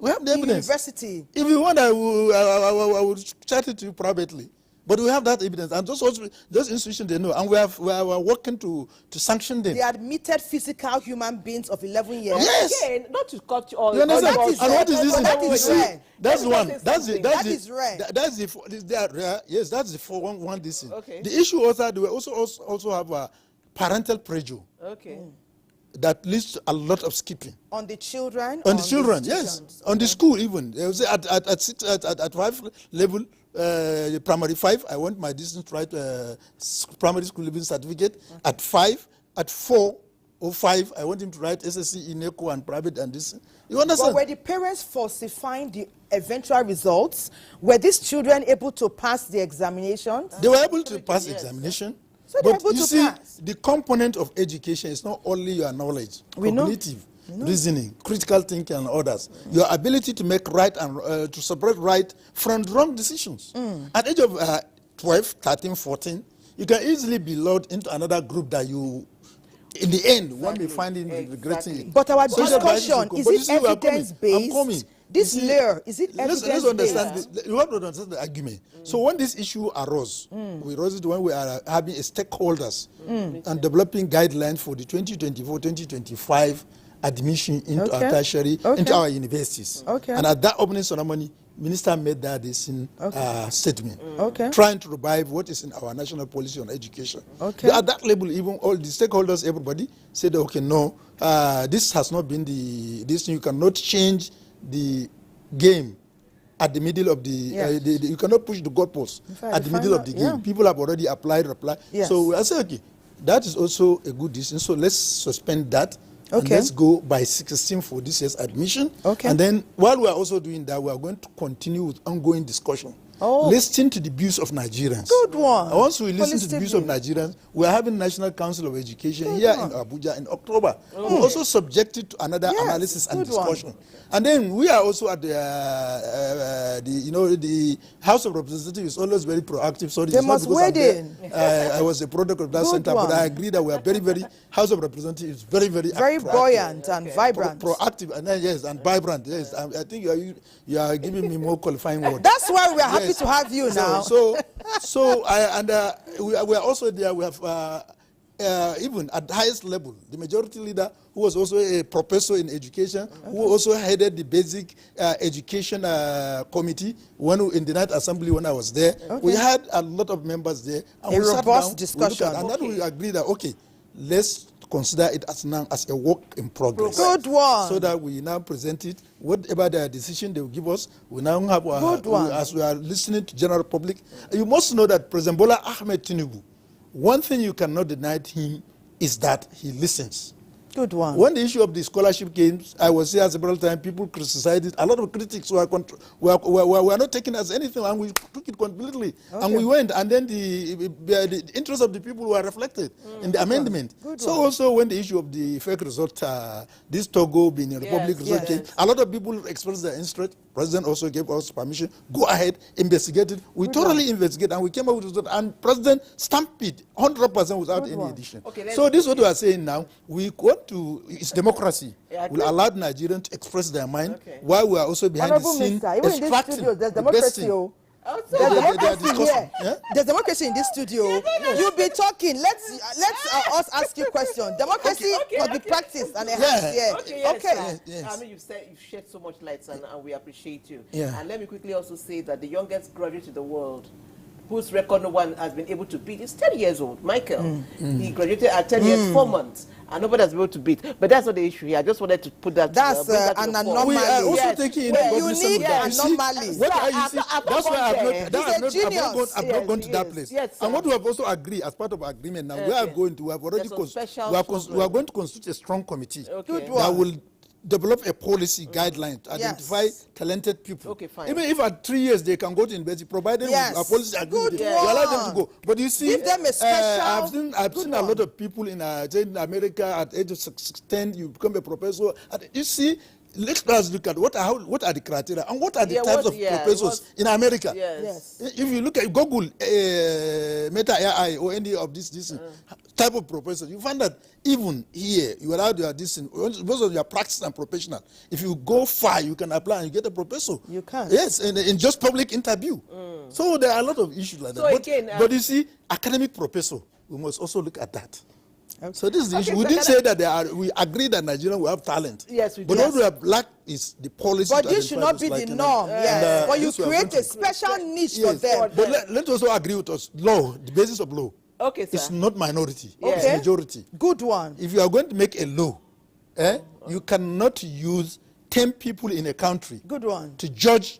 We have the evidence. University. If you want, I will chat it to you privately. But we have that evidence, and those institutions, they know, and we are working to sanction them. They admitted physical human beings of 11 years. Yes. Again, not to cut you all. You understand? That is And what is this? that is rare. That's the one. That is rare. Yes, that's the one this thing. Okay. The issue also, they also have a parental pressure. Okay. That leads to a lot of skipping. On the children? On the children, yes. On the school even. They will say at 5 level, primary 5, I want my distance right primary school living certificate. Okay. At 5, at 4 or 5, I want him to write SSC, INEC, and private and this. You understand? But were the parents falsifying the eventual results? Were these children able to pass the examinations? They were able to pass examination. So but you see, the component of education is not only your knowledge, cognitive, reasoning, critical thinking, and others. Your ability to make right and to separate right from wrong decisions. At the age of 12, 13, 14, you can easily be lured into another group that you, in the end, won't be finding regretting it. But our discussion, is it evidence-based? This layer, is it evidence-based? Let's understand. You have to understand the argument. So when this issue arose, we rose it when we are having stakeholders and developing guidelines for the 2024-2025 admission into our tertiary, into our universities. And at that opening ceremony, Minister made that statement, trying to revive what is in our national policy on education. At that level, even all the stakeholders, everybody said, okay, no, this has not been this. You cannot change the game at the middle of the, you cannot push the goalposts at the middle of the game. People have already applied. So I said, okay, that is also a good decision. So let's suspend that. And let's go by 16 for this year's admission. And then while we are also doing that, we are going to continue with ongoing discussion. Listen to the views of Nigerians. Good one. And once we listen to the views of Nigerians, we are having National Council of Education here in Abuja in October. We also subjected to another analysis and discussion. And then we are also at the House of Representatives is always very proactive. Sorry, they must wade in. I was a product of that center, but I agree that we are very, House of Representatives is very buoyant and vibrant. Proactive, and and vibrant. Yes, I think you are giving me more qualifying words. That's why we are happy to have you now. We are also there. We have even at the highest level, the majority leader, who was also a professor in education, who also headed the basic education committee in the Night Assembly when I was there. We had a lot of members there. And a robust discussion. And then we agreed that, okay, let's consider it as now as a work in progress. Good one. So that we now present it, whatever the decision they will give us, we now have, as we are listening to general public. You must know that President Bola Ahmed Tinubu, one thing you cannot deny him is that he listens. Good one. When the issue of the scholarship came, I was here several times, people criticized it. A lot of critics were not taking as anything, and we took it completely. And we went, and then the interest of the people were reflected in the amendment. Also when the issue of the fake result, this Togo being a republic result came, a lot of people expressed their interest. President also gave us permission, go ahead, investigate it. We thoroughly investigated, and we came up with result, and President stamped it 100% without any addition. So this is what we are saying now. We want to, it's democracy. We'll allow Nigerians to express their mind while we are also behind the scene extracting the best thing. There's democracy here. There's democracy in this studio. You'll be talking. Let's us ask you questions. Democracy must be practiced and enhanced here. I mean, you've shed so much light, and we appreciate you. And let me quickly also say that the youngest graduate in the world, whose record no one has been able to beat, is 10 years old, Michael. He graduated at 10 years, 4 months, and nobody has been able to beat. But that's not the issue here. I just wanted to put that. That's an anomaly. We are also taking you need an anomaly. That's why I've not gone to that place. And what we have also agreed as part of our agreement now, we are going to constitute a strong committee that will develop a policy guideline to identify talented people. Even if at 3 years they can go to university, provided our policy agreement, we allow them to go. But you see, give them a special. I've seen a lot of people in America at age of 16, you become a professor. You see, let's look at what are the criteria and what are the types of proposals in America. Yes. If you look at Google, Meta AI, or any of this type of proposal, you find that even here, you allow your most of your practice and professional. If you go far, you can apply and you get a proposal. You can. Yes, in just public interview. So there are a lot of issues like that. But you see, academic proposal, we must also look at that. Okay. So this is the issue. We didn't say that we agree that Nigeria will have talent. Yes, we do. But what we have lacked is the policy. But this should not be the norm. Yes. But you create a special niche for them. But let's also agree with us. Law, the basis of law. Okay, sir. It's not minority. Okay. It's majority. Good one. If you are going to make a law, you cannot use 10 people in a country. Good one. To judge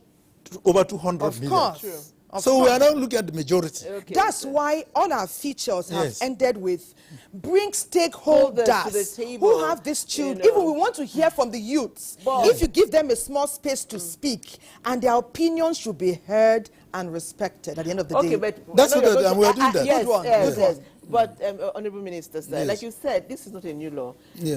over 200 million. Of course. True. So we are now looking at the majority. Okay. That's why all our features have ended with bring stakeholders to the table, who have this children. Even we want to hear from the youths. But if you give them a small space to speak, and their opinions should be heard and respected at the end of the day. But that's what we are doing that. Yes, good one. Yes. But Honorable Minister, like you said, this is not a new law.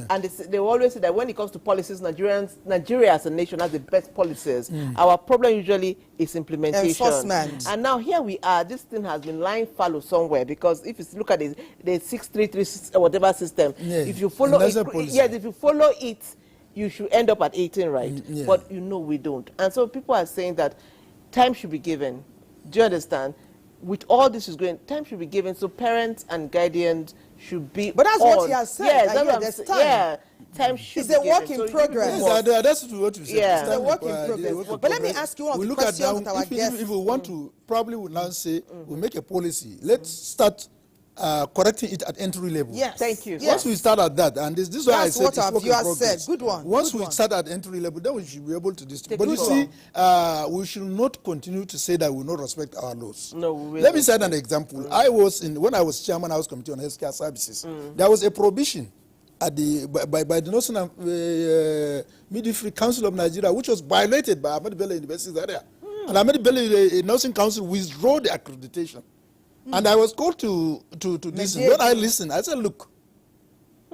And they always say that when it comes to policies, Nigeria as a nation has the best policies. Our problem usually is implementation. Enforcement. And now here we are. This thing has been lying fallow somewhere, because if you look at the 633 whatever system, if you follow it, if you follow it, you should end up at 18, right? But we don't. And so people are saying that time should be given. Do you understand? With all this is going, time should be given, so parents and guardians should be. But that's what he has said. Yes, there's time. Time should it's be a given. work in progress. Yes, that's what you said. It's a work in progress. But let me ask you one of the questions that our guests. If we want to, probably we'll now say, we'll make a policy. Let's start correcting it at entry level. Yes. Thank you. Once we start at that, and this is why I said what our viewers said. Good one. Once we start at entry level, then we should be able to distribute. But you see, we should not continue to say that we will not respect our laws. No, we will. Let me cite an example. When I was chairman, House Committee on Healthcare Services. There was a prohibition at by the National Midwifery Council of Nigeria, which was violated by Ahmed Bello University area. And Ahmed Bello Nursing Council withdrew the accreditation. And I was called to listen. When I listened, I said, look,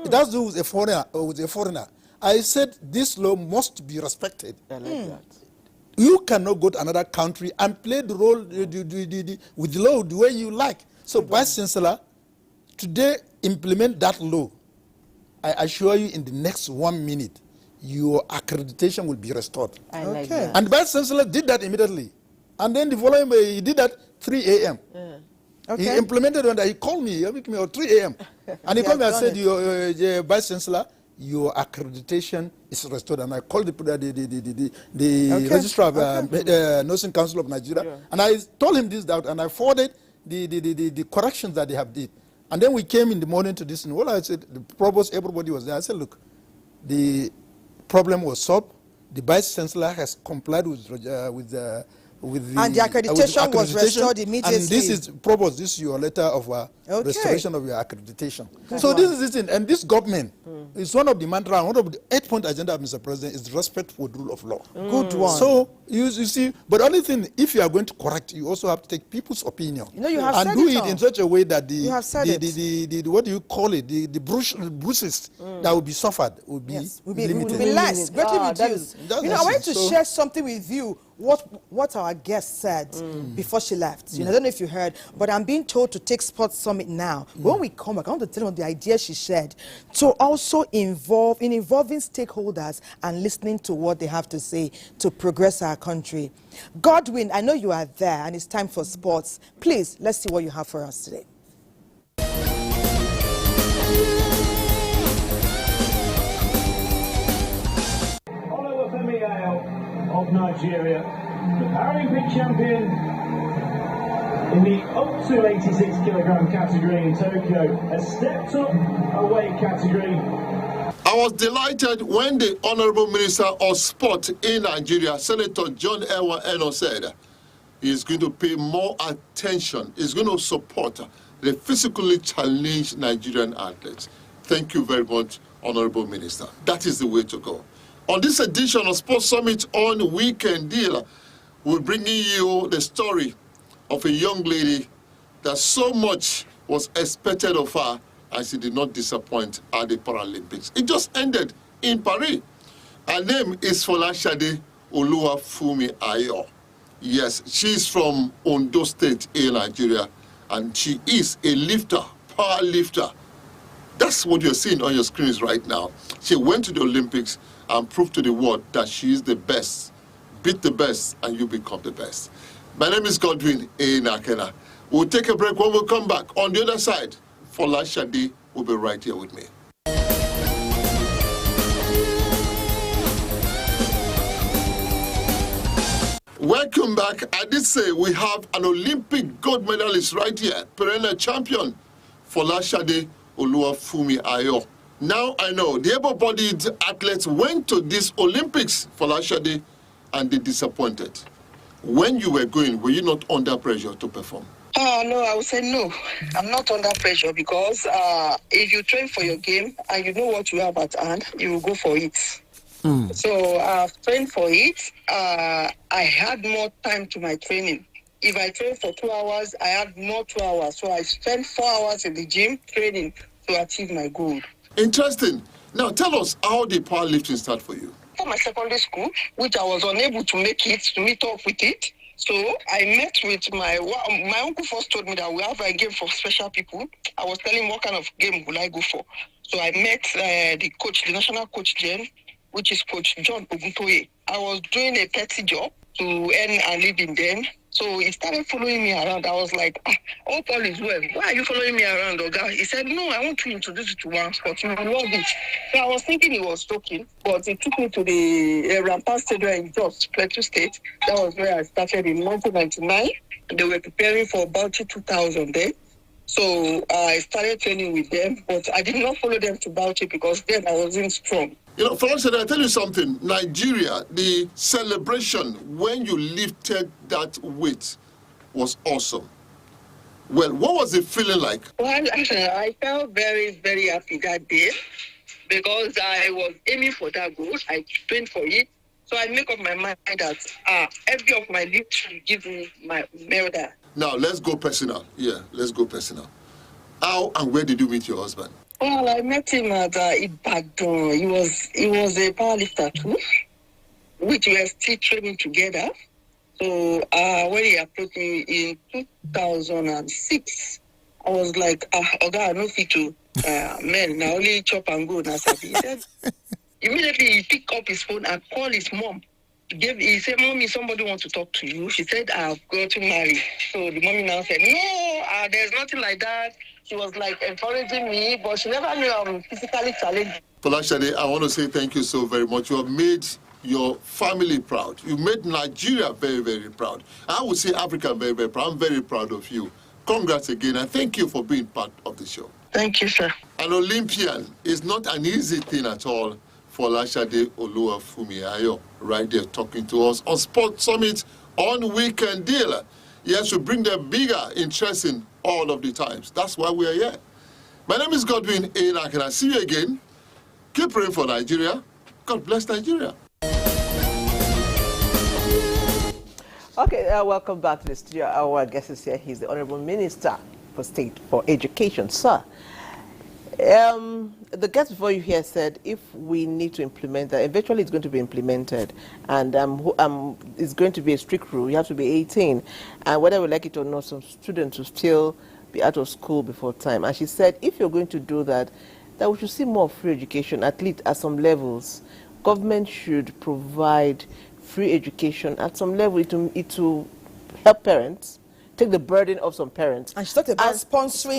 it has to do with a foreigner. I said, this law must be respected. I like that. You cannot go to another country and play the role with the law the way you like. So, Vice Chancellor, today implement that law. I assure you, in the next 1 minute, your accreditation will be restored. I like that. And Vice Chancellor did that immediately. And then the following day, he did that 3 a.m. Okay. He implemented it. He called me at 3 a.m. And he called me and said, your Vice Chancellor, your accreditation is restored. And I called the Registrar of Nursing Council of Nigeria. And I told him this, that, and I forwarded the corrections that they have did. And then we came in the morning to this, and what I said, the provost, everybody was there. I said, look, the problem was solved. The Vice Chancellor has complied with the and the accreditation was restored immediately. And this is proposed. This is your letter of restoration of your accreditation. So this is it. And this government is one of the mantra, one of the 8-point agenda of Mr. President is respect for the rule of law. Good one. So you see, but the only thing, if you are going to correct, you also have to take people's opinion. You have and said do it in such a way that the what do you call it? The bruises that will be suffered will be limited. Will be less, greatly reduced. I wanted to share something with you. What our guest said before she left. I don't know if you heard, but I'm being told to take Sports Summit now. When we come back, I want to tell you the idea she shared to also involving stakeholders and listening to what they have to say to progress our country. Godwin, I know you are there, and it's time for sports. Please, let's see what you have for us today. Of Nigeria, the Paralympic champion in the up to 86 kilogram category in Tokyo, has stepped up a weight category. I was delighted when the Honorable Minister of Sport in Nigeria, Senator John Ewa Eno, said he is going to pay more attention, he's going to support the physically challenged Nigerian athletes. Thank you very much, Honorable Minister. That is the way to go. On this edition of Sports Summit on Weekend Deal, we're bringing you the story of a young lady that so much was expected of her, and she did not disappoint at the Paralympics. It just ended in Paris. Her name is Folashade Oluwafumi Ayo. Yes, she's from Ondo State in Nigeria, and she is a lifter, power lifter. That's what you're seeing on your screens right now. She went to the Olympics and proved to the world that she is the best. Beat the best, and you become the best. My name is Godwin Enakena. We'll take a break. When we come back, on the other side, Folashade will be right here with me. Welcome back. I did say we have an Olympic gold medalist right here, perennial champion, Folashade Oluwafumi Ayo. Now I know the able-bodied athletes went to these Olympics, Folashade, and they disappointed. When you were going, were you not under pressure to perform? No, I would say no. I'm not under pressure because if you train for your game and you know what you have at hand, you will go for it. So I've trained for it. I had more time to my training. If I trained for 2 hours, I had more 2 hours. So I spent 4 hours in the gym training to achieve my goal. Interesting. Now tell us, how did powerlifting start for you? For my secondary school, which I was unable to make it, to meet up with it. So I met with my uncle first told me that we have a game for special people. I was telling him what kind of game would I go for. So I met the coach, the national coach then, which is Coach John Oguntoye. I was doing a petty job to earn a living then. So he started following me around. I was like, all Paul is well. Why are you following me around, Oga? He said, no, I want to introduce you to one sport. You will love it. So I was thinking he was joking, but he took me to the Rampart Stadium in Jos, Plateau State. That was where I started in 1999. They were preparing for Bauchi 2000 then. So I started training with them, but I did not follow them to Bauchi because then I wasn't strong. You know, Folashade, I tell you something. Nigeria, the celebration when you lifted that weight was awesome. Well, what was it feeling like? Well, I felt very, very happy that day because I was aiming for that goal. I trained for it. So I make up my mind that every of my lifts will give me my medal. Now, let's go personal. Yeah, let's go personal. How and where did you meet your husband? Well, I met him at Ibadan. He was a powerlifter too, which we are still training together. So when he approached me in 2006, I was like, Oga, I no fit to men, now only chop and go. He said, immediately he picked up his phone and called his mom. He said, Mommy, somebody wants to talk to you. She said, I've got to marry. So the mommy now said, no, there's nothing like that. She was like encouraging me, but she never knew I'm physically challenged. Folashade, I want to say thank you so very much. You have made your family proud. You made Nigeria very, very proud. I would say Africa very, very proud. I'm very proud of you. Congrats again, and thank you for being part of the show. Thank you, sir. An Olympian is not an easy thing at all. Folashade Oluwafumi Ayo, right there talking to us on Sports Summit on Weekend Deal. Yes, we bring them bigger interest in all of the times. That's why we are here. My name is Godwin Enakena. I see you again. Keep praying for Nigeria. God bless Nigeria. Okay, welcome back to the studio. Our guest is here. He's the Honorable Minister for State for Education. Sir, the guest before you here said if we need to implement that, eventually it's going to be implemented, and it's going to be a strict rule. You have to be 18, and whether we like it or not, some students will still be out of school before time. And she said if you're going to do that, that we should see more free education, at least at some levels. Government should provide free education at some level. It will help parents, take the burden of some parents. And she talked about sponsoring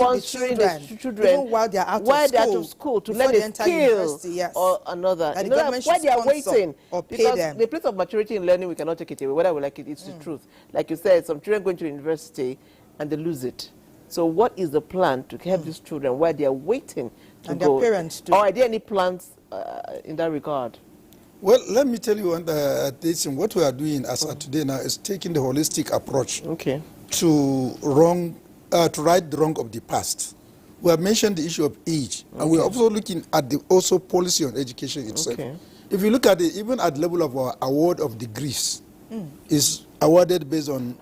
the children even while they are out of school to learn a skill or another. Like why they are waiting, or pay because them. the place of maturity in learning, we cannot take it away. Whether we like it, it's the truth. Like you said, some children going to university and they lose it. So what is the plan to help these children while they are waiting to and go? Their parents too. Or are there any plans in that regard? Well, let me tell you what we are doing as of today now is taking the holistic approach to right the wrong of the past. We have mentioned the issue of age, and we are also looking at the policy on education itself. If you look at it, even at the level of our award of degrees, is awarded based on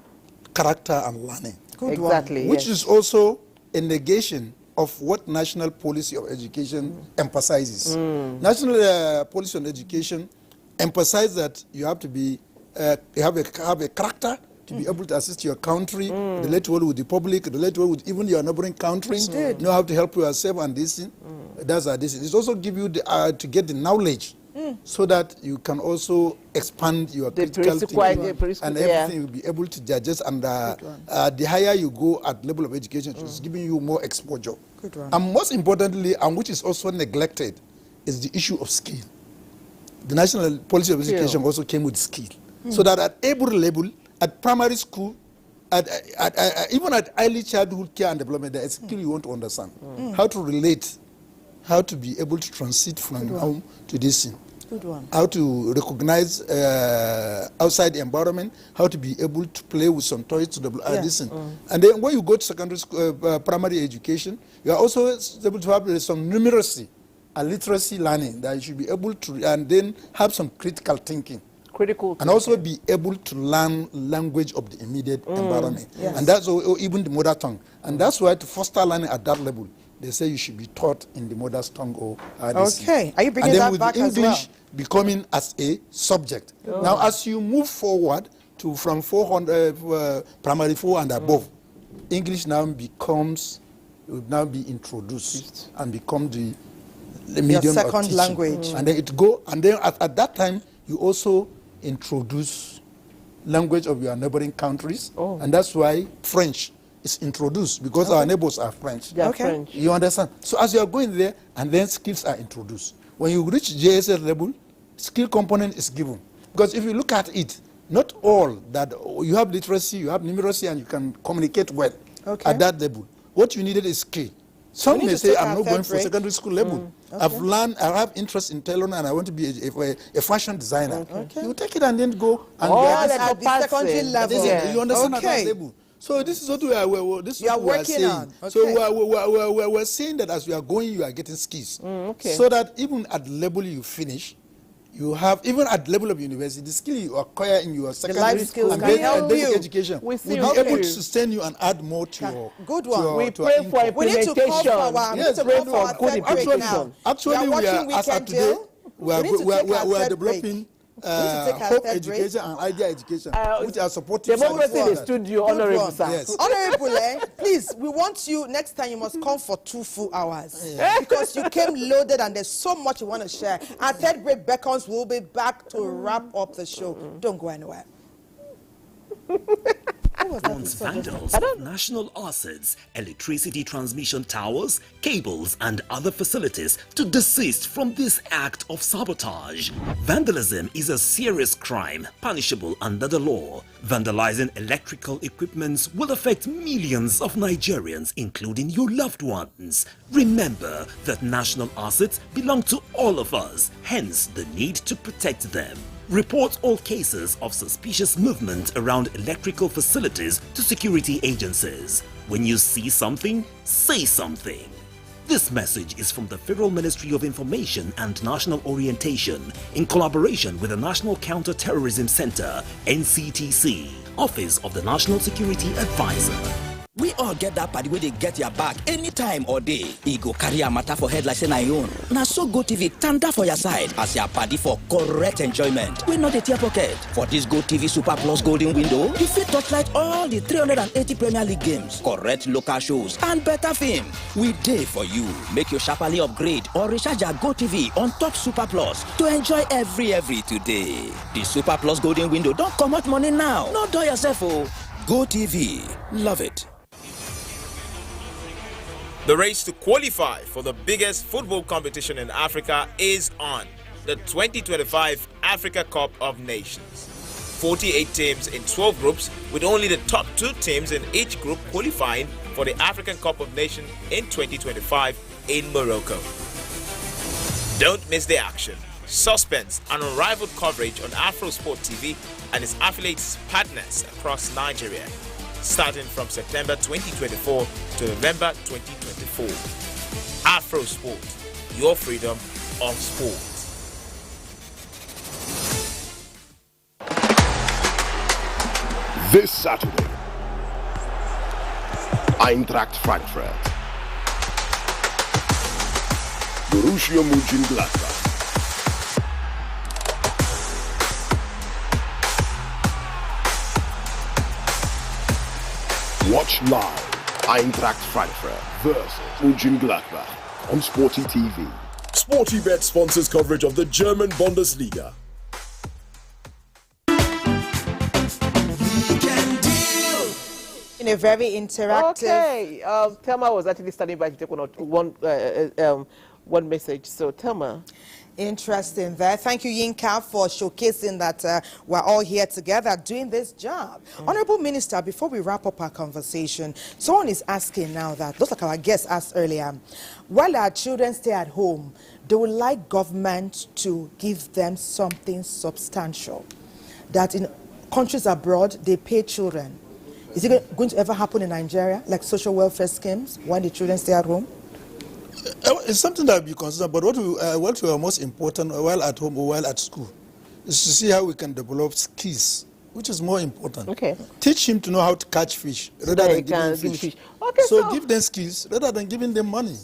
character and learning. Exactly. Which is also a negation of what national policy of education emphasizes. National policy on education emphasize that you have to be, have a character to be able to assist your country, relate well with the public, relate well with even your neighboring countries, know how to help yourself and this thing. That's this. It also give you the, to get the knowledge so that you can also expand your critical thinking and everything you'll be able to digest. And the higher you go at level of education, it's giving you more exposure. Good one. And most importantly, and which is also neglected, is the issue of skill. The National Policy of Education also came with skill. So that at every level, at primary school, even at early childhood care and development, there is skill you want to understand. How to relate, how to be able to transit from home to this thing. Good one. How to recognize outside the environment, how to be able to play with some toys to this thing. And then when you go to secondary school, primary education, you are also able to have some numeracy and literacy learning that you should be able to, and then have some critical thinking. And also be able to learn language of the immediate environment. And that's even the mother tongue. And that's why to foster learning at that level, they say you should be taught in the mother's tongue or okay. Are you bringing that back as well? And then with English becoming as a subject. Now, as you move forward to from 400, primary 4 and above, English now will now be introduced and become the medium your second of teaching. Language. And then it go, and then at that time, you also introduce language of your neighboring countries, and that's why French is introduced, because our neighbors are French. French. You understand? So as you are going there, and then skills are introduced. When you reach JSS level, skill component is given. Because if you look at it, not all that you have literacy, you have numeracy, and you can communicate well at that level. What you needed is skill. Some may say, I'm not going for secondary school level. I've learned, I have interest in tailoring, and I want to be a fashion designer. You take it and then go and at the secondary level. You understand at that level. So this is what we are saying. So we're saying that as we are going, you are getting skills. So that even at the level you finish, you have, even at the level of university, the skill you acquire in your secondary and basic education will be able to sustain you and add more to your. Good one. We pray for implementation. Actually, we are, as of today, we are developing hope education and idea education, which are supporting democracy in the studio. Honorable sir. Yes. Honorable, please, we want you, next time you must come for 2 full hours. Because you came loaded and there's so much you want to share. Our third break beckons, we'll be back to wrap up the show. Don't go anywhere. Once vandals of national assets, electricity transmission towers, cables, and other facilities to desist from this act of sabotage. Vandalism is a serious crime punishable under the law. Vandalizing electrical equipments will affect millions of Nigerians, including your loved ones. Remember that national assets belong to all of us, hence the need to protect them. Report all cases of suspicious movement around electrical facilities to security agencies. When you see something, say something. This message is from the Federal Ministry of Information and National Orientation in collaboration with the National Counter-Terrorism Center, NCTC, Office of the National Security Advisor. We all get that party where they get your back anytime or day. E go carry a matter for head like say na your own. Now so GoTV tanda for your side as your party for correct enjoyment. We not a tear pocket. For this GoTV Super Plus Golden Window, you fit touchlight all the 380 Premier League games, correct local shows, and better film. We day for you. Make your sharply upgrade or recharge your GoTV on top Super Plus to enjoy every today. The Super Plus Golden Window don't come out money now. No do yourself, oh. GoTV. Love it. The race to qualify for the biggest football competition in Africa is on, the 2025 Africa Cup of Nations. 48 teams in 12 groups, with only the top 2 teams in each group qualifying for the African Cup of Nations in 2025 in Morocco. Don't miss the action, suspense and unrivaled coverage on AfroSport TV and its affiliates partners across Nigeria, starting from September 2024 to November 2024. AfroSport, your freedom of sport. This Saturday, Eintracht Frankfurt, Borussia Mönchengladbach, Watch live Eintracht Frankfurt versus Mönchengladbach on Sporty TV. Sporty Bet sponsors coverage of the German Bundesliga. In a very interactive. Okay, Thelma was actually standing by to take one message. So Thelma. Interesting there. Thank you, Yinka, for showcasing that we're all here together doing this job. Honorable Minister, before we wrap up our conversation, someone is asking now that, just like our guest asked earlier, while our children stay at home, they would like government to give them something substantial. That in countries abroad, they pay children. Is it going to ever happen in Nigeria, like social welfare schemes, when the children stay at home? It's something that we consider, but what we are most important while at home or while at school is to see how we can develop skills, which is more important. Okay. Teach him to know how to catch fish rather than giving fish. Okay, so give them skills rather than giving them money.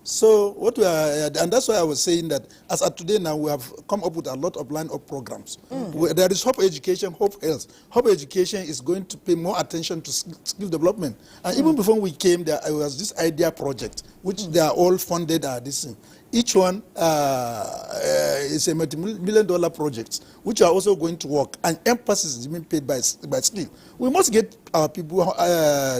So what we are, and that's why I was saying that as of today now, we have come up with a lot of line-up programs. There is Hope Education, Hope Health. Hope Education is going to pay more attention to skill development. And even before we came, there was this idea project, which they are all funded at this thing. Each one is a multi-million-dollar project, which are also going to work. And emphasis is being paid by skill. We must get our people,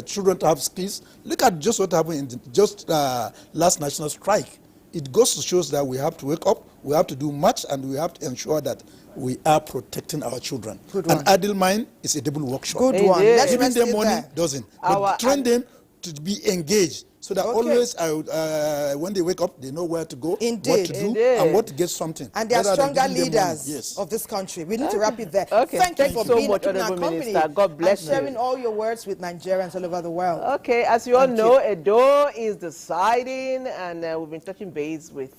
children to have skills. Look at just what happened in just last national strike. It goes to show that we have to wake up, we have to do much, and we have to ensure that we are protecting our children. An idle mind is a double workshop. Good one. Let's giving them money there. doesn't. But train them to be engaged. So that always, when they wake up, they know where to go, what to do, and what to get something. And they are stronger leaders of this country. We need to wrap it there. Okay. Thank you for so being much, in our company. Minister. God bless and sharing all your words with Nigerians all over the world. Okay, as you all know, Edo is deciding, and we've been touching base with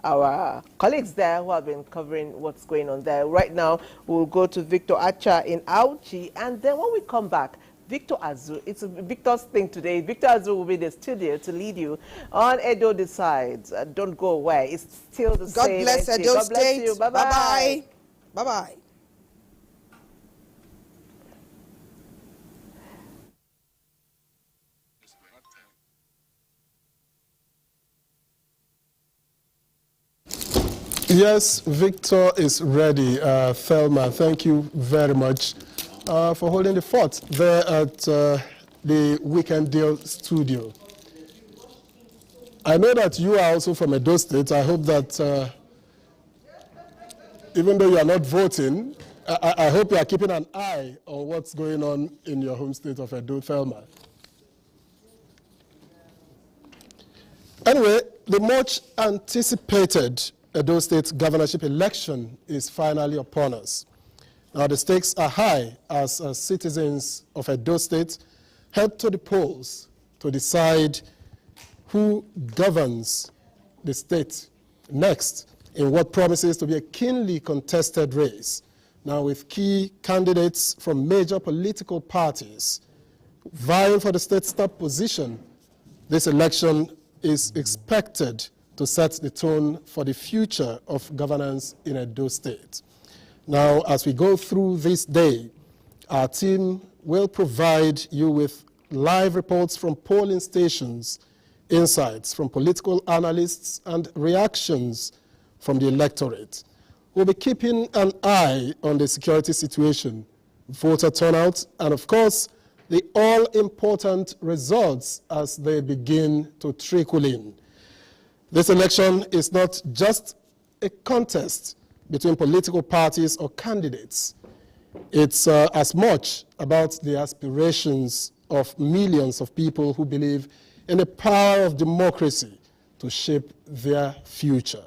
our colleagues there who have been covering what's going on there. Right now, we'll go to Victor Acha in Auchi, and then when we come back, Victor Azu, it's Victor's thing today. Victor Azu will be in the studio to lead you on Edo Decides. Don't go away. It's still the same. God bless Edo God bless State. you. Bye-bye. Bye-bye. Yes, Victor is ready. Thelma, thank you very much for holding the fort there at the Weekend Deal studio. I know that you are also from Edo State. I hope that even though you are not voting, I hope you are keeping an eye on what's going on in your home state of Edo, Thelma. Anyway, the much anticipated Edo State governorship election is finally upon us. Now, the stakes are high as citizens of Edo State head to the polls to decide who governs the state next in what promises to be a keenly contested race. Now, with key candidates from major political parties vying for the state's top position, this election is expected to set the tone for the future of governance in Edo State. Now, as we go through this day, our team will provide you with live reports from polling stations, insights from political analysts, and reactions from the electorate. We'll be keeping an eye on the security situation, voter turnout, and of course, the all-important results as they begin to trickle in. This election is not just a contest between political parties or candidates. It's as much about the aspirations of millions of people who believe in the power of democracy to shape their future.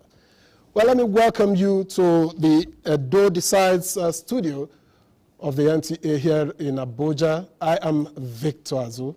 Well, let me welcome you to the Edo Decides studio of the NTA here in Abuja. I am Victor Azu.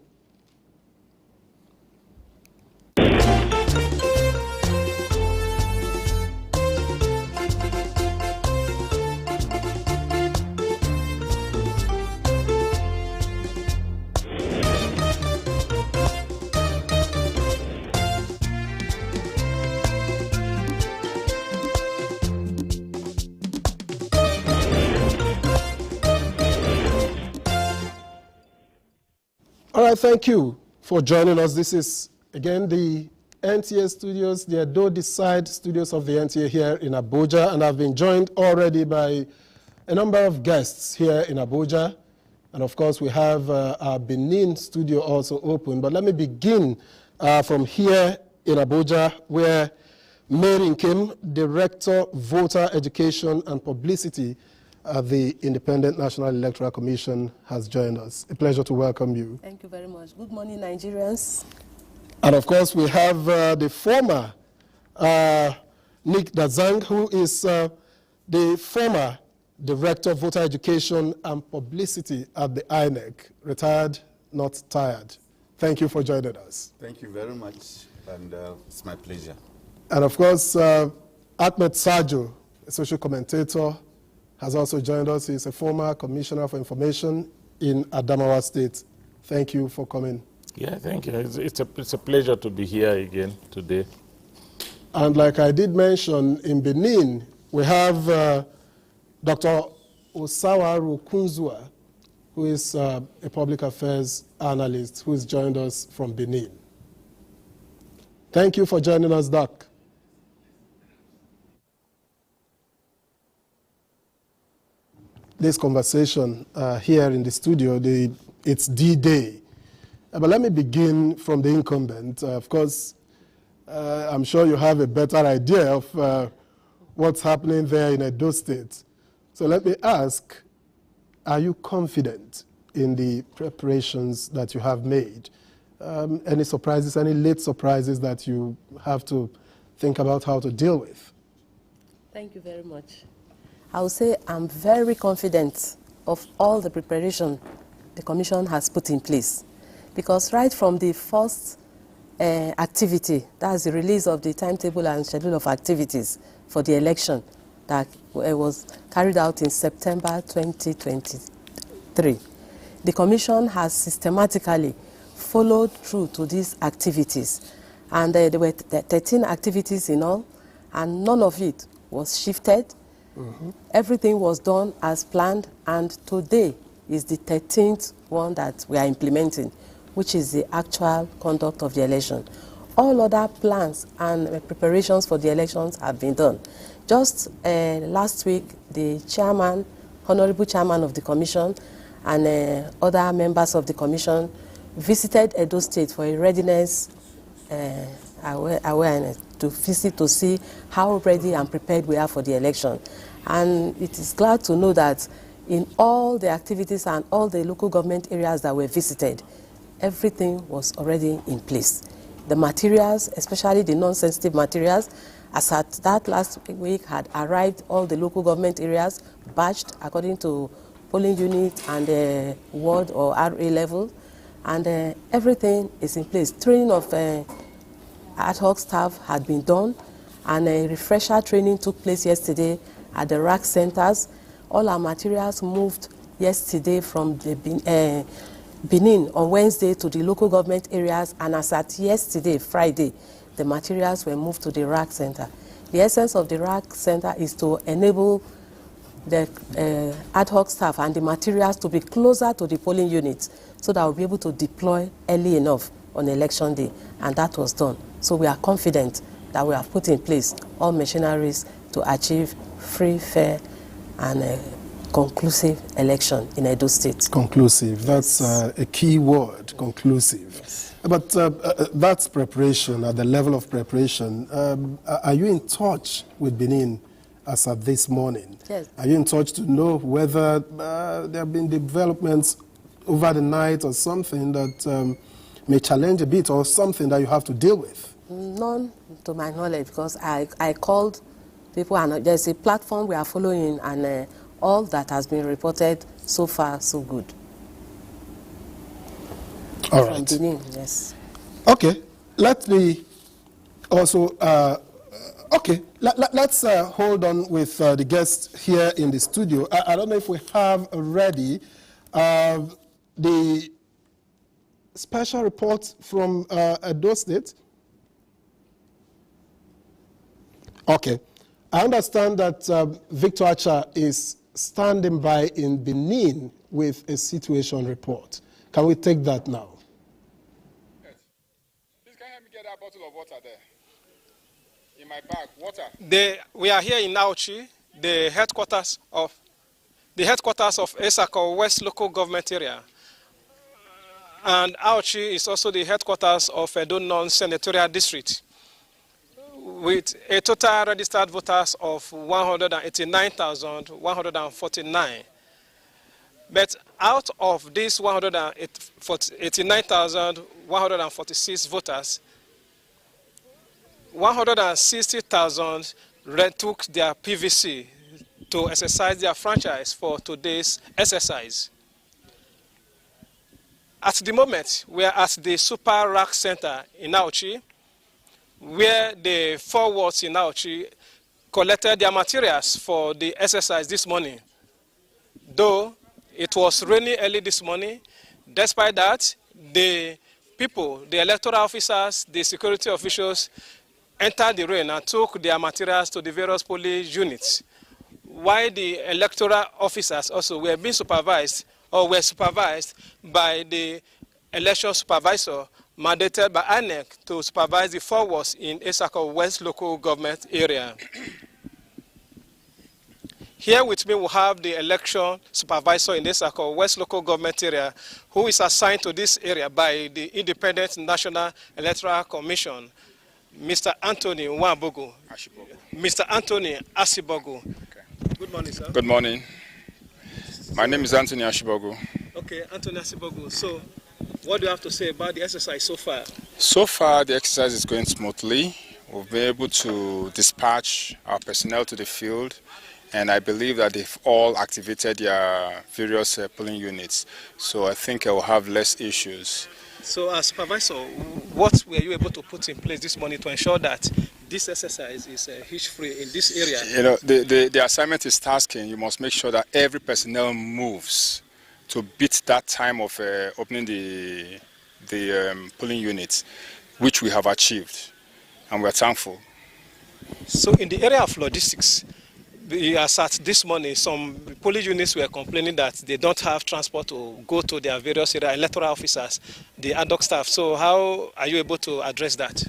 All right, thank you for joining us. This is, again, the NTA studios, the Edo Decide studios of the NTA here in Abuja, and I've been joined already by a number of guests here in Abuja. And of course, we have our Benin studio also open. But let me begin from here in Abuja, where Mary Kim, Director, Voter Education and Publicity at the Independent National Electoral Commission, has joined us. A pleasure to welcome you. Thank you very much. Good morning, Nigerians. And of course, we have the former Nick Dazang, who is the former Director of Voter Education and Publicity at the INEC. Retired, not tired. Thank you for joining us. Thank you very much, and it's my pleasure. And of course, Ahmed Sajo, a social commentator, has also joined us. He's a former Commissioner for Information in Adamawa State. Thank you for coming. Yeah, thank you. It's a pleasure to be here again today. And like I did mention, in Benin, we have Dr. Osawaru Kunzua, who is a public affairs analyst who has joined us from Benin. Thank you for joining us, Doc. This conversation here in the studio, it's D-Day. But let me begin from the incumbent. Of course, I'm sure you have a better idea of what's happening there in Edo State. So let me ask, are you confident in the preparations that you have made? Any surprises, any late surprises that you have to think about how to deal with? Thank you very much. I would say I'm very confident of all the preparation the Commission has put in place. Because right from the first activity, that's the release of the timetable and schedule of activities for the election that was carried out in September 2023, the Commission has systematically followed through to these activities. And there were 13 activities in all, and none of it was shifted. Mm-hmm. Everything was done as planned, and today is the 13th one that we are implementing, which is the actual conduct of the election. All other plans and preparations for the elections have been done. Just last week, the chairman, honorable chairman of the commission, and other members of the commission visited Edo State for a readiness awareness, to visit to see how ready and prepared we are for the election. And it is glad to know that in all the activities and all the local government areas that were visited, everything was already in place. The materials, especially the non-sensitive materials, as at that last week had arrived all the local government areas, batched according to polling unit and ward or RA level, and everything is in place. Training of ad hoc staff had been done, and a refresher training took place yesterday at the rack centers. All our materials moved yesterday from the Benin on Wednesday to the local government areas, and as at yesterday, Friday, the materials were moved to the rack center. The essence of the rack center is to enable the ad hoc staff and the materials to be closer to the polling units so that we'll be able to deploy early enough on election day, and that was done. So we are confident that we have put in place all machineries to achieve free, fair, and conclusive election in Edo State. Conclusive, that's a key word, conclusive. Yes. But that's preparation, at the level of preparation. Are you in touch with Benin as of this morning? Yes. Are you in touch to know whether there have been developments over the night or something that may challenge a bit, or something that you have to deal with? None to my knowledge, because I called people, and there's a platform we are following, and all that has been reported so far, so good. All right. From Benin, yes. Okay. Let me also, let's hold on with the guests here in the studio. I don't know if we have already the special report from Edo State. Okay. I understand that Victor Acha is standing by in Benin with a situation report. Can we take that now? get that bottle of water there? In my bag, water. We are here in Auchi, the headquarters of Esako West Local Government Area. And Auchi is also the headquarters of Edo Non-Senatorial District, with a total registered voters of 189,149. But out of these 189,146 voters, 160,000 took their PVC to exercise their franchise for today's exercise. At the moment, we are at the Super Rack Center in Auchi, where the 4 wards in Auchi collected their materials for the exercise this morning. Though it was raining early this morning, despite that, the people, the electoral officers, the security officials entered the rain and took their materials to the various police units, while the electoral officers also were being supervised or were supervised by the election supervisor mandated by INEC to supervise the 4 wards in Esako West Local Government Area. Here with me we have the election supervisor in Esako West Local Government Area, who is assigned to this area by the Independent National Electoral Commission, Mr. Anthony Nwambogo. Mr. Anthony Asibogu. Okay. Good morning, sir. Good morning. My name is Anthony Ashibogu. Okay, Anthony Asibogu. So, what do you have to say about the exercise so far? So far, the exercise is going smoothly. We've been able to dispatch our personnel to the field, and I believe that they've all activated their various polling units. So I think I will have less issues. So, as supervisor, what were you able to put in place this morning to ensure that this exercise is hitch-free in this area? You know, the assignment is tasking. You must make sure that every personnel moves to beat that time of opening the polling units, which we have achieved, and we are thankful. So, in the area of logistics, as at this morning, some police units were complaining that they don't have transport to go to their various area, electoral officers, the ad hoc staff. So how are you able to address that?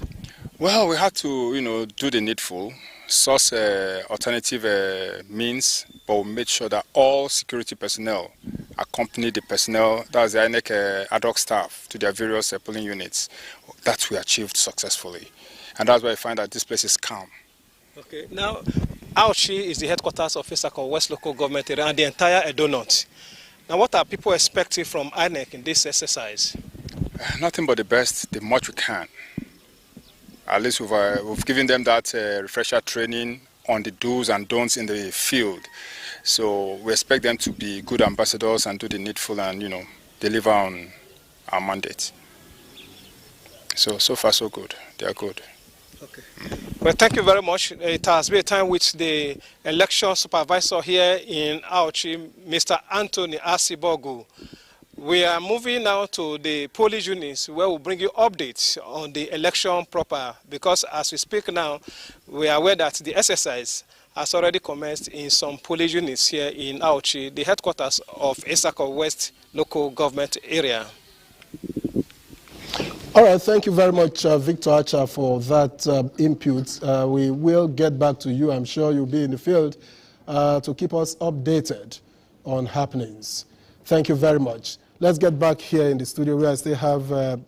Well, we had to, do the needful, source alternative means, but we made sure that all security personnel accompanied the personnel, that's the INEC ad hoc staff, to their various polling units. That we achieved successfully. And that's why I find that this place is calm. Okay, now, Auchi is the headquarters of Esako West Local Government Area and the entire Edo North. Now, what are people expecting from INEC in this exercise? Nothing but the best, the much we can. At least we've given them that refresher training on the do's and don'ts in the field. So we expect them to be good ambassadors and do the needful and, deliver on our mandate. So far so good. They are good. Okay. Well, thank you very much. It has been a time with the election supervisor here in Auchi, Mr. Anthony Asibogu. We are moving now to the polling units where we'll bring you updates on the election proper, because as we speak now, we are aware that the exercise has already commenced in some polling units here in Auchi, the headquarters of Esako West Local Government Area. All right, thank you very much, Victor Archer, for that input. We will get back to you. I'm sure you'll be in the field to keep us updated on happenings. Thank you very much. Let's get back here in the studio where I still have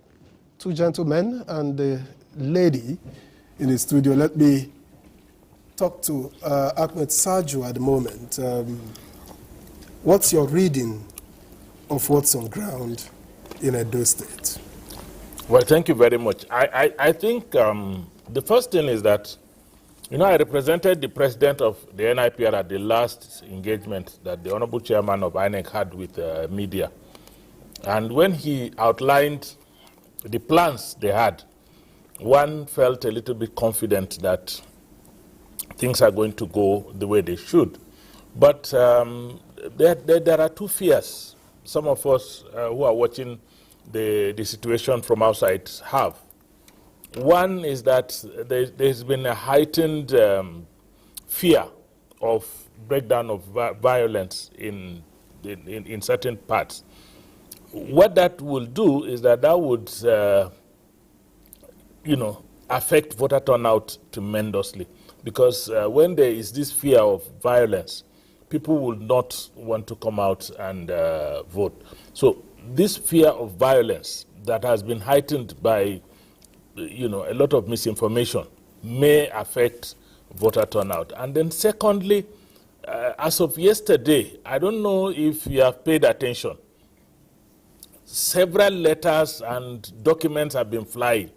2 gentlemen and a lady in the studio. Let me talk to Ahmed Saju at the moment. What's your reading of what's on ground in Edo State? Well, thank you very much. I think the first thing is that, I represented the president of the NIPR at the last engagement that the Honorable Chairman of INEC had with media. And when he outlined the plans they had, one felt a little bit confident that things are going to go the way they should. But there are 2 fears some of us who are watching the situation from outside have. One is that there's been a heightened fear of breakdown of violence in certain parts. What that will do is that would affect voter turnout tremendously. Because when there is this fear of violence, people will not want to come out and vote. So this fear of violence that has been heightened by, a lot of misinformation may affect voter turnout. And then secondly, as of yesterday, I don't know if you have paid attention, several letters and documents have been flying.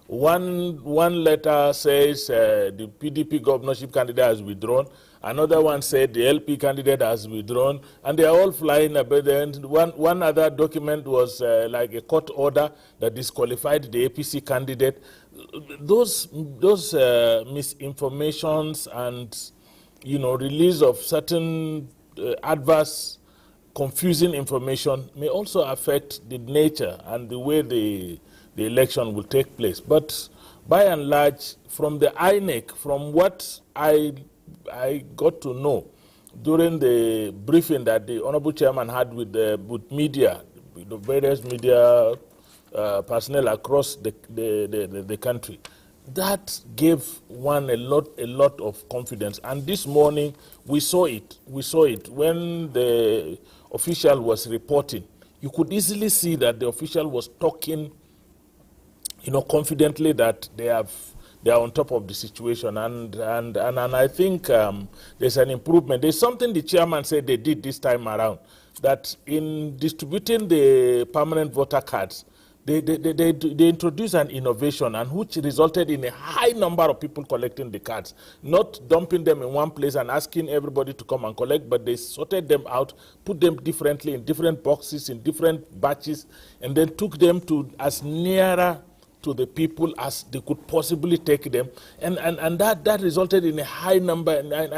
One letter says the PDP governorship candidate has withdrawn. Another one said the LP candidate has withdrawn. And they are all flying about. And one other document was like a court order that disqualified the APC candidate. Those misinformations and release of certain adverse, confusing information may also affect the nature and the way the election will take place. But by and large, from the INEC, from what I got to know during the briefing that the Honorable Chairman had with media, with the various media personnel across the country, that gave one a lot of confidence. And this morning, we saw it. When the official was reporting. You could easily see that the official was talking confidently that they are on top of the situation, and I think there's an improvement. There's something the chairman said they did this time around, that in distributing the permanent voter cards, they introduced an innovation, and which resulted in a high number of people collecting the cards, not dumping them in one place and asking everybody to come and collect, but they sorted them out, put them differently in different boxes, in different batches, and then took them to as nearer to the people as they could possibly take them, and that resulted in a high number. And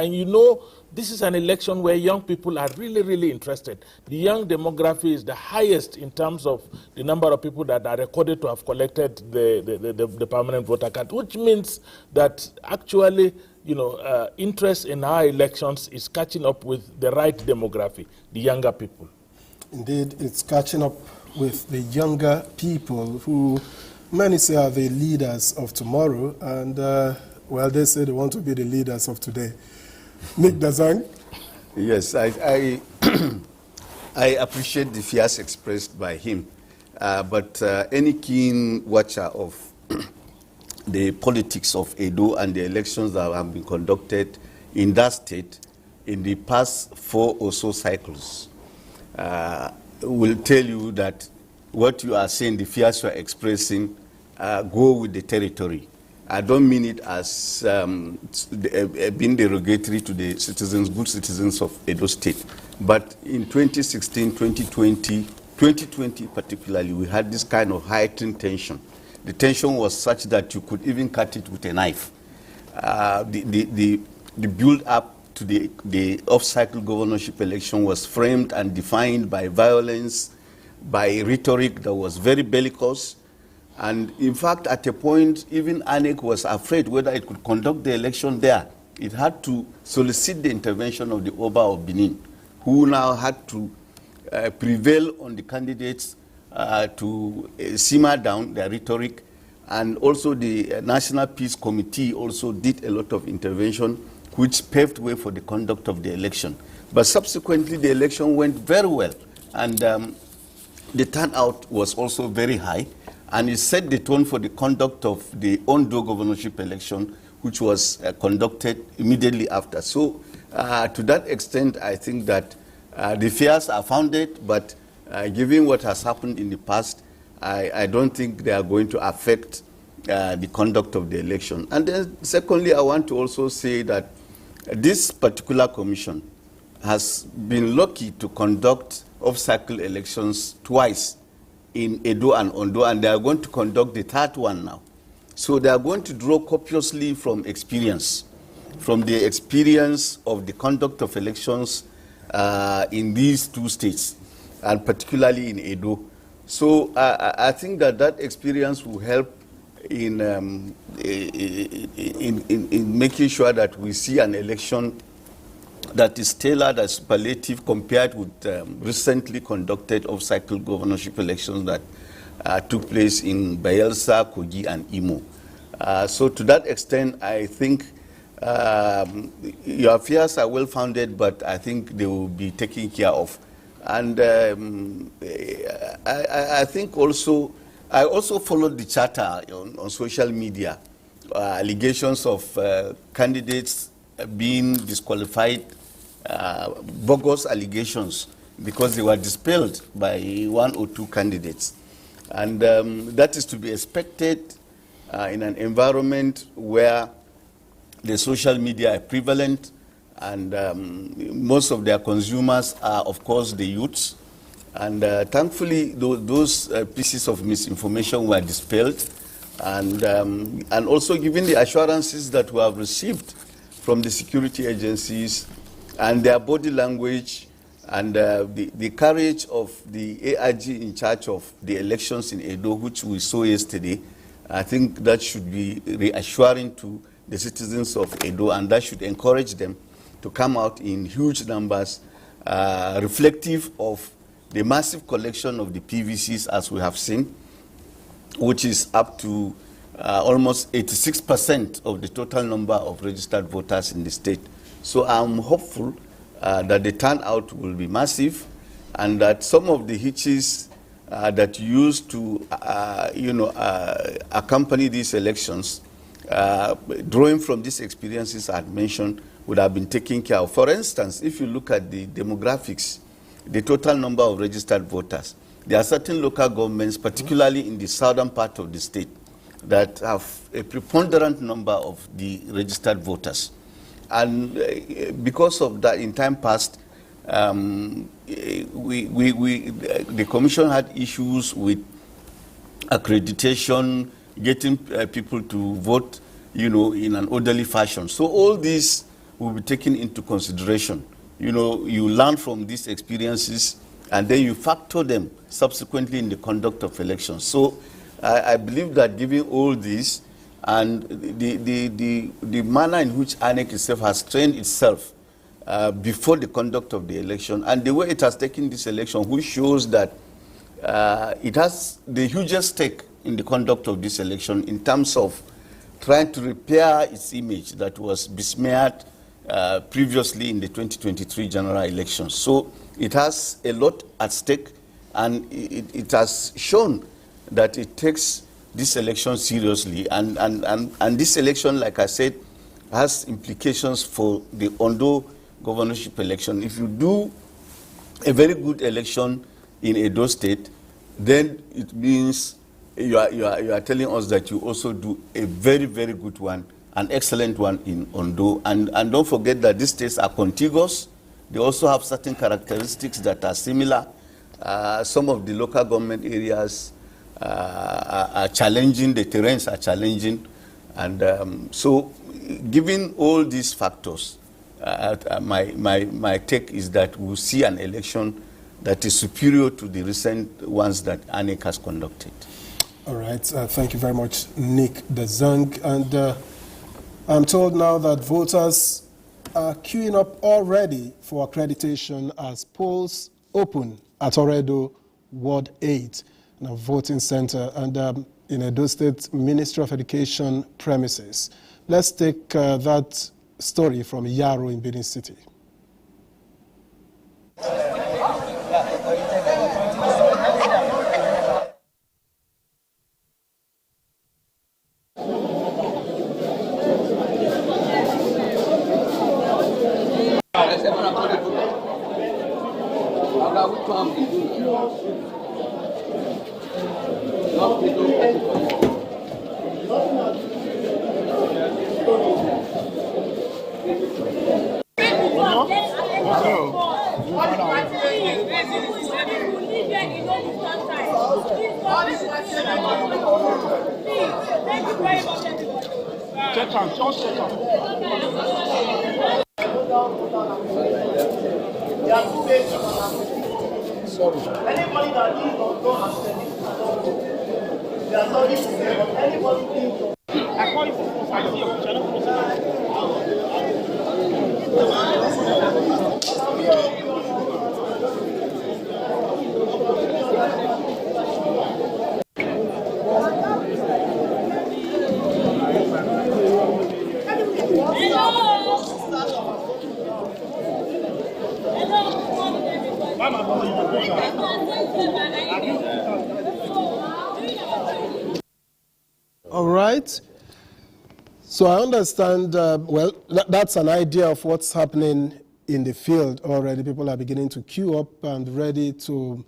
this is an election where young people are really interested. The young demography is the highest in terms of the number of people that are recorded to have collected the permanent voter card, which means that actually interest in our elections is catching up with the right demography, the younger people. Indeed, it's catching up with the younger people who many say are the leaders of tomorrow, and they say they want to be the leaders of today. Nick Dazang? Yes, I appreciate the fears expressed by him, but any keen watcher of the politics of Edo and the elections that have been conducted in that state in the past 4 or so cycles will tell you that what you are saying, the fears you are expressing, go with the territory. I don't mean it as being derogatory to the citizens, good citizens of Edo State. But in 2016, 2020 particularly, we had this kind of heightened tension. The tension was such that you could even cut it with a knife. The build-up to the off-cycle governorship election was framed and defined by violence, by rhetoric that was very bellicose. And in fact, at a point, even INEC was afraid whether it could conduct the election there. It had to solicit the intervention of the Oba of Benin, who now had to prevail on the candidates to simmer down their rhetoric. And also the National Peace Committee also did a lot of intervention, which paved way for the conduct of the election. But subsequently, the election went very well. And the turnout was also very high. And it set the tone for the conduct of the Ondo governorship election, which was conducted immediately after. So to that extent, I think that the fears are founded, but given what has happened in the past, I don't think they are going to affect the conduct of the election. And then secondly, I want to also say that this particular commission has been lucky to conduct off-cycle elections twice in Edo and Ondo, and they are going to conduct the third one now. So they are going to draw copiously from experience, from the experience of the conduct of elections in these 2 states, and particularly in Edo. So I think that experience will help in making sure that we see an election that is tailored as superlative compared with recently conducted off-cycle governorship elections that took place in Bayelsa, Kogi, and Imo. So to that extent, I think your fears are well-founded, but I think they will be taken care of. And I think also, I also followed the chatter on social media, allegations of candidates being disqualified, bogus allegations, because they were dispelled by 1 or 2 candidates. And that is to be expected in an environment where the social media are prevalent, and most of their consumers are, of course, the youths. And thankfully, those pieces of misinformation were dispelled, and also given the assurances that we have received from the security agencies and their body language and the courage of the AIG in charge of the elections in Edo, which we saw yesterday. I think that should be reassuring to the citizens of Edo, and that should encourage them to come out in huge numbers, reflective of the massive collection of the PVCs, as we have seen, which is up to almost 86% of the total number of registered voters in the state. So I'm hopeful that the turnout will be massive, and that some of the hitches that used to accompany these elections, drawing from these experiences I had mentioned, would have been taken care of. For instance, if you look at the demographics, the total number of registered voters, there are certain local governments, particularly in the southern part of the state, that have a preponderant number of the registered voters. And because of that, in time past, the commission had issues with accreditation, getting people to vote, in an orderly fashion. So all these will be taken into consideration. You learn from these experiences, and then you factor them subsequently in the conduct of elections. So I believe that given all this, and the manner in which INEC itself has trained itself before the conduct of the election, and the way it has taken this election, which shows that it has the hugest stake in the conduct of this election in terms of trying to repair its image that was besmeared previously in the 2023 general elections. So it has a lot at stake, and it has shown that it takes this election seriously. And this election, like I said, has implications for the Ondo governorship election. If you do a very good election in Edo State, then it means you are telling us that you also do a very, very good one, an excellent one in Ondo. And don't forget that these states are contiguous. They also have certain characteristics that are similar. Some of the local government areas are challenging, the terrains are challenging. And so given all these factors, my take is that we'll see an election that is superior to the recent ones that INEC has conducted. All right, thank you very much, Nick Dezang. And I'm told now that voters are queuing up already for accreditation as polls open at Oredo Ward 8, a voting center, and in Edo State Ministry of Education premises. Let's take that story from Yaro in Benin City. Anybody that is not going to send it, they are sorry to say, but anybody thinks I call you for I see your picture. right. So I understand, well, that's an idea of what's happening in the field already. People are beginning to queue up and ready to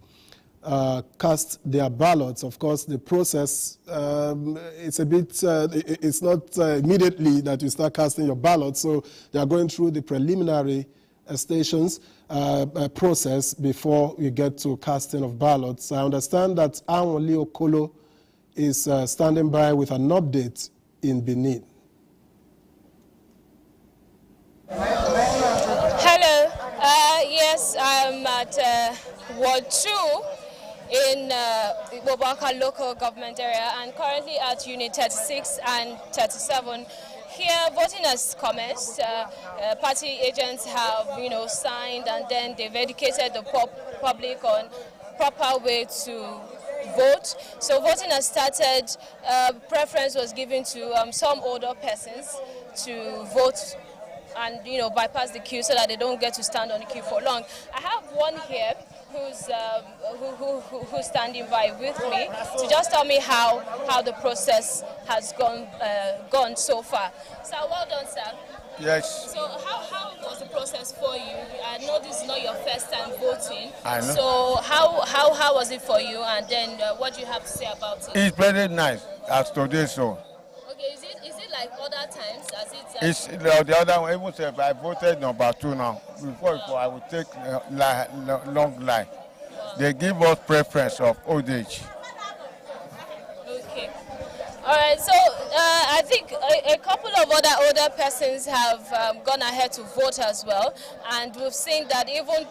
cast their ballots. Of course, the process, it's a bit, it's not immediately that you start casting your ballot. So they are going through the preliminary stations process before you get to casting of ballots. I understand that Anwali Okolo is standing by with an update in Benin. Hello. Yes, I'm at Ward 2 in Wabaka local government area, and currently at Unit 36 and 37. Here, voting has commenced. Party agents have, signed, and then they've educated the public on proper way to vote. So voting has started. Preference was given to some older persons to vote and bypass the queue so that they don't get to stand on the queue for long. I have one here who's standing by with me to just tell me how the process has gone so far. So well done, sir. Yes. So how was the process for you? I know this is not your first time voting. I know. So how was it for you? And then what do you have to say about it? It's very nice as today, so. Okay, is it like other times? It's the other one. Even if I voted number 2 now, before I would take long line. They give us preference of old age. Okay. All right. So I think a couple of other older persons have gone ahead to vote as well, and we've seen that even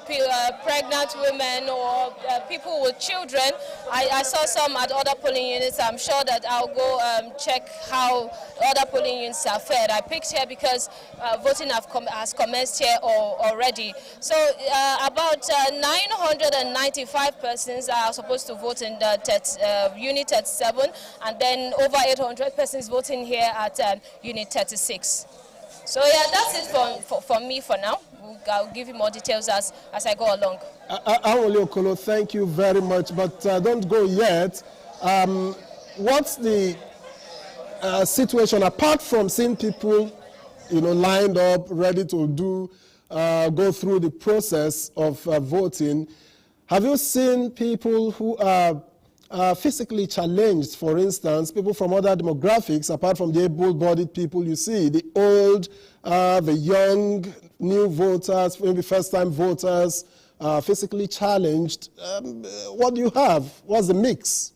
pregnant women or people with children. I saw some at other polling units. I'm sure that I'll go check how other polling units are fared. I picked here because voting has commenced here already. So about 995 persons are supposed to vote in the Unit 37, and then over 800 persons voting here at Unit 36. So yeah, that's it for me for now. I'll give you more details as I go along. Anwali Okolo, thank you very much, but don't go yet. What's the situation, apart from seeing people, lined up, ready to go through the process of voting? Have you seen people who are physically challenged, for instance, people from other demographics, apart from the able-bodied people you see, the old, the young, new voters, maybe first-time voters, physically challenged? What do you have? What's the mix?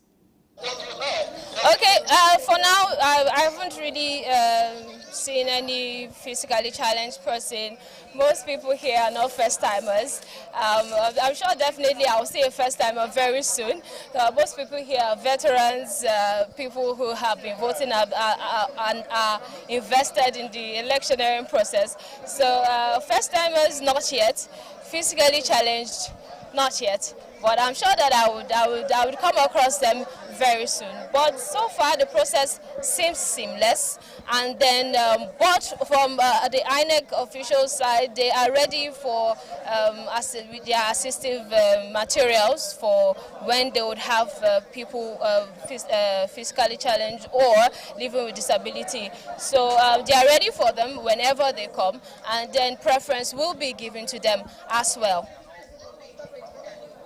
Okay, for now, I haven't really seen any physically challenged person. Most people here are not first-timers. I'm sure definitely I'll see a first-timer very soon. Most people here are veterans, people who have been voting and are invested in the electioneering process. So first-timers, not yet. Physically challenged, not yet. But I'm sure that I would come across them very soon. But so far the process seems seamless. And then, but from the INEC official side, they are ready for with their assistive materials for when they would have people physically challenged or living with disability. So they are ready for them whenever they come, and then preference will be given to them as well.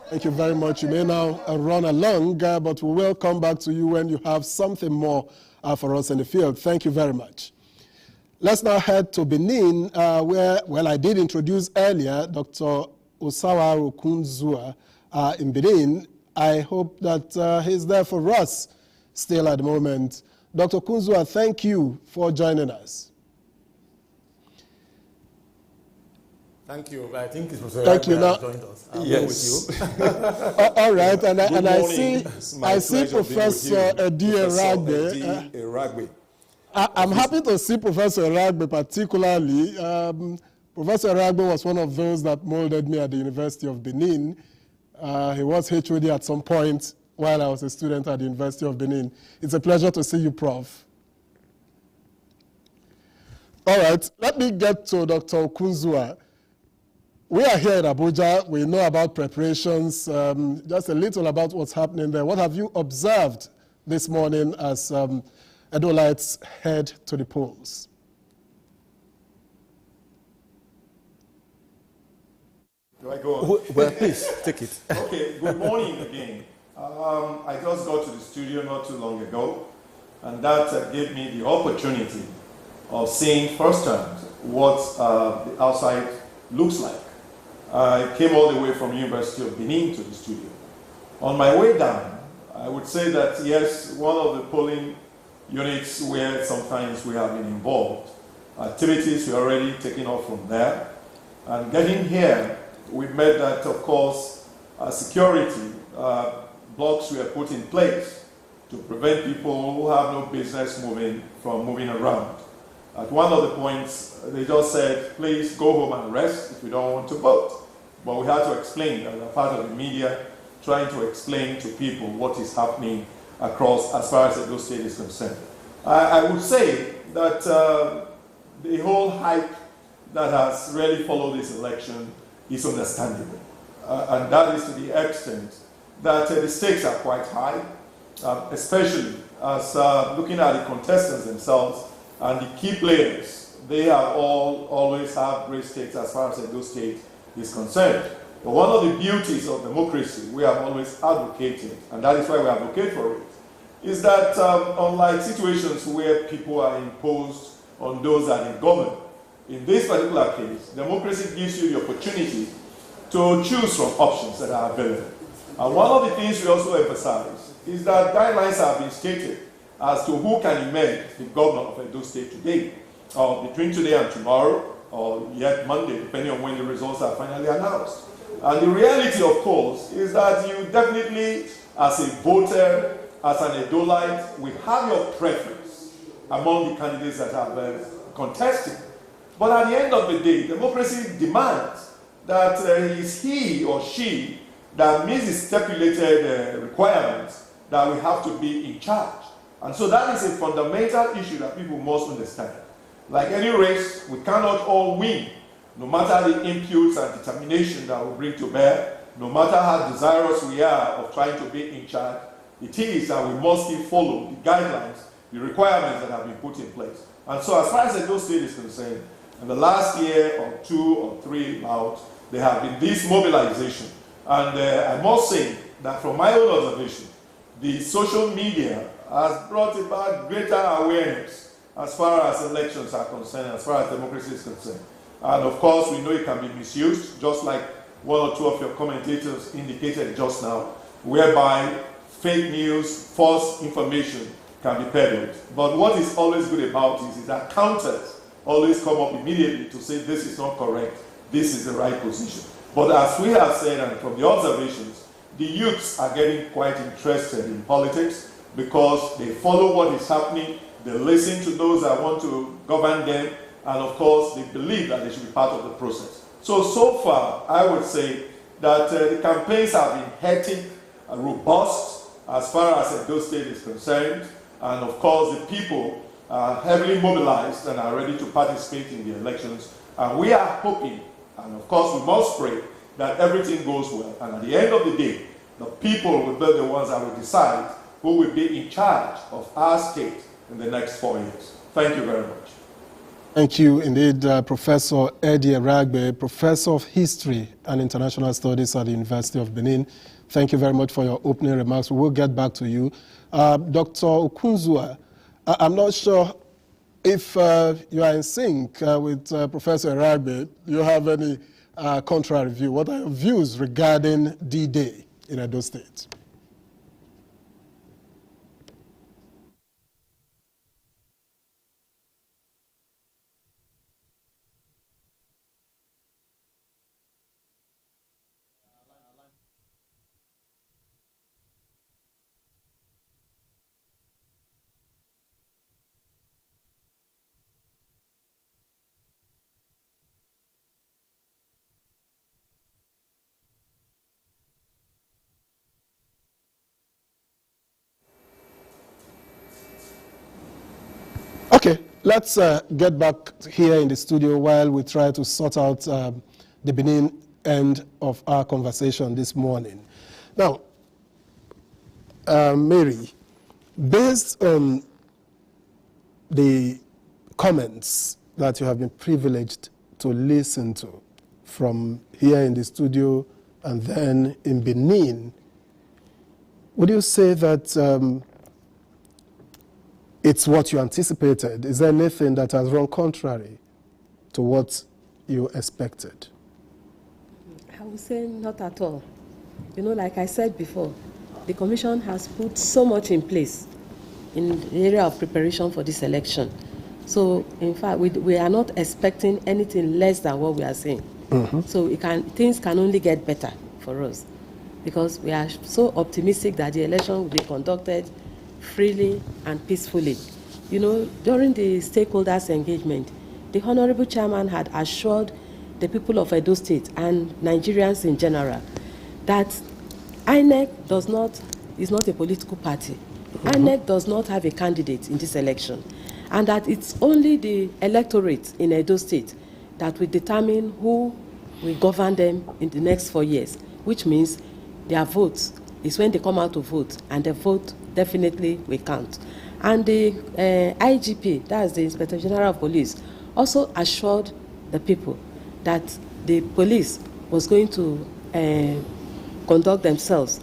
Thank you very much. You may now run along, but we will come back to you when you have something more for us in the field. Thank you very much. Let's now head to Benin, where, well, I did introduce earlier Dr. Osawa Okunzua in Benin. I hope that he's there for us still at the moment. Dr. Okunzua, thank you for joining us. Thank you. I think it was a Thank you. Now, joined us. yes. With you. All right, and I see pleasure Professor Edi Eragbe. I'm happy to see Professor Eragbe particularly. Professor Eragbe was one of those that molded me at the University of Benin. He was HOD at some point while I was a student at the University of Benin. It's a pleasure to see you, Prof. All right, let me get to Dr. Okunzua. We are here in Abuja. We know about preparations, just a little about what's happening there. What have you observed this morning as Edolites head to the polls. Do I go on? Well, please, take it. Okay, good morning again. I just got to the studio not too long ago, and that gave me the opportunity of seeing firsthand what the outside looks like. I came all the way from University of Benin to the studio. On my way down, I would say that yes, one of the polling units where sometimes we have been involved, activities were already taken off from there. And getting here, we met that, of course, security blocks were put in place to prevent people who have no business from moving around. At one of the points, they just said, please go home and rest if you don't want to vote. But we had to explain, as a part of the media, trying to explain to people what is happening across as far as Edo State is concerned. I would say that the whole hype that has really followed this election is understandable. And that is to the extent that the stakes are quite high, especially as looking at the contestants themselves and the key players. They have always have great stakes as far as Edo State is concerned. But one of the beauties of democracy we have always advocated, and that is why we advocate for it, is that unlike situations where people are imposed on those that are governed, in this particular case, democracy gives you the opportunity to choose from options that are available. And one of the things we also emphasize is that guidelines have been stated as to who can emerge the governor of Edo State today, or between today and tomorrow, or yet Monday, depending on when the results are finally announced. And the reality, of course, is that you definitely, as a voter, as an Edolite, will have your preference among the candidates that are contesting. But at the end of the day, democracy demands that it's he or she that meets the stipulated requirements that we have to be in charge. And so that is a fundamental issue that people must understand. Like any race, we cannot all win, no matter the inputs and determination that we bring to bear, no matter how desirous we are of trying to be in charge. It is that we must follow the guidelines, the requirements that have been put in place. And so as far as Edo State is concerned, in the last year or 2 or 3 out, there have been this mobilization. And I must say that from my own observation, the social media has brought about greater awareness as far as elections are concerned, as far as democracy is concerned. And of course, we know it can be misused, just like 1 or 2 of your commentators indicated just now, whereby fake news, false information can be peddled. But what is always good about it is that counters always come up immediately to say this is not correct, this is the right position. But as we have said, and from the observations, the youths are getting quite interested in politics because they follow what is happening, they listen to those that want to govern them, and of course, they believe that they should be part of the process. So far, I would say that the campaigns have been hectic, robust, as far as Edo State is concerned, and of course, the people are heavily mobilized and are ready to participate in the elections. And we are hoping, and of course, we must pray that everything goes well. And at the end of the day, the people will be the ones that will decide who will be in charge of our state in the next 4 years. Thank you very much. Thank you indeed, Professor Eddie Eragbe, Professor of History and International Studies at the University of Benin. Thank you very much for your opening remarks. We will get back to you. Dr. Okunzua, I'm not sure if you are in sync with Professor Eragbe. Do you have any contrary view? What are your views regarding D-Day in Edo State? Okay, let's get back here in the studio while we try to sort out the Benin end of our conversation this morning. Now, Mary, based on the comments that you have been privileged to listen to from here in the studio and then in Benin, would you say that it's what you anticipated? Is there anything that has run contrary to what you expected? I would say not at all. You know, like I said before, the Commission has put so much in place in the area of preparation for this election. So, in fact, we are not expecting anything less than what we are saying. So things can only get better for us, because we are so optimistic that the election will be conducted freely and peacefully. You know, during the stakeholders' engagement, the Honorable Chairman had assured the people of Edo State and Nigerians in general that INEC is not a political party. INEC does not have a candidate in this election, and that it's only the electorate in Edo State that will determine who will govern them in the next 4 years, which means their votes is when they come out to vote, and the vote definitely will count. And the IGP, that's the Inspector General of Police, also assured the people that the police was going to conduct themselves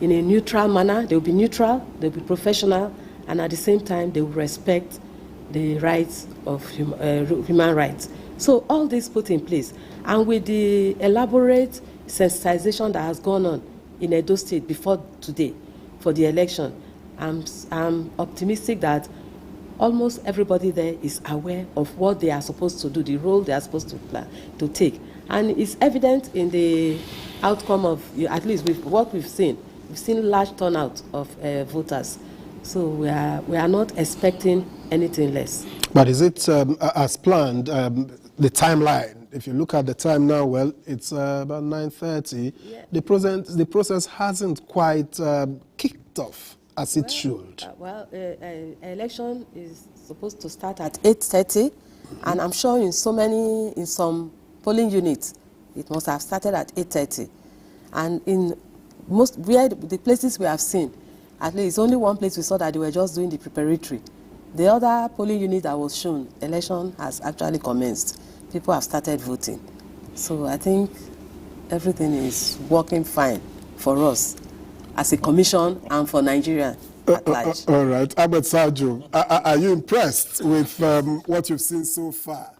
in a neutral manner. They will be neutral, they will be professional, and at the same time, they will respect the rights of human rights. So all this put in place, and with the elaborate sensitization that has gone on in Edo State before today for the election, I'm optimistic that almost everybody there is aware of what they are supposed to do, the role they are supposed to take. And it's evident in the outcome of, at least with what we've seen. We've seen large turnout of voters. So we are not expecting anything less. But is it as planned, the timeline? If you look at the time now, well, it's about 9:30. Yeah. The process hasn't quite kicked off as it should. Election is supposed to start at 8:30, and I'm sure in some polling units, it must have started at 8:30. And in the places we have seen, at least only one place we saw that they were just doing the preparatory. The other polling unit that was shown, election has actually commenced. People have started voting. So I think everything is working fine for us as a commission and for Nigeria at large. All right. Ahmed Sajo, are you impressed with what you've seen so far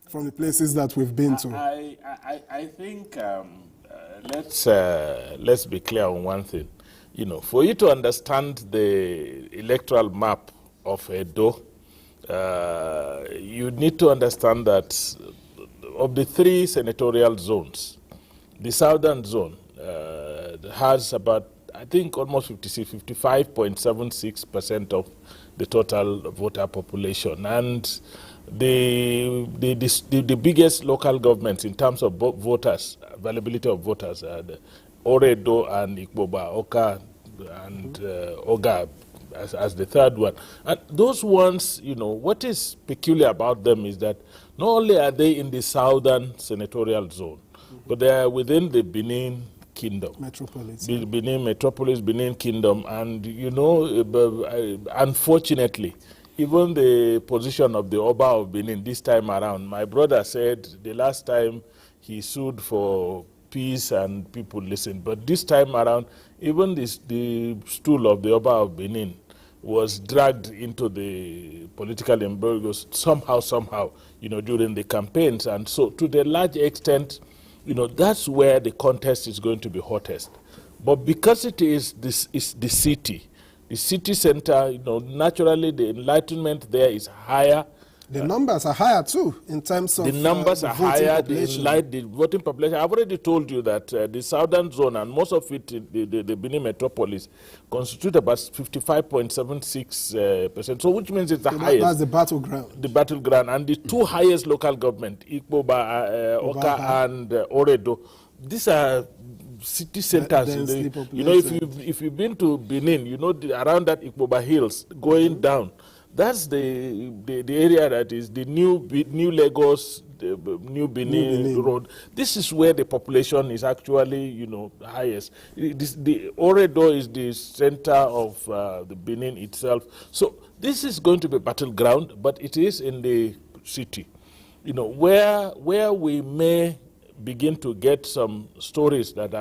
from the places that we've been to? I think let's be clear on one thing. You know, for you to understand the electoral map of Edo, you need to understand that of the 3 senatorial zones, the southern zone has about, I think, almost 55.76% of the total voter population. And the biggest local governments in terms of voters, availability of voters, are Oredo and Ikboba, Oka and Oga as the third one. And those ones, you know, what is peculiar about them is that not only are they in the southern senatorial zone, but they are within the Benin Kingdom. Metropolis. Benin Metropolis, Benin Kingdom. And, you know, unfortunately, even the position of the Oba of Benin this time around, my brother said the last time he sued for peace and people listened. But this time around, even the stool of the Oba of Benin was dragged into the political embargoes somehow, you know, during the campaigns. And so to the large extent, you know, that's where the contest is going to be hottest. But because it is the city center, you know, naturally the enlightenment there is higher. The numbers are higher too, in terms of the numbers are higher, the voting population. I've already told you that the southern zone and most of it, the Benin metropolis, constitute about 55.76%. So which means it's the highest. That's the battleground. The battleground, and the 2 highest local government, Ikboba, Oka, and Oredo. These are city centers. You know, if you've been to Benin, you know, around that Ikboba hills going down. That's the area that is the new Lagos, the new Benin road. This is where the population is actually, highest. The Oredo is the center of the Benin itself. So this is going to be battleground, but it is in the city, where we may begin to get some stories that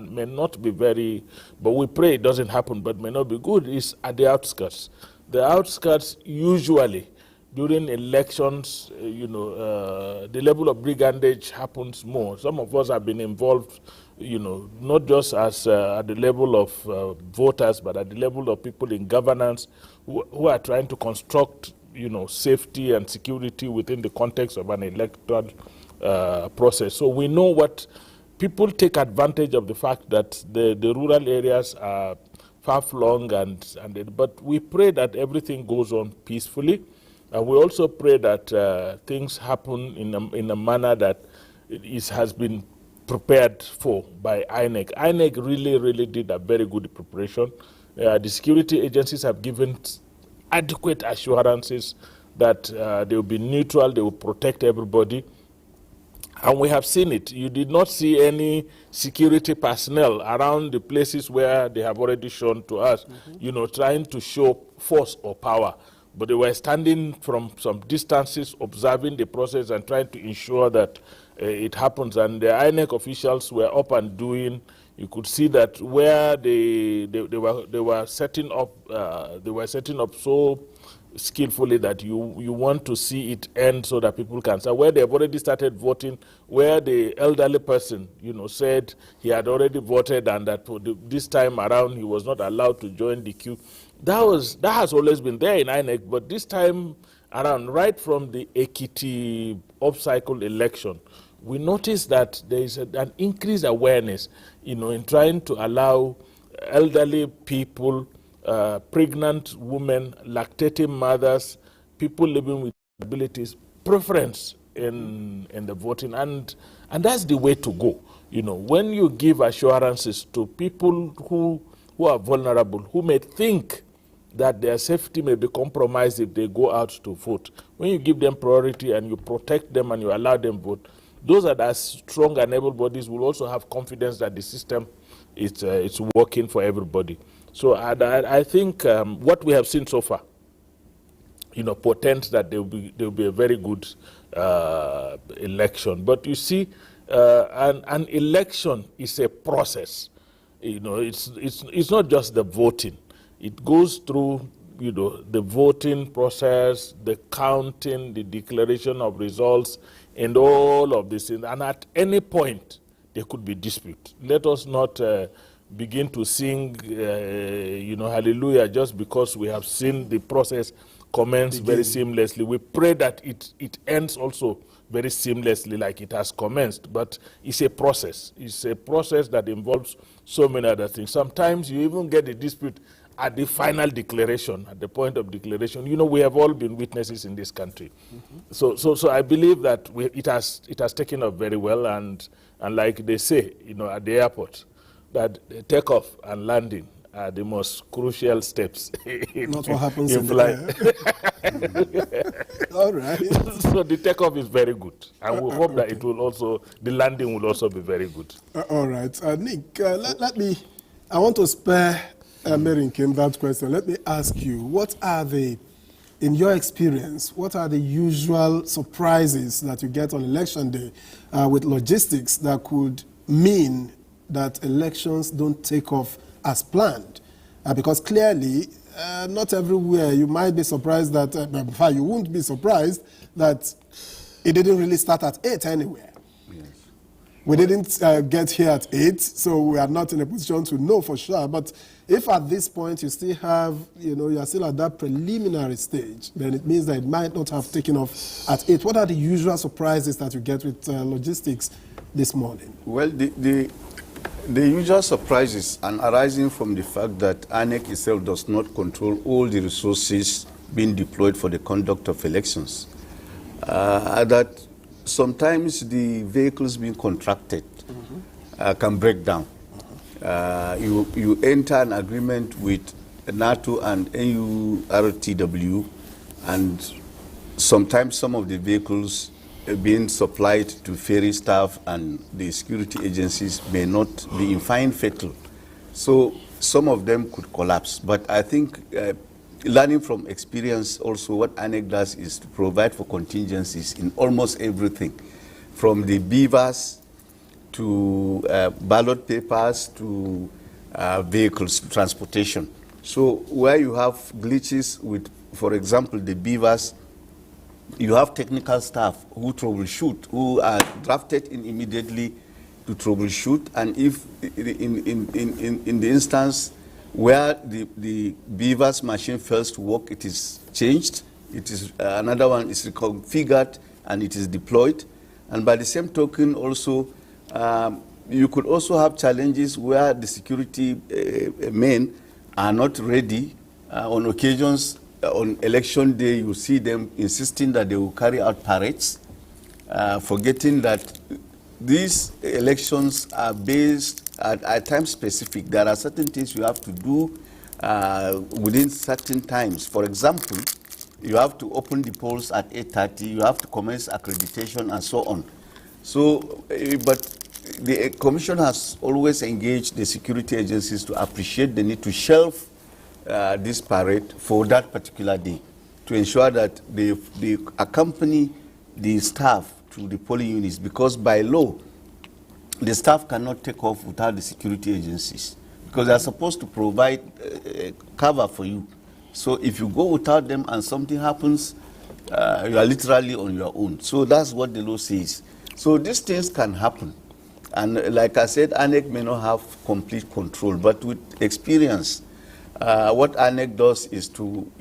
may not be very, but we pray it doesn't happen, but may not be good, is at the outskirts. The outskirts usually, during elections, the level of brigandage happens more. Some of us have been involved, not just as at the level of voters, but at the level of people in governance who are trying to construct, safety and security within the context of an electoral process. So we know what people take advantage of the fact that the rural areas are far-flung, but we pray that everything goes on peacefully, and we also pray that things happen in a manner that has been prepared for by INEC. INEC really did a very good preparation. The security agencies have given adequate assurances that they will be neutral, they will protect everybody. And we have seen it. You did not see any security personnel around the places where they have already shown to us, trying to show force or power. But they were standing from some distances, observing the process and trying to ensure that it happens. And the INEC officials were up and doing. You could see that where they were setting up so skillfully that you want to see it end so that people can say where they've already started voting, where the elderly person said he had already voted and that this time around he was not allowed to join the queue. That has always been there in INEC, but this time around, right from the Ekiti off-cycle election, we noticed that there is an increased awareness in trying to allow elderly people, pregnant women, lactating mothers, people living with disabilities, preference in the voting, and that's the way to go. When you give assurances to people who are vulnerable, who may think that their safety may be compromised if they go out to vote, when you give them priority and you protect them and you allow them vote, those that are strong and able bodies will also have confidence that the system is working for everybody. So I think what we have seen so far, portends that there will be a very good election. But you see, an election is a process. It's not just the voting. It goes through, the voting process, the counting, the declaration of results, and all of this. And at any point, there could be dispute. Let us not begin to sing, hallelujah, just because we have seen the process commence very seamlessly. We pray that it ends also very seamlessly like it has commenced, but it's a process. It's a process that involves so many other things. Sometimes you even get a dispute at the final declaration, at the point of declaration. We have all been witnesses in this country. So I believe that it has taken off very well, and like they say, at the airport, that takeoff and landing are the most crucial steps. Not what happens in flight. All right. So the takeoff is very good, and we hope that the landing will also be very good. All right, Nick. I want to spare Mary Kim that question. Let me ask you: what are in your experience, what are the usual surprises that you get on election day with logistics that could mean that elections don't take off as planned? Because clearly, not everywhere, you might be surprised that, in fact, you won't be surprised that it didn't really start at 8 anywhere. Yes. We didn't get here at 8, so we are not in a position to know for sure. But if at this point you still have, you're still at that preliminary stage, then it means that it might not have taken off at 8. What are the usual surprises that you get with logistics this morning? Well, the usual surprises are arising from the fact that INEC itself does not control all the resources being deployed for the conduct of elections. That sometimes the vehicles being contracted can break down. You enter an agreement with NATO and NURTW and sometimes some of the vehicles being supplied to ferry staff and the security agencies may not be in fine fettle. So some of them could collapse. But I think learning from experience also, what INEC does is to provide for contingencies in almost everything, from the beavers to ballot papers to vehicles, transportation. So where you have glitches with, for example, the beavers, you have technical staff who troubleshoot, who are drafted in immediately to troubleshoot, and if in the instance where the beavers machine fails to work, it is changed, it is another one is reconfigured and it is deployed. And by the same token also, you could also have challenges where the security men are not ready. On occasions, on election day, you see them insisting that they will carry out parades, forgetting that these elections are based at time specific. There are certain things you have to do within certain times. For example, you have to open the polls at 8:30, you have to commence accreditation and so on. So, but the Commission has always engaged the security agencies to appreciate the need to shelve this parade for that particular day, to ensure that they accompany the staff to the polling units, because by law, the staff cannot take off without the security agencies, because they are supposed to provide cover for you. So if you go without them and something happens, you are literally on your own. So that's what the law says. So these things can happen. And like I said, INEC may not have complete control, but with experience, what INEC does is to,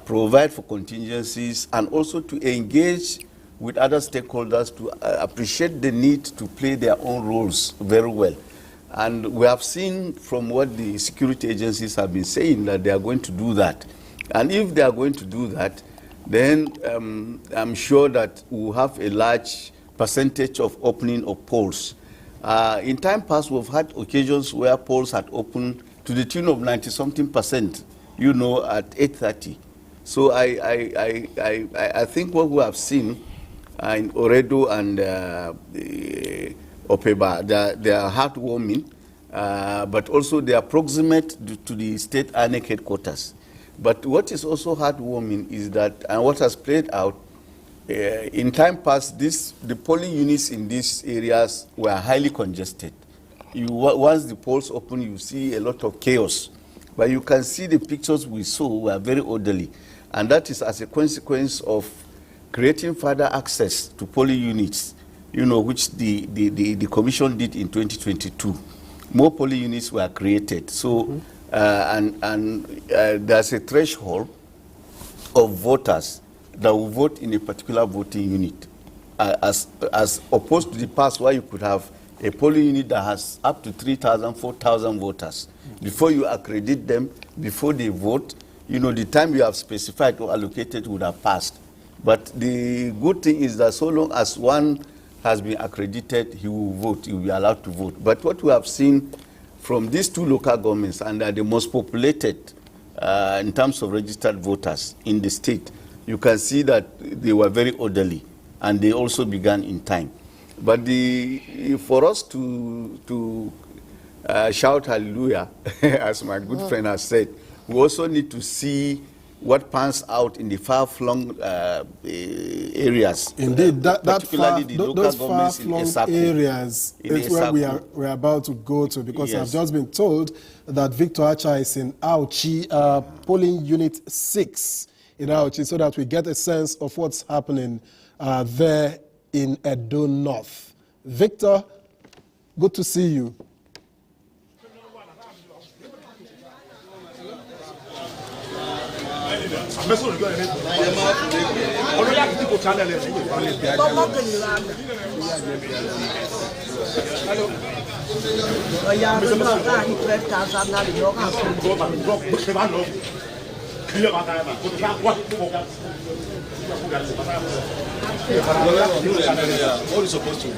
provide for contingencies and also to engage with other stakeholders to appreciate the need to play their own roles very well. And we have seen from what the security agencies have been saying that they are going to do that. And if they are going to do that, then I'm sure that we'll have a large percentage of opening of polls. In time past, we've had occasions where polls had opened to the tune of 90-something%, at 8:30. So I think what we have seen in Oredo and Opeba, they are heartwarming, but also they are proximate to the state INEC headquarters. But what is also heartwarming is that, and what has played out, in time past, the polling units in these areas were highly congested. Once the polls open, you see a lot of chaos. But you can see the pictures we saw were very orderly. And that is as a consequence of creating further access to polling units, which the Commission did in 2022. More polling units were created. So, there's a threshold of voters that will vote in a particular voting unit, as opposed to the past where you could have a polling unit that has up to 3,000, 4,000 voters. Before you accredit them, before they vote, the time you have specified or allocated would have passed. But the good thing is that so long as one has been accredited, he will vote, he will be allowed to vote. But what we have seen from these two local governments, and they are the most populated in terms of registered voters in the state, you can see that they were very orderly, and they also began in time. But for us to shout hallelujah, as my good friend has said, we also need to see what pans out in the far-flung areas. Indeed, particularly those far-flung areas is where we're about to go to, because yes. I've just been told that Victor Auchi is in Auchi, polling unit 6 in Auchi, so that we get a sense of what's happening there in Edo North. Victor, good to see you. What is supposed to do?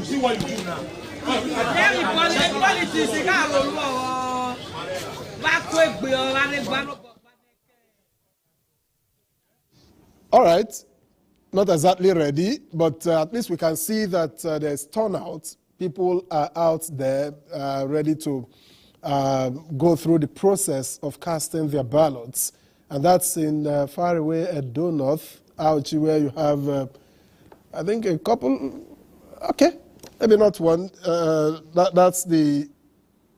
See what you do now. All right, not exactly ready, but at least we can see that there's turnout. People are out there ready to go through the process of casting their ballots. And that's in far away Edo North, Auchi, where you have, I think, a couple, okay, maybe not one. That's the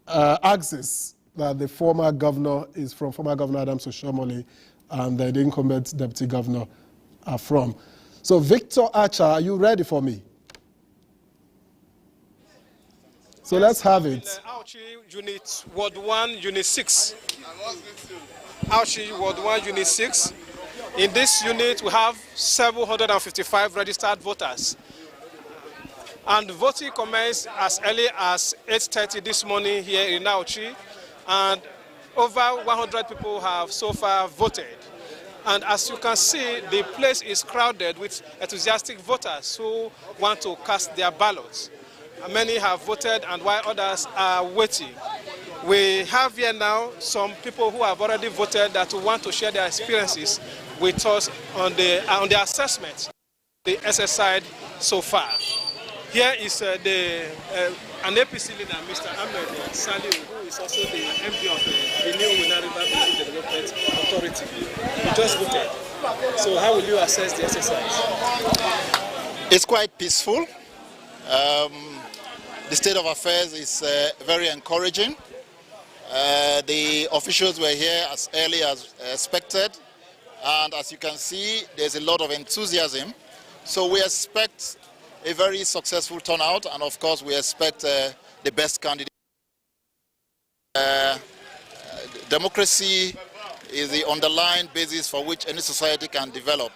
axis that the former governor is from, former Governor Adams Oshomole, and the incumbent deputy governor are from. So, Victor Archer, are you ready for me? So let's have it. Auchi Unit Ward 1, Unit 6. Auchi Ward 1, Unit 6. In this unit, we have 755 registered voters. And voting commenced as early as 8:30 this morning here in Auchi. And over 100 people have so far voted. And as you can see, the place is crowded with enthusiastic voters who want to cast their ballots. Many have voted, and while others are waiting. We have here now some people who have already voted that want to share their experiences with us on the assessment, the exercise so far. Here is an APC leader, Mr. Ahmed Saliu, who is also the MD of the new Winner River Basin Development Authority. He just voted. So how will you assess the exercise? It's quite peaceful. The state of affairs is very encouraging. The officials were here as early as expected, and as you can see, there's a lot of enthusiasm. So we expect a very successful turnout, and of course we expect the best candidate. Democracy is the underlying basis for which any society can develop,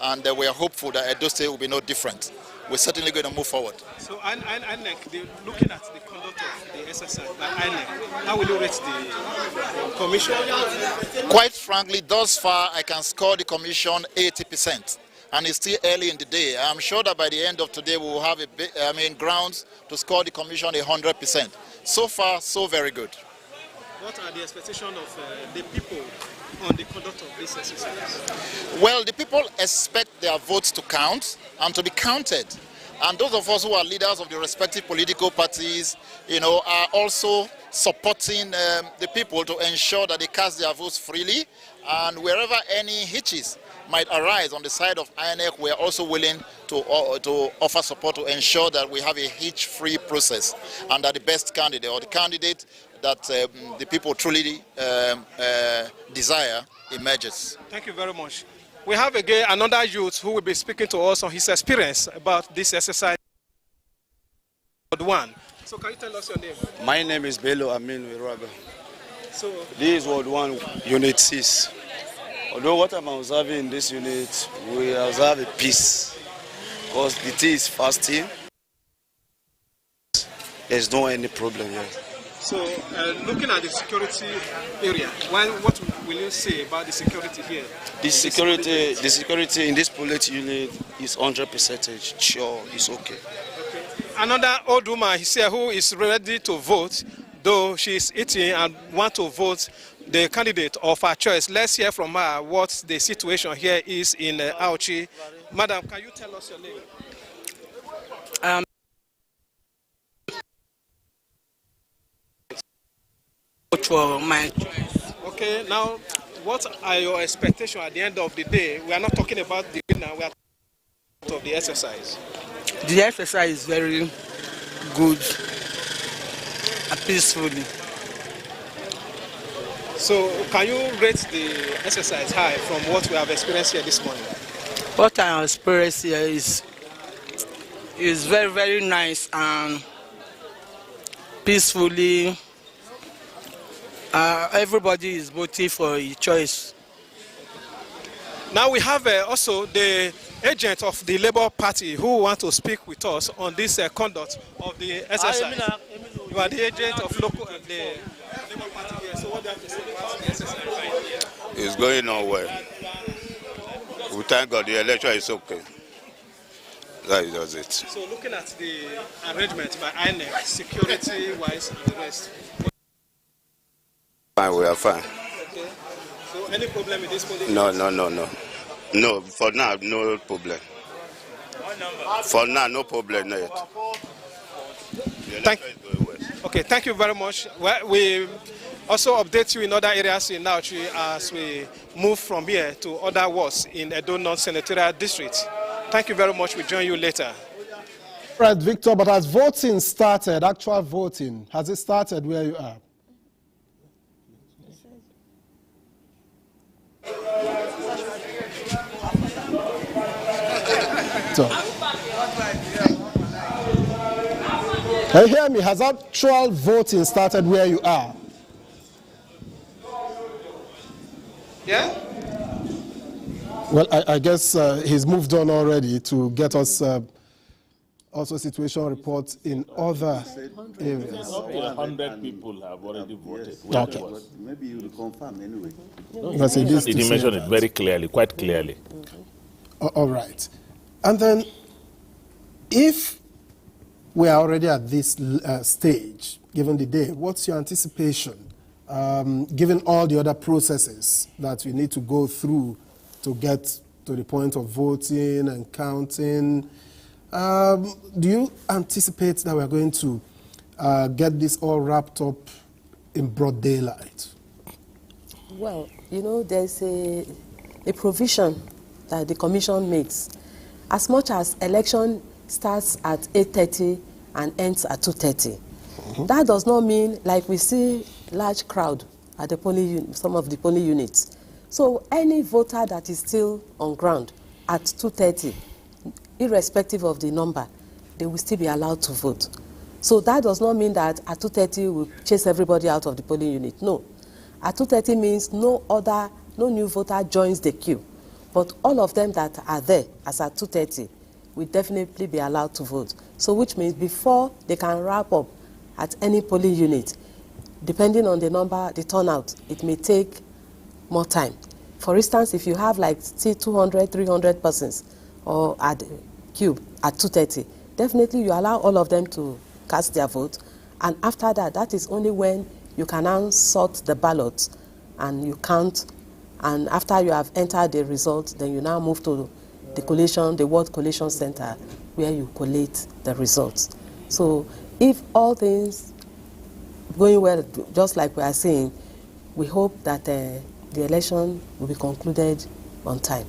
and we are hopeful that Edo State will be no different. We're certainly going to move forward. So INEC, looking at the conduct of the exercise by INEC, how will you rate the commission? Quite frankly, thus far I can score the commission 80%. And it's still early in the day. I'm sure that by the end of today we will have grounds to score the commission 100%. So far, so very good. What are the expectations of the people on the conduct of this exercise? Well, the people expect their votes to count and to be counted. And those of us who are leaders of the respective political parties, are also supporting the people to ensure that they cast their votes freely. And wherever any hitches might arise on the side of INEC, we are also willing to offer support to ensure that we have a hitch-free process and that the best candidate or the candidate that the people truly desire emerges. Thank you very much. We have again another youth who will be speaking to us on his experience about this exercise. Ward 1. So can you tell us your name? My name is Bello Amin Wiraga. So this is Ward 1, Unit 6. Although what I'm observing in this unit, we observe a peace because the tea is fasting. There's no any problem here. So, looking at the security area, what will you say about the security here? The security in this police unit is 100% sure it's okay. Another old woman here who is ready to vote, though she is eating and want to vote the candidate of her choice. Let's hear from her what the situation here is in Auchi. Madam, can you tell us your name? For my choice. Okay, now what are your expectations at the end of the day? We are not talking about the winner, we are talking about the exercise. The exercise is very good and peacefully. So can you rate the exercise high from what we have experienced here this morning? What I have experienced here is very, very nice and peacefully. Everybody is voting for a choice. Now we have also the agent of the Labour Party who want to speak with us on this conduct of the exercise. You are the agent of the Labour Party here. So what do you have to say about the exercise? It's going on well. We thank God the election is okay. That is it. So looking at the arrangement by INEC, security-wise and the rest. Fine, we are fine. Okay. So any problem with this polling? No. No, for now, no problem. For now, no problem yet. Okay, thank you very much. Well, we also update you in other areas in Auchi as we move from here to other wards in Edo North Senatorial District. Thank you very much. We'll join you later. Right, Victor, but has voting started, actual voting, has it started where you are? So, can you hear me? Has actual voting started where you are? Yeah? Well, I guess he's moved on already to get us also situation reports in other areas. Up to 100 people have already voted. Okay. Maybe you will confirm anyway. Because he needs to He say mentioned that. it very clearly, quite clearly. All right. And then if we are already at this stage, given the day, what's your anticipation, given all the other processes that we need to go through to get to the point of voting and counting? Do you anticipate that we're going to get this all wrapped up in broad daylight? Well, you know, there's a provision that the commission makes. As much as election starts at 8:30 and ends at 2:30, that does not mean like we see large crowd at the polling some of the polling units. So any voter that is still on ground at 2:30, irrespective of the number, they will still be allowed to vote. So that does not mean that at 2:30 we'll chase everybody out of the polling unit. No. At 2:30 means no new voter joins the queue. But all of them that are there as at 2:30 will definitely be allowed to vote. So which means before they can wrap up at any polling unit, depending on the number, the turnout, it may take more time. For instance, if you have like 200, 300 persons or at queue at 2:30, definitely you allow all of them to cast their vote. And after that, that is only when you can now sort the ballots and you count. And after you have entered the results, then you now move to the World Collation Center, where you collate the results. So if all things going well, just like we are saying, we hope that the election will be concluded on time.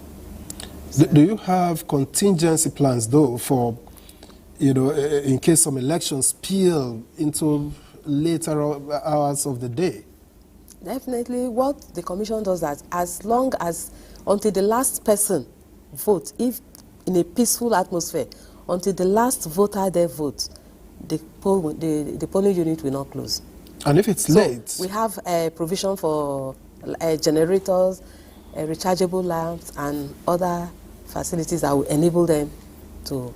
Do you have contingency plans, though, for, in case some elections spill into later hours of the day? Definitely, what the commission does that until the last person votes, if in a peaceful atmosphere, until the last voter there votes, the polling unit will not close. And if it's late? We have a provision for generators, rechargeable lamps, and other facilities that will enable them to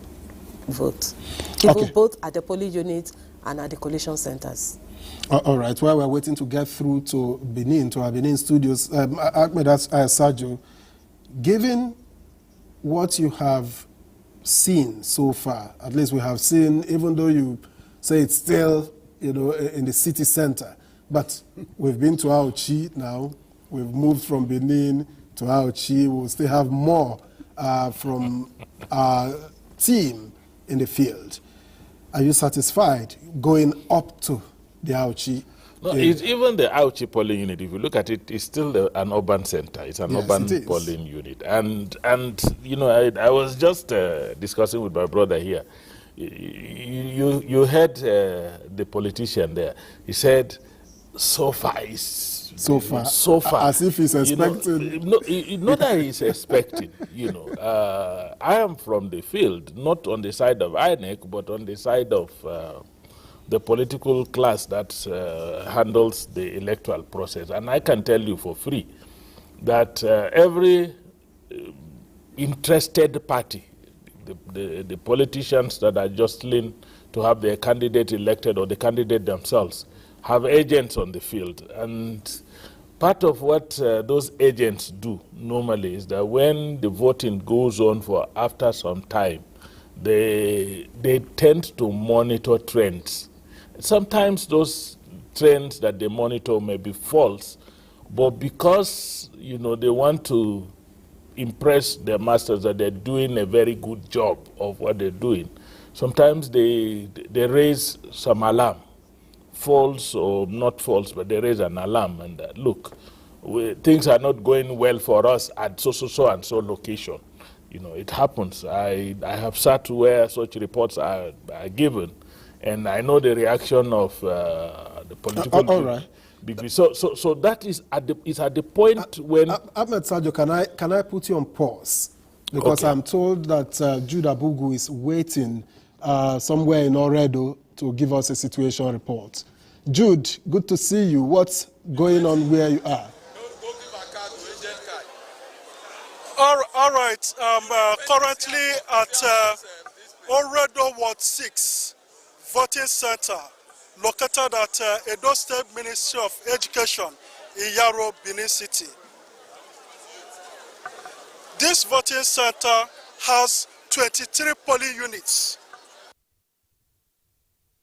vote. People both at the polling unit and at the collation centers. All right. While we're waiting to get through to Benin, to our Benin studios, Ahmed Sajo, given what you have seen so far, at least we have seen, even though you say it's still, in the city center, but we've been to Auchi now, we've moved from Benin to Auchi, we'll still have more from our team in the field. Are you satisfied going up to the Auchi? No, it's even the Auchi polling unit, if you look at it, it's still an urban center. It's an urban polling unit. And I was just discussing with my brother here. You heard the politician there. He said, so far, as if he's expecting. Not that he's expecting. I am from the field, not on the side of INEC, but on the side of the political class that handles the electoral process. And I can tell you for free that every interested party, the politicians that are jostling to have their candidate elected or the candidate themselves, have agents on the field. And part of what those agents do normally is that when the voting goes on for after some time, they tend to monitor trends. Sometimes those trends that they monitor may be false, but because they want to impress their masters that they're doing a very good job of what they're doing, sometimes they raise some alarm. False or not false, but there is an alarm, and look, things are not going well for us at so and so location. It happens. I have sat where such reports are given, and I know the reaction of the political. All right. So that is at the point when. Ahmed Sajo, can I put you on pause? Because okay. I'm told that Jude Abugu is waiting somewhere in Oredo to give us a situation report. Jude, good to see you. What's going on where you are? All right. I'm currently at Oredo Ward 6 voting center, located at Edo State Ministry of Education in Yaro, Benin City. This voting center has 23 polling units.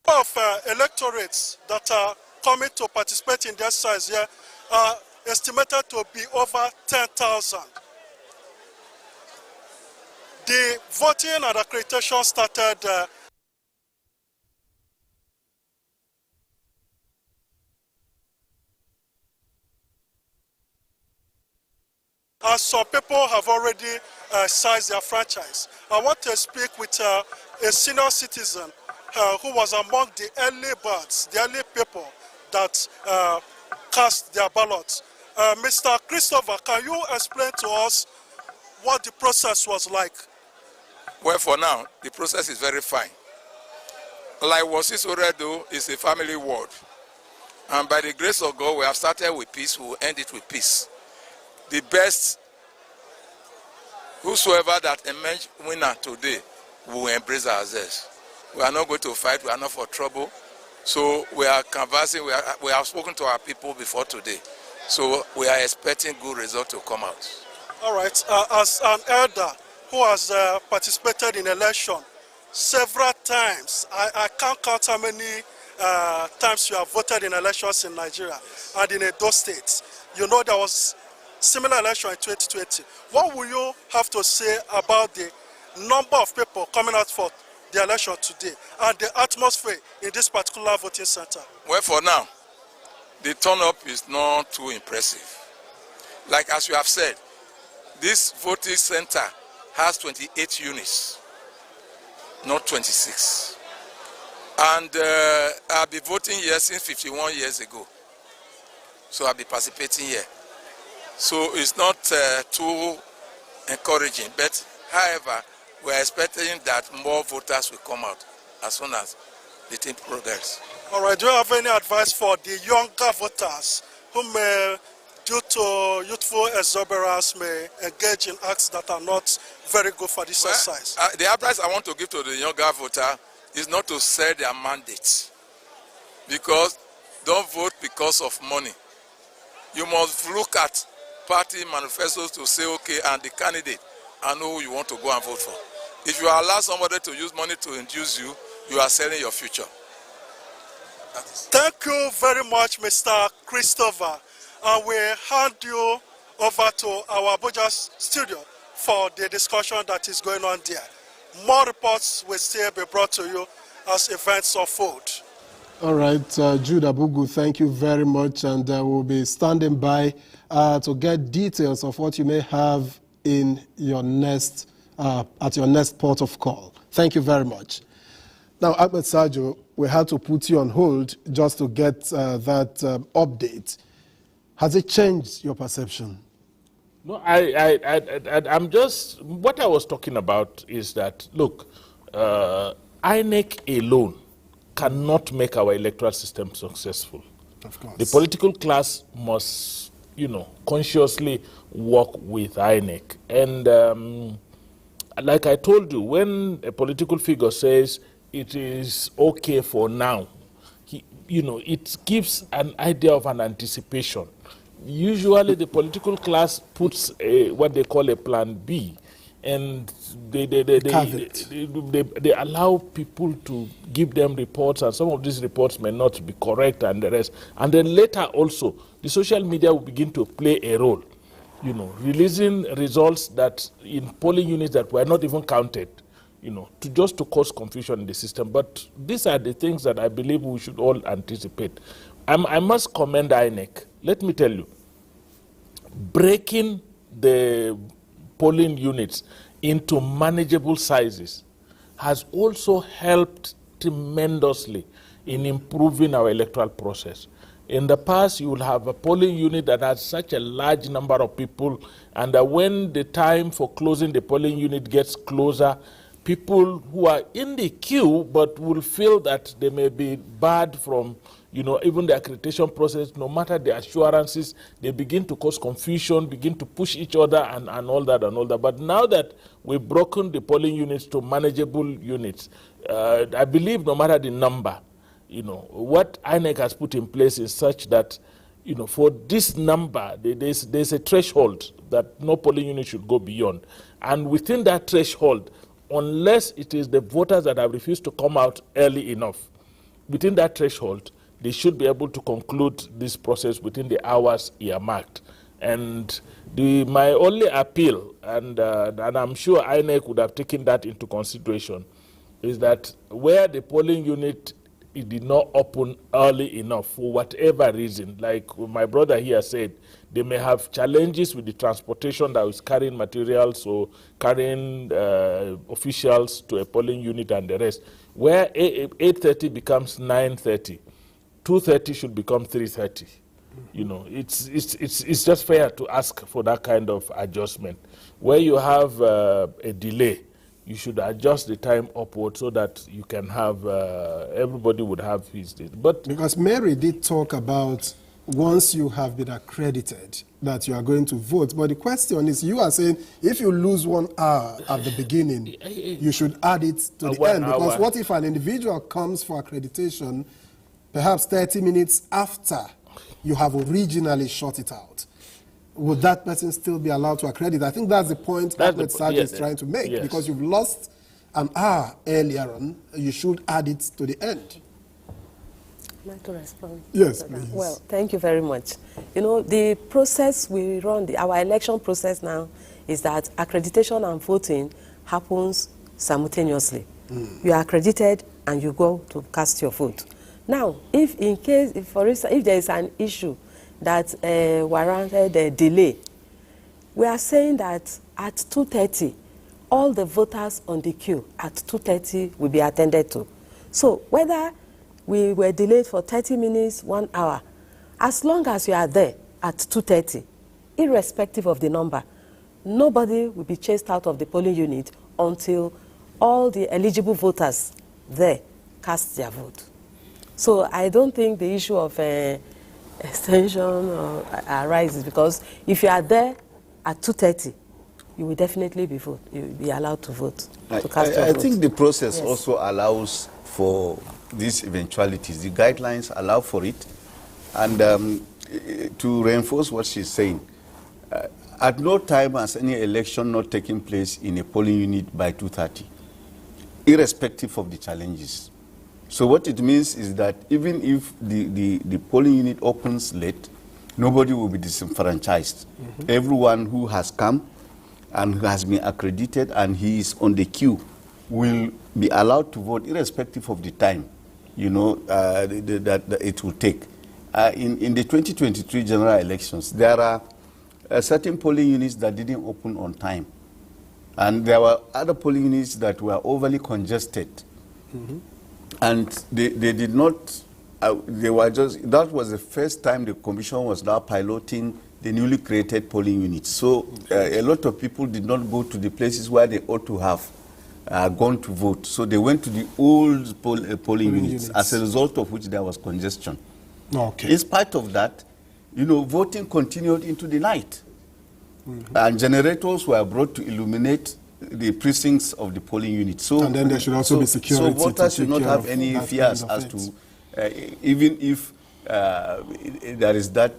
Of electorates that are coming to participate in the exercise here are estimated to be over 10,000. The voting and accreditation started and some people have already sized their franchise. I want to speak with a senior citizen who was among the early birds, the early people that cast their ballots. Mr. Christopher, can you explain to us what the process was like? Well, for now, the process is very fine. Like Wasis Oredo is a family ward. And by the grace of God, we have started with peace, we will end it with peace. The best, whosoever that emerged winner today, we will embrace ourselves. We are not going to fight, we are not for trouble. So we are conversing, we have spoken to our people before today. So we are expecting good results to come out. All right, as an elder who has participated in election several times, I can't count how many times you have voted in elections in Nigeria and in Edo State. You know there was similar election in 2020. What will you have to say about the number of people coming out for the election today and the atmosphere in this particular voting center? Well, for now, the turn-up is not too impressive. Like as you have said, this voting center has 28 units, not 26. And I've been voting here since 51 years ago. So I'll be participating here. So it's not too encouraging. But however, we're expecting that more voters will come out as soon as the thing progresses. All right, do you have any advice for the younger voters who may, due to youthful exuberance, may engage in acts that are not very good for this exercise? The advice I want to give to the younger voter is not to sell their mandates. Because don't vote because of money. You must look at party manifestos to say, okay, and the candidate, I know who you want to go and vote for. If you allow somebody to use money to induce you, you are selling your future. Thank you very much, Mr. Christopher. And we hand you over to our Abuja studio for the discussion that is going on there. More reports will still be brought to you as events unfold. All right, Jude Abugu, thank you very much, and we'll be standing by to get details of what you may have in your next at your next port of call. Thank you very much. Now, Ahmed Sajo, we had to put you on hold just to get that update. Has it changed your perception? No, I'm just, what I was talking about is that, look, INEC alone cannot make our electoral system successful. Of course. The political class must, consciously work with INEC. And like I told you, when a political figure says it is okay for now, it gives an idea of an anticipation. Usually the political class puts what they call a plan B, and they allow people to give them reports, and some of these reports may not be correct and the rest. And then later also, the social media will begin to play a role, releasing results that in polling units that were not even counted, to cause confusion in the system. But these are the things that I believe we should all anticipate. I must commend INEC. Let me tell you, breaking the polling units into manageable sizes has also helped tremendously in improving our electoral process. In the past, you will have a polling unit that has such a large number of people, and when the time for closing the polling unit gets closer, people who are in the queue but will feel that they may be barred from even the accreditation process, no matter the assurances, they begin to cause confusion, begin to push each other and all that. But now that we've broken the polling units to manageable units, I believe no matter the number, what INEC has put in place is such that, for this number, there's a threshold that no polling unit should go beyond. And within that threshold, unless it is the voters that have refused to come out early enough, within that threshold, they should be able to conclude this process within the hours earmarked. And my only appeal, and I'm sure INEC would have taken that into consideration, is that where the polling unit did not open early enough for whatever reason, like my brother here said, they may have challenges with the transportation that is carrying materials or carrying officials to a polling unit and the rest. Where 8:30 becomes 9:30, 2:30 should become 3:30. It's just fair to ask for that kind of adjustment. Where you have a delay, you should adjust the time upward so that you can have, everybody would have his day. But because Mary did talk about once you have been accredited that you are going to vote. But the question is, you are saying if you lose 1 hour at the beginning, you should add it to the end. Because what if an individual comes for accreditation perhaps 30 minutes after you have originally shot it out? Would that person still be allowed to accredit? I think that's the point Ahmed Saj is trying to make. Yes. Because you've lost an hour earlier on, you should add it to the end. I'd like to respond. Yes, please. Well, thank you very much. The process we run, our election process now, is that accreditation and voting happens simultaneously. You are accredited and you go to cast your vote. Now, for instance, if there is an issue that warranted a delay, we are saying that at 2:30, all the voters on the queue at 2:30 will be attended to. So whether we were delayed for 30 minutes, 1 hour, as long as you are there at 2:30, irrespective of the number, nobody will be chased out of the polling unit until all the eligible voters there cast their vote. So I don't think the issue of extension arises, because if you are there at 2:30, you will definitely be allowed to vote. I think the process also allows for these eventualities. The guidelines allow for it. And to reinforce what she's saying, at no time has any election not taken place in a polling unit by 2:30, irrespective of the challenges. So what it means is that even if the polling unit opens late, nobody will be disenfranchised. Everyone who has come and who has been accredited and he is on the queue will be allowed to vote irrespective of the time, that it will take. In the 2023 general elections, there are certain polling units that didn't open on time. And there were other polling units that were overly congested. And they did not, that was the first time the commission was now piloting the newly created polling units. So a lot of people did not go to the places where they ought to have gone to vote. So they went to the old polling units, as a result of which there was congestion. Okay. In spite of that, voting continued into the night. And generators were brought to illuminate the precincts of the polling unit. So, and then there should also be security. So voters should not have any fears as to, even if there is that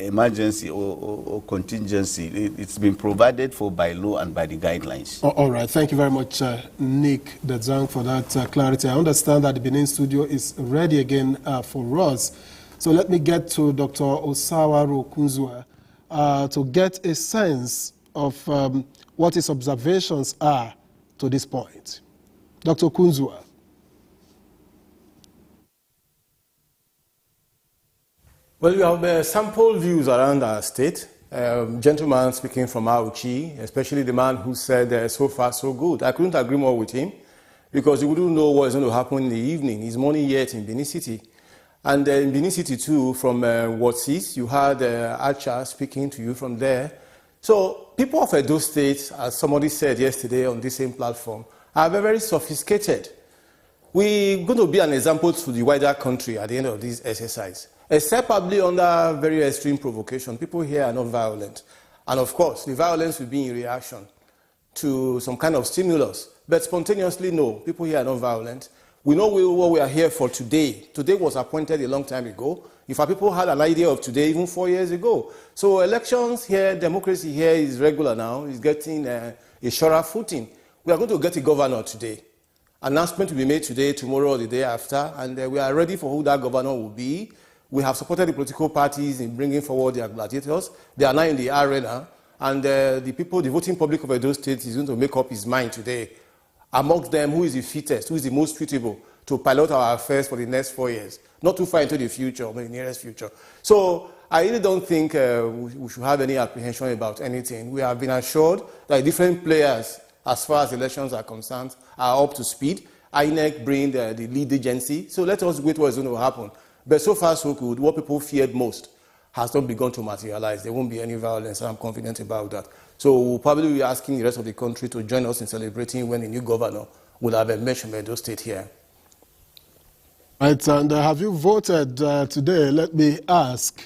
emergency or contingency, it's been provided for by law and by the guidelines. All right. Thank you very much, Nick Dedzang, for that clarity. I understand that the Benin studio is ready again for us. So let me get to Dr. Osawaru Kunzua to get a sense of what his observations are to this point. Dr. Kunzua. Well, you have sample views around our state. Gentleman speaking from Auchi, especially the man who said so far so good. I couldn't agree more with him because you wouldn't know what is going to happen in the evening. It's morning yet in Benin City. And in Benin City too, from Watsis, you had Auchi speaking to you from there. So people of Edo State, as somebody said yesterday on this same platform, are very sophisticated. We're going to be an example to the wider country at the end of this exercise. Except probably under very extreme provocation. People here are not violent. And of course, the violence will be in reaction to some kind of stimulus. But spontaneously, no. People here are not violent. We know what we are here for today. Today was appointed a long time ago. In fact, people had an idea of today even 4 years ago. So elections here, democracy here is regular now. It's getting a surer footing. We are going to get a governor today. Announcement will be made today, tomorrow, or the day after. And we are ready for who that governor will be. We have supported the political parties in bringing forward their gladiators. They are now in the arena, and the people, the voting public of Edo State is going to make up his mind today. Amongst them, who is the fittest, who is the most suitable to pilot our affairs for the next 4 years, not too far into the future, but the nearest future. So I really don't think we should have any apprehension about anything. We have been assured that different players, as far as elections are concerned, are up to speed. INEC bring the lead agency, so let us wait what is going to happen. But so far, so good. What people feared most has not begun to materialize. There won't be any violence, and I'm confident about that. So we'll probably be asking the rest of the country to join us in celebrating when a new governor will have emerged from Edo State here. Right, and have you voted today? Let me ask.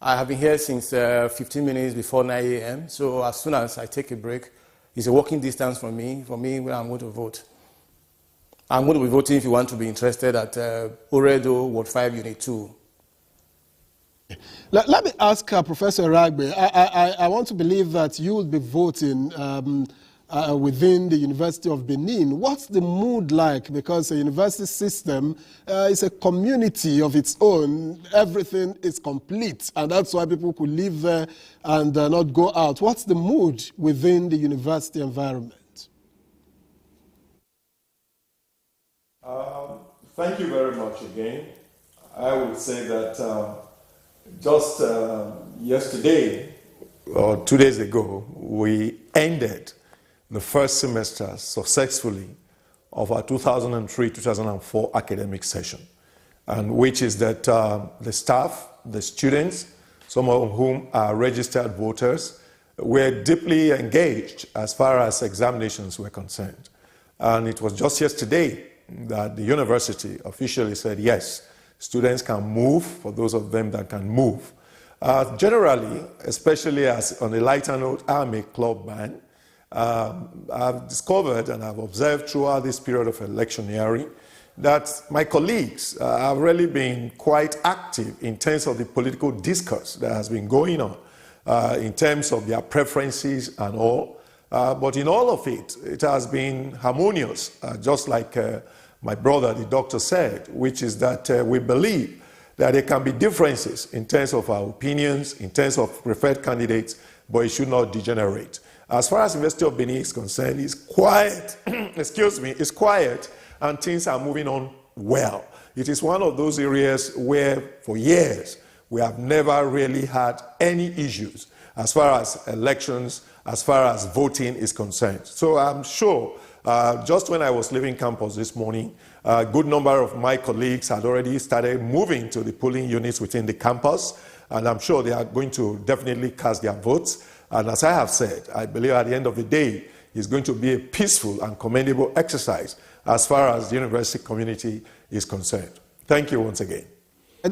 I have been here since 15 minutes before 9 a.m. So as soon as I take a break, it's a walking distance from me where I'm going to vote. I'm going to be voting, if you want to be interested, at Oredo, Ward 5, Unit 2. Let me ask Professor Ragbe. I want to believe that you will be voting within the University of Benin. What's the mood like? Because the university system is a community of its own. Everything is complete, and that's why people could live there and not go out. What's the mood within the university environment? Thank you very much again. I would say that just yesterday, or 2 days ago, we ended the first semester successfully of our 2003-2004 academic session, and which is that the staff, the students, some of whom are registered voters, were deeply engaged as far as examinations were concerned. And it was just yesterday that the university officially said, yes, students can move, for those of them that can move. Generally, especially as on a lighter note, I'm a club man. I've discovered and I've observed throughout this period of electioneering that my colleagues have really been quite active in terms of the political discourse that has been going on, in terms of their preferences and all. But in all of it, it has been harmonious, just like my brother, the doctor, said, which is that we believe that there can be differences in terms of our opinions, in terms of preferred candidates, but it should not degenerate. As far as University of Benin is concerned, it's quiet, excuse me, it's quiet, and things are moving on well. It is one of those areas where, for years, we have never really had any issues as far as elections, as far as voting is concerned. So I'm sure, just when I was leaving campus this morning, a good number of my colleagues had already started moving to the polling units within the campus, and I'm sure they are going to definitely cast their votes. And as I have said, I believe at the end of the day, it's going to be a peaceful and commendable exercise as far as the university community is concerned. Thank you once again.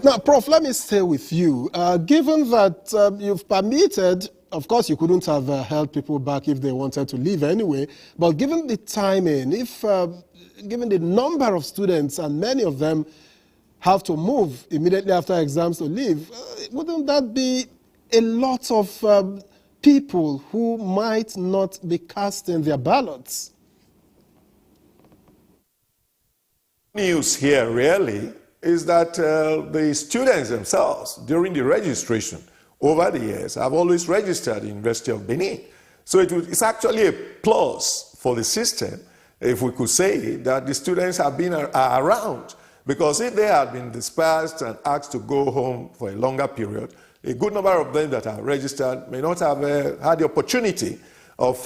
Now, Prof, let me stay with you. Given that you've permitted, of course, you couldn't have held people back if they wanted to leave anyway, but given the timing, given the number of students, and many of them have to move immediately after exams to leave, wouldn't that be a lot of people who might not be casting their ballots? News here really is that the students themselves, during the registration over the years, have always registered in the University of Benin. So it's actually a plus for the system, if we could say, that the students have been around. Because if they had been dispersed and asked to go home for a longer period, a good number of them that are registered may not have had the opportunity of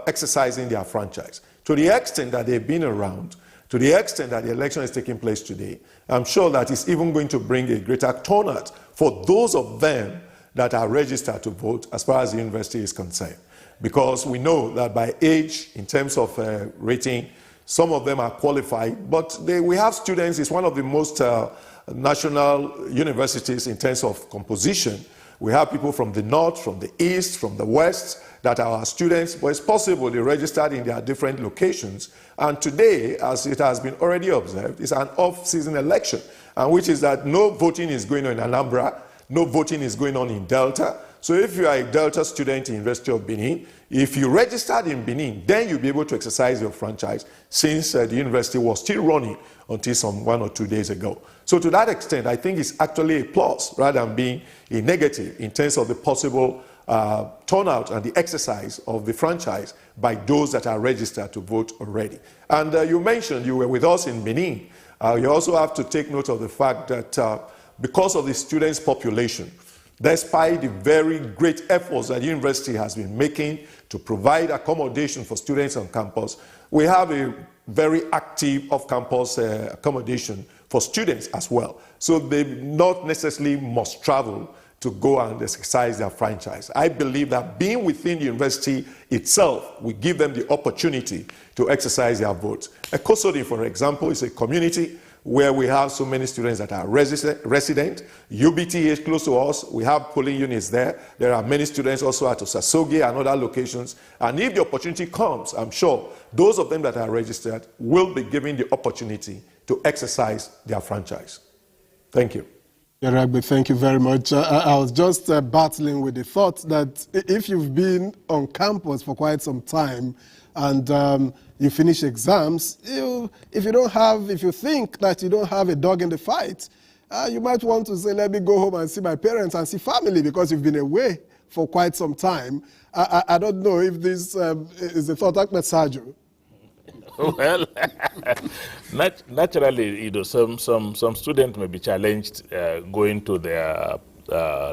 exercising their franchise. To the extent that they've been around, to the extent that the election is taking place today, I'm sure that it's even going to bring a greater turnout for those of them that are registered to vote as far as the university is concerned. Because we know that by age, in terms of rating, some of them are qualified, but we have students, it's one of the most national universities in terms of composition. We have people from the north, from the east, from the west that are our students, but it's possible they registered in their different locations. And today, as it has been already observed, it's an off-season election, and which is that no voting is going on in Anambra, no voting is going on in Delta. So if you are a Delta student in University of Benin, if you registered in Benin, then you'll be able to exercise your franchise, since the university was still running until some 1 or 2 days ago. So to that extent, I think it's actually a plus rather than being a negative in terms of the possible turnout and the exercise of the franchise by those that are registered to vote already. And you mentioned you were with us in Benin. You also have to take note of the fact that because of the students' population, despite the very great efforts that the university has been making to provide accommodation for students on campus, we have a very active off-campus accommodation for students as well. So they not necessarily must travel to go and exercise their franchise. I believe that being within the university itself will give them the opportunity to exercise their votes. Ekosodi, for example, is a community where we have so many students that are resident. UBT is close to us. We have polling units there. There are many students also at Osasogi and other locations. And if the opportunity comes, I'm sure those of them that are registered will be given the opportunity to exercise their franchise. Thank you. Ragbe, thank you very much. I was just battling with the thought that if you've been on campus for quite some time and you finish exams, if you think that you don't have a dog in the fight, you might want to say, let me go home and see my parents and see family, because you've been away for quite some time. I don't know if this is a thought, Ahmed Sajo. Well, naturally, some students may be challenged going to their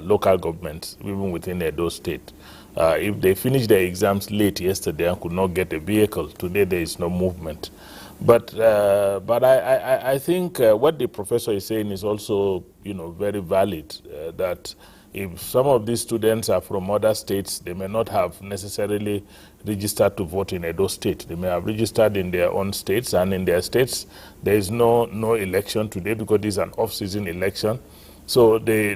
local governments, even within Edo State. If they finished their exams late yesterday and could not get a vehicle, today there is no movement. But I think what the professor is saying is also, very valid. That if some of these students are from other states, they may not have necessarily registered to vote in Edo State. They may have registered in their own states, and in their states there is no election today because this is an off-season election. So they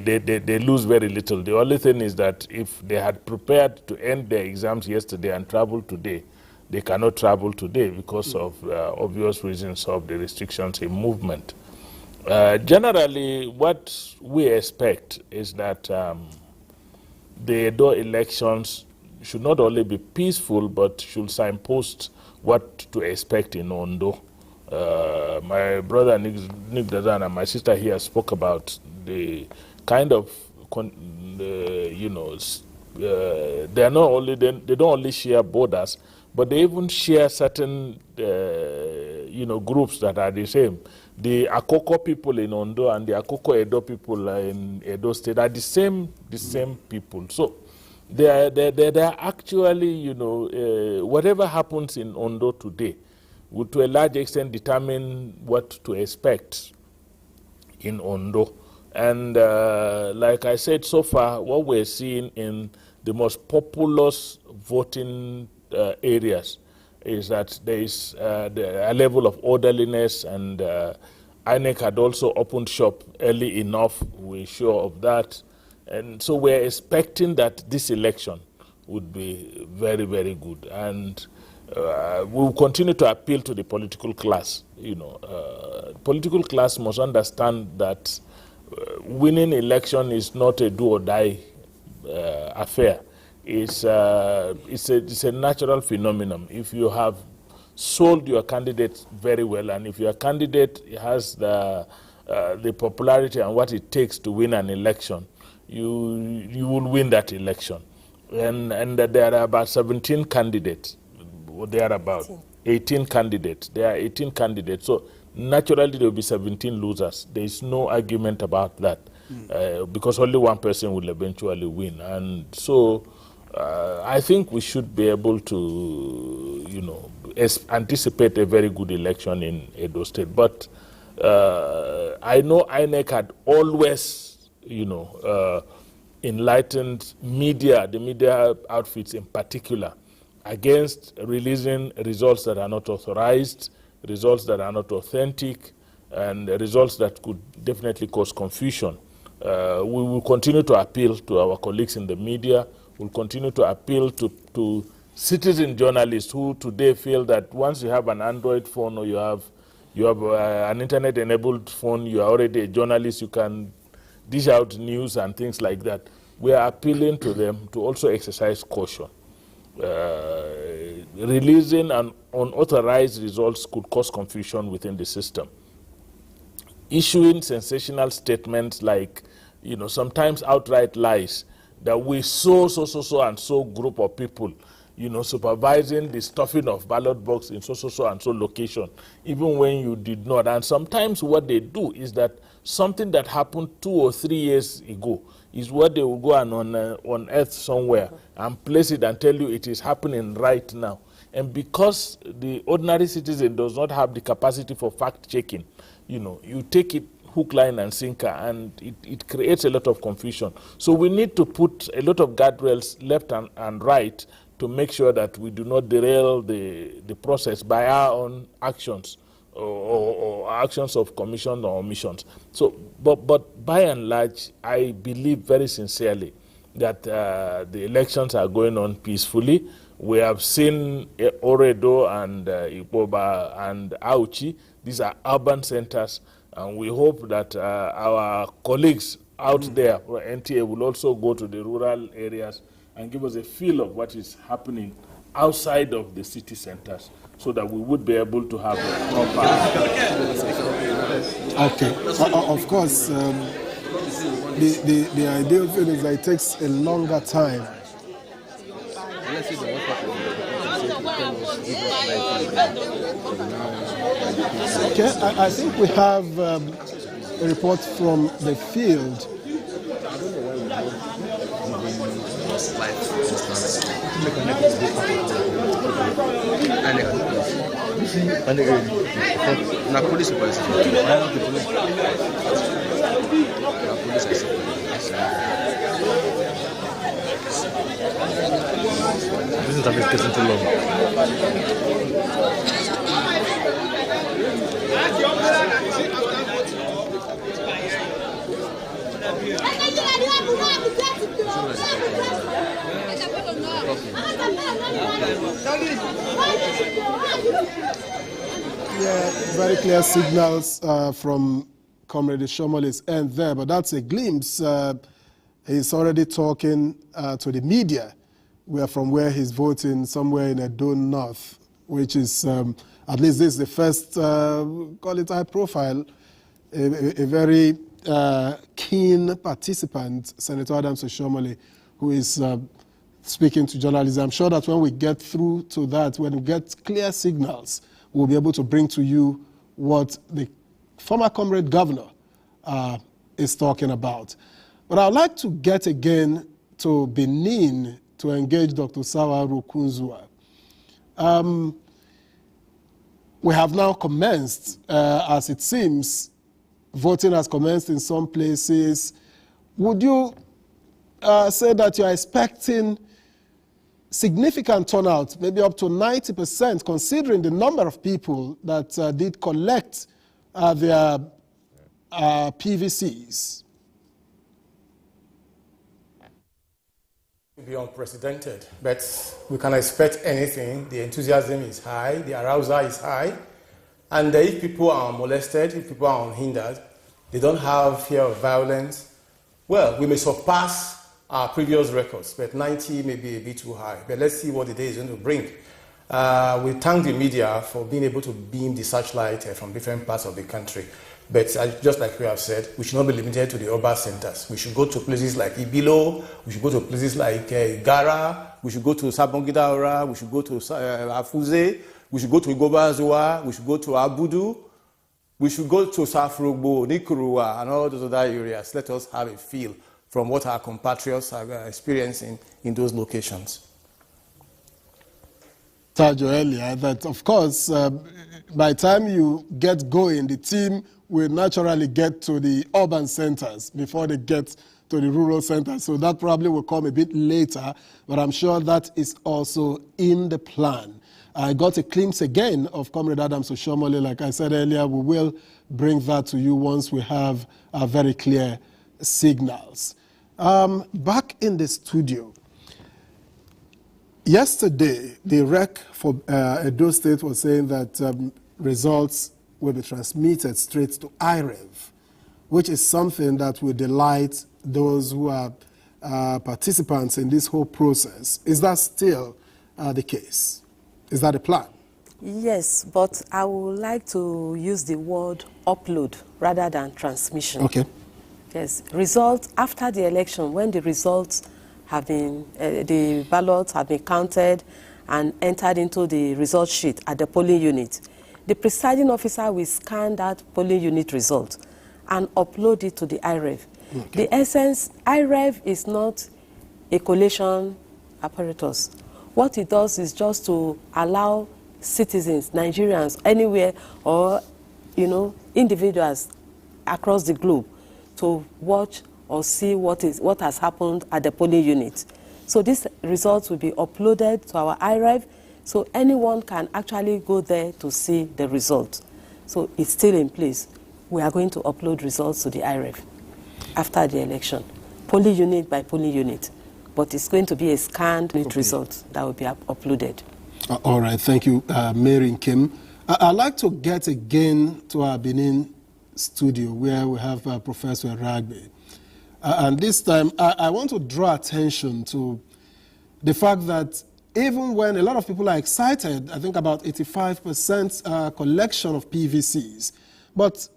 lose very little. The only thing is that if they had prepared to end their exams yesterday and travel today, they cannot travel today because of obvious reasons of the restrictions in movement. Generally, what we expect is that the Edo elections should not only be peaceful, but should signpost what to expect in Ondo. My brother Nick Dazan and my sister here spoke about the kind of, they don't only share borders, but they even share certain, groups that are the same. The Akoko people in Ondo and the Akoko Edo people in Edo State are the same people. So they are actually, whatever happens in Ondo today will to a large extent determine what to expect in Ondo. And like I said, so far, what we're seeing in the most populous voting areas is that there is a level of orderliness and INEC had also opened shop early enough. We're sure of that. And so we're expecting that this election would be very, very good. And we'll continue to appeal to the political class. Political class must understand that winning election is not a do-or-die affair. It's a natural phenomenon. If you have sold your candidate very well, and if your candidate has the popularity and what it takes to win an election, you will win that election. And there are about 17 candidates. There are about 18 candidates. There are 18 candidates. So naturally there will be 17 losers. There is no argument about that, because only one person will eventually win. And so I think we should be able to, anticipate a very good election in Edo State. But I know INEC had always, enlightened media, the media outfits in particular, against releasing results that are not authorized, results that are not authentic, and results that could definitely cause confusion. We will continue to appeal to our colleagues in the media. We'll continue to appeal to citizen journalists who today feel that once you have an Android phone or you have an internet-enabled phone, you are already a journalist, you can dish out news and things like that. We are appealing to them to also exercise caution. Releasing unauthorized results could cause confusion within the system. Issuing sensational statements like, sometimes outright lies, that we so and so group of people, supervising the stuffing of ballot box in so and so location, even when you did not. And sometimes what they do is that something that happened 2 or 3 years ago is what they will go and unearth somewhere and place it and tell you it is happening right now. And because the ordinary citizen does not have the capacity for fact-checking, you take it hook, line, and sinker, and it creates a lot of confusion. So we need to put a lot of guardrails left and right to make sure that we do not derail the process by our own actions or actions of commission or omissions. So, but by and large, I believe very sincerely that the elections are going on peacefully. We have seen Oredo and Ipoba and Auchi. These are urban centers, and we hope that our colleagues out there, NTA, will also go to the rural areas and give us a feel of what is happening outside of the city centers, so that we would be able to have a proper... Okay. Of course, the ideal thing is that it takes a longer time. Okay, I think we have a report from the field. This is getting too long. Yeah, very clear signals from Comrade Shomole's end there, but that's a glimpse. He's already talking to the media, from where he's voting somewhere in Edo North, which is, at least this is the first, call it high profile, a very keen participant, Senator Adams Oshomole, who is speaking to journalists. I'm sure that when we get through to that, when we get clear signals, we'll be able to bring to you what the former comrade governor is talking about. But I'd like to get again to Benin to engage Dr. Sawa Rukunzua. We have now commenced, as it seems, voting has commenced in some places. Would you say that you're expecting significant turnout, maybe up to 90%, considering the number of people that did collect their PVCs? To be unprecedented, but we can expect anything. The enthusiasm is high, the arousal is high, and if people are molested, if people are unhindered, they don't have fear of violence, well, we may surpass our previous records, but 90 may be a bit too high. But let's see what the day is going to bring. We thank the media for being able to beam the searchlight from different parts of the country. But just like we have said, we should not be limited to the urban centers. We should go to places like Ibilo, we should go to places like Gara, we should go to Sabongidaura, we should go to Afuze, we should go to Igobazua, we should go to Abudu, we should go to Safrugbo, Nikurua, and all those other areas. Let us have a feel from what our compatriots are experiencing in those locations. Told you earlier that, of course, by the time you get going, the team will naturally get to the urban centers before they get to the rural centers. So that probably will come a bit later, but I'm sure that is also in the plan. I got a glimpse again of Comrade Adams Oshomole. Like I said earlier, we will bring that to you once we have very clear signals. Back in the studio, yesterday, the REC for Edo State was saying that results will be transmitted straight to IREV, which is something that will delight those who are participants in this whole process. Is that still the case? Is that the plan? Yes, but I would like to use the word upload rather than transmission. Okay. Yes, results after the election, when the results have been, the ballots have been counted and entered into the result sheet at the polling unit, the presiding officer will scan that polling unit result and upload it to the IREV. Okay. The essence, IREV is not a collation apparatus. What it does is just to allow citizens, Nigerians, anywhere, or individuals across the globe to watch or see what has happened at the polling unit. So these results will be uploaded to our IREV, so anyone can actually go there to see the result. So it's still in place. We are going to upload results to the IREV after the election, polling unit by polling unit. But it's going to be a scanned result that will be uploaded. All right, thank you, Mary Kim. I'd like to get again to our Benin studio where we have Professor Ragbe. And this time, I want to draw attention to the fact that even when a lot of people are excited, I think about 85% collection of PVCs, but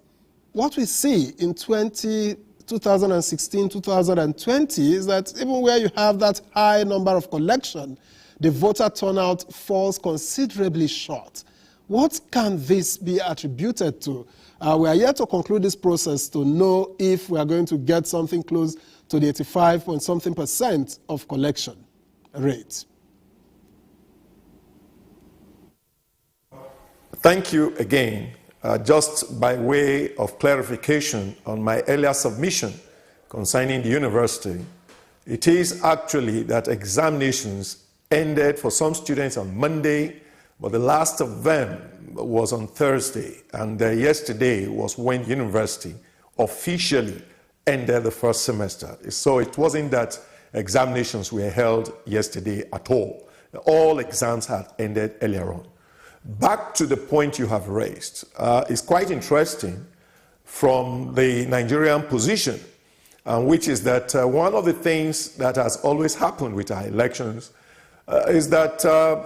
what we see in 2016, 2020 is that even where you have that high number of collection, the voter turnout falls considerably short. What can this be attributed to? We are yet to conclude this process to know if we are going to get something close to the 85 point something % of collection rate. Thank you again. Just by way of clarification on my earlier submission concerning the university, it is actually that examinations ended for some students on Monday, but the last of them was on Thursday, and yesterday was when the university officially ended the first semester. So it wasn't that examinations were held yesterday at all. All exams had ended earlier on. Back to the point you have raised, it's quite interesting from the Nigerian position, which is that one of the things that has always happened with our elections is that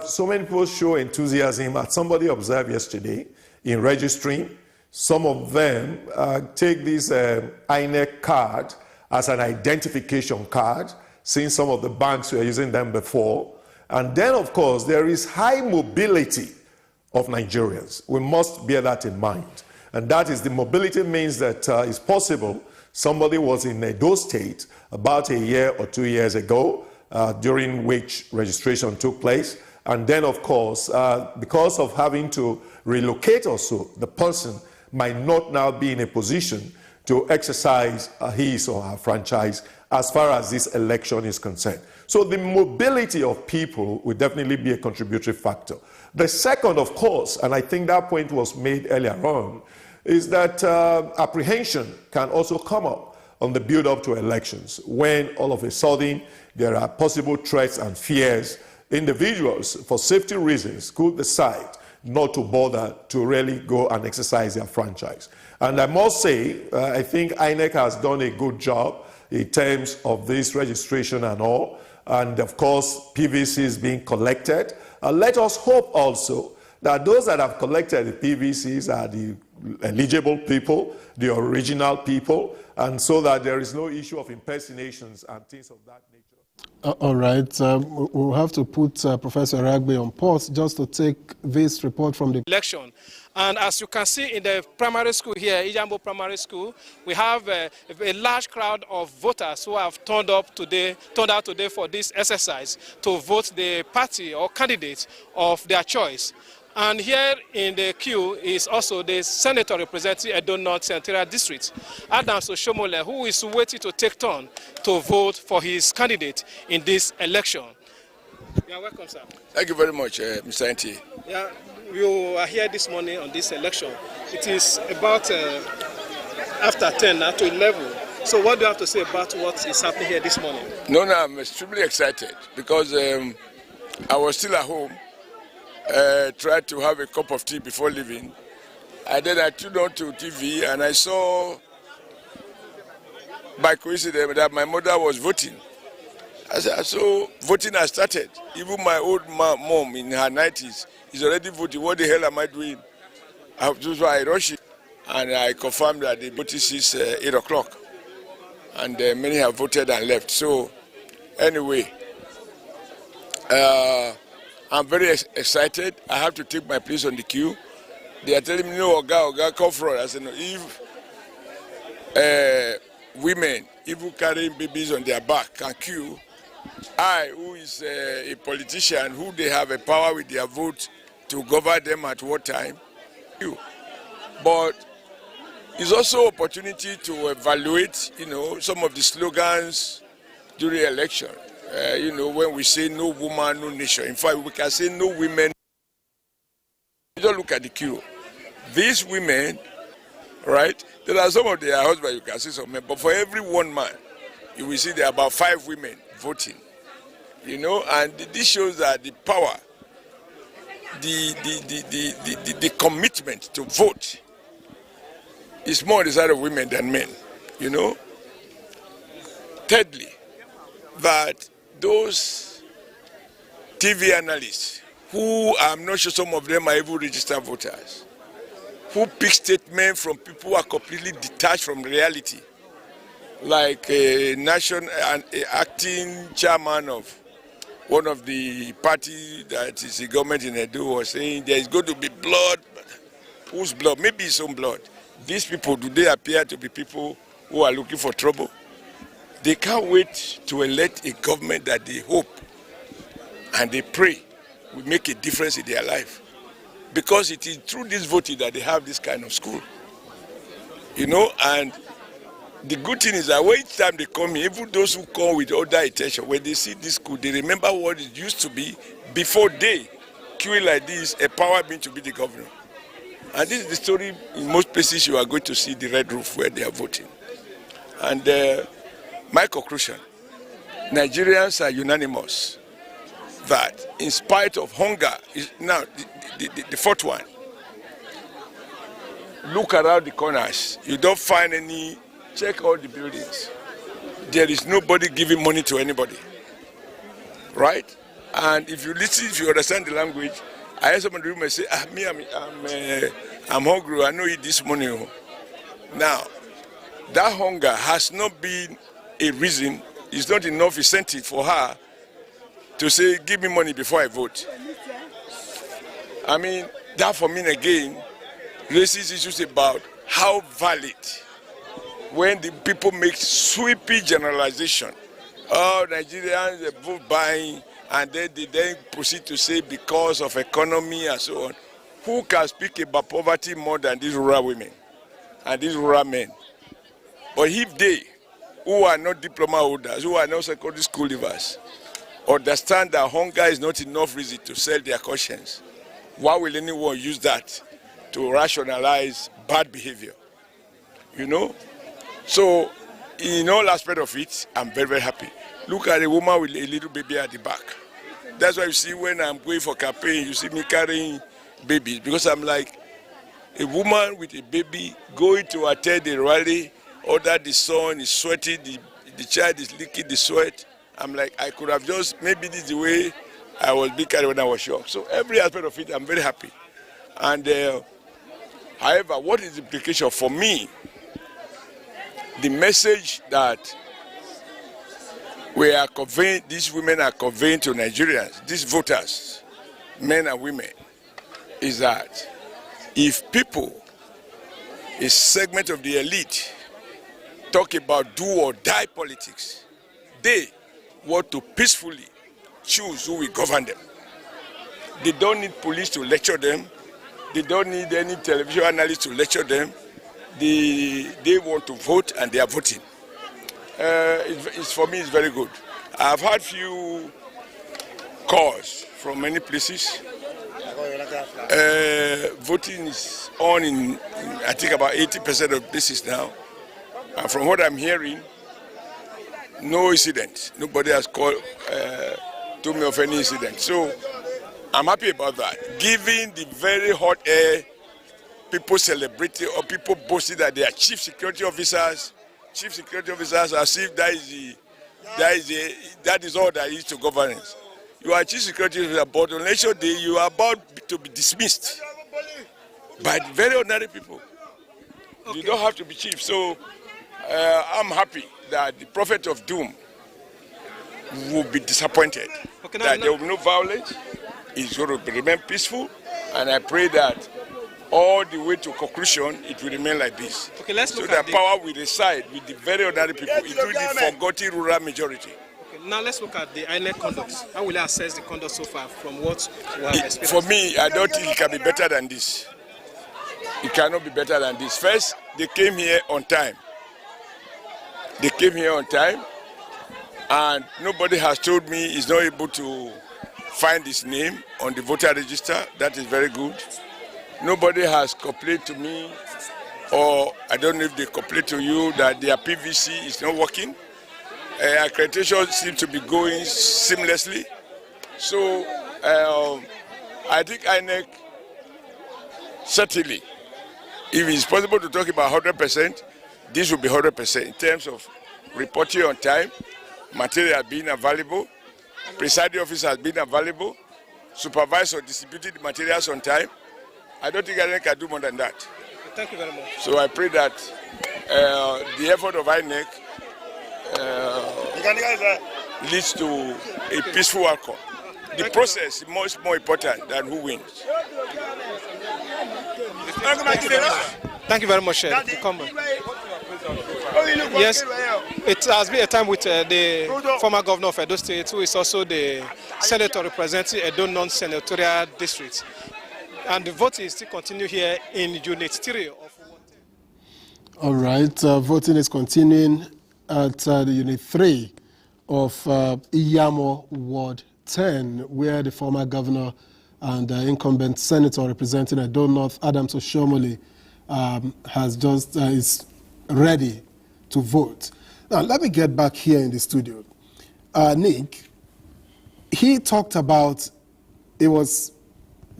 so many people show enthusiasm, as somebody observed yesterday, in registering. Some of them take this INEC card as an identification card, since some of the banks were using them before. And then, of course, there is high mobility of Nigerians. We must bear that in mind. And that is, the mobility means that it's possible somebody was in Edo State about a year or 2 years ago, during which registration took place. And then, of course, because of having to relocate also, the person might not now be in a position to exercise his or her franchise as far as this election is concerned. So the mobility of people will definitely be a contributory factor. The second, of course, and I think that point was made earlier on, is that apprehension can also come up on the build-up to elections when all of a sudden there are possible threats and fears. Individuals, for safety reasons, could decide not to bother to really go and exercise their franchise. And I must say, I think INEC has done a good job in terms of this registration and all. And of course, PVC is being collected. Let us hope also that those that have collected the PVCs are the eligible people, the original people, and so that there is no issue of impersonations and things of that nature. All right. We'll have to put Professor Ragbe on pause just to take this report from the election. And as you can see in the primary school here, Ijambo Primary School, we have a large crowd of voters who have turned out today for this exercise to vote the party or candidate of their choice. And here in the queue is also the senator representing Edo North Senatorial District, Adams Oshomole, who is waiting to take turn to vote for his candidate in this election. You are welcome, sir. Thank you very much, Mr. NTA. Yeah, you are here this morning on this election. It is about after 10 now to 11. So what do you have to say about what is happening here this morning? No, I'm extremely excited because I was still at home. Tried to have a cup of tea before leaving. And then I tuned on to TV and I saw, by coincidence, that my mother was voting. I saw voting has started. Even my old mom in her 90s is already voting. What the hell am I doing? That's why I rushed it. And I confirmed that the voting is 8 o'clock. And many have voted and left. So, anyway, I'm very excited. I have to take my place on the queue. They are telling me, no, Oga, come forward. I said, no, if women, even carrying babies on their back, can queue, I, who is a politician, who they have a power with their vote to govern them at what time, queue. But it's also opportunity to evaluate, some of the slogans during election. When we say no woman, no nation. In fact, we can say no women. You don't look at the queue. These women, right, there are some of their husbands, you can see some men, but for every one man, you will see there are about 5 women voting. And this shows that the power, the commitment to vote is more on the side of women than men, Thirdly, that those TV analysts, who I'm not sure some of them are even registered voters, who pick statements from people who are completely detached from reality, like a acting chairman of one of the parties that is the government in Edo was saying there is going to be blood. Whose blood? Maybe his own blood. These people, do they appear to be people who are looking for trouble? They can't wait to elect a government that they hope and they pray will make a difference in their life. Because it is through this voting that they have this kind of school. And the good thing is that each time they come here, even those who come with other intention, when they see this school, they remember what it used to be before they queuing like this, a power being to be the governor. And this is the story in most places you are going to see the red roof where they are voting. And my conclusion, Nigerians are unanimous that in spite of hunger, now the fourth one, look around the corners, you don't find any, check all the buildings. There is nobody giving money to anybody, right? And if you listen, if you understand the language, I heard somebody may say, I'm hungry, I know eat this morning. Now, that hunger has not been a reason, it's not enough incentive for her to say, give me money before I vote. I mean, that for me again raises issues about how valid when the people make sweeping generalization. Oh, Nigerians are vote buying, and then they then proceed to say because of economy and so on. Who can speak about poverty more than these rural women and these rural men? But if they, who are not diploma holders, who are not secondary school leavers, understand that hunger is not enough reason to sell their conscience, why will anyone use that to rationalize bad behavior, you know. So in all aspects of it, I'm very, very happy. Look at a woman with a little baby at the back. That's why you see when I'm going for campaign, you see me carrying babies, because I'm like, a woman with a baby going to attend a rally, order the son is sweating, the child is leaking the sweat. I'm like, I could have just, maybe this is the way I was being carried when I was young. So every aspect of it, I'm very happy. And however, what is the implication for me? The message that we are conveying, these women are conveying to Nigerians, these voters, men and women, is that if people, a segment of the elite, talk about do or die politics, they want to peacefully choose who will govern them. They don't need police to lecture them. They don't need any television analyst to lecture them. They want to vote, and they are voting. For me, it's very good. I've had few calls from many places. Voting is on in I think about 80% of places now. And from what I'm hearing, no incident. Nobody has called told me of any incident. So I'm happy about that. Given the very hot air, people celebrating or people boasting that they are chief security officers as if that is all that is to governance. You are chief security officer, but on election day you are about to be dismissed by very ordinary people. Okay. You don't have to be chief. So I'm happy that the prophet of doom will be disappointed. Okay, that there will be no violence. It's going to remain peaceful, and I pray that all the way to conclusion, it will remain like this. Okay, let's look at power will reside with the very ordinary people, including the forgotten rural majority. Okay, now let's look at the INEC conduct. How will I assess the conduct so far from what we have experienced? For me, I don't think it can be better than this. It cannot be better than this. First, they came here on time. And nobody has told me he's not able to find his name on the voter register. That is very good. Nobody has complained to me, or I don't know if they complained to you, that their PVC is not working. Accreditation seems to be going seamlessly. So I think INEC, certainly, if it's possible to talk about 100%, this will be 100% in terms of reporting on time, material being available, presiding officer has been available, supervisor distributed the materials on time. I don't think INEC can do more than that. Thank you very much. So I pray that the effort of INEC leads to a peaceful outcome. The process is much more important than who wins. Thank you very much, Yes, it has been a time with the former governor of Edo State, who is also the senator representing Edo non-senatorial district. And the voting still continue here in Unit 3 of. All right, voting is continuing at the Unit 3 of Iyamo Ward 10, where the former governor and incumbent senator representing Edo North, Adams Oshomole, is ready to vote. Now, let me get back here in the studio. Nick, he talked about it was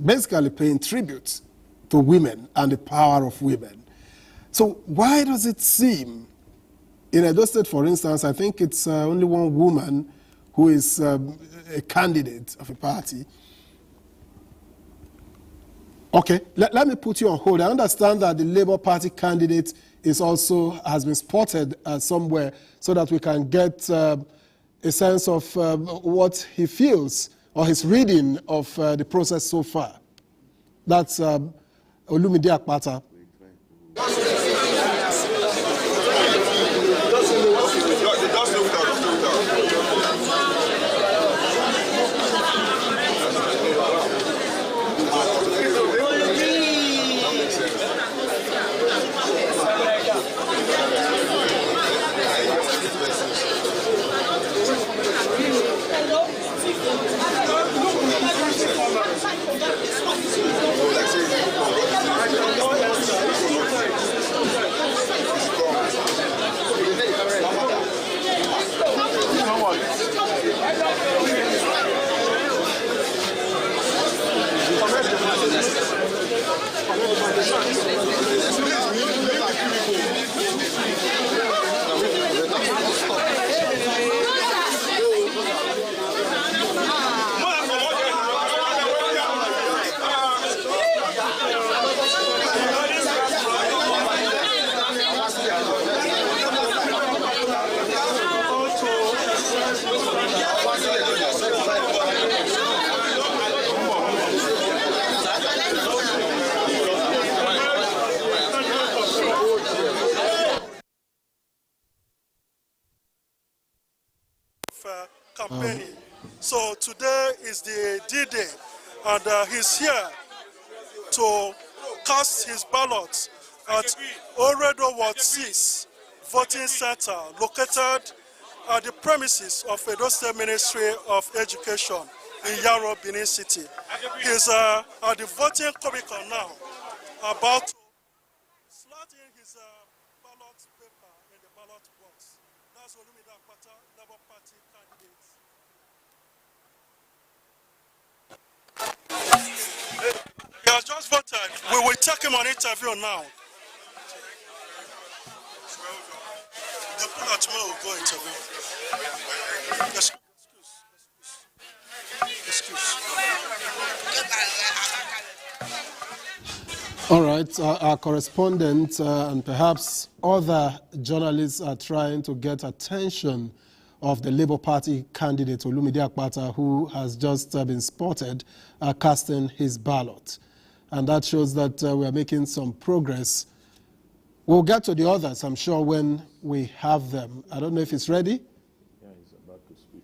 basically paying tribute to women and the power of women. So why does it seem, in Edo State, for instance, I think it's only one woman who is a candidate of a party. Okay, let me put you on hold. I understand that the Labour Party candidate has been spotted somewhere, so that we can get a sense of what he feels or his reading of the process so far. That's Olumide Akpata. campaigning. So today is the D-Day, and he's here to cast his ballot at Oredo Ward 6 voting center located at the premises of Edo State Ministry of Education in Yaro, Benin City. He's at the voting cubicle now, about to slot in his ballot paper in the ballot box. That's Olumide Akpata, Labour Party candidate. He has just voted. We will take him on interview now. The pull out tomorrow will go interview. Excuse. All right, our correspondent and perhaps other journalists are trying to get attention of the Labour Party candidate Olumide Akpata, who has just been spotted casting his ballot. And that shows that we are making some progress. We'll get to the others, I'm sure, when we have them. I don't know if it's ready. Yeah, he's about to speak.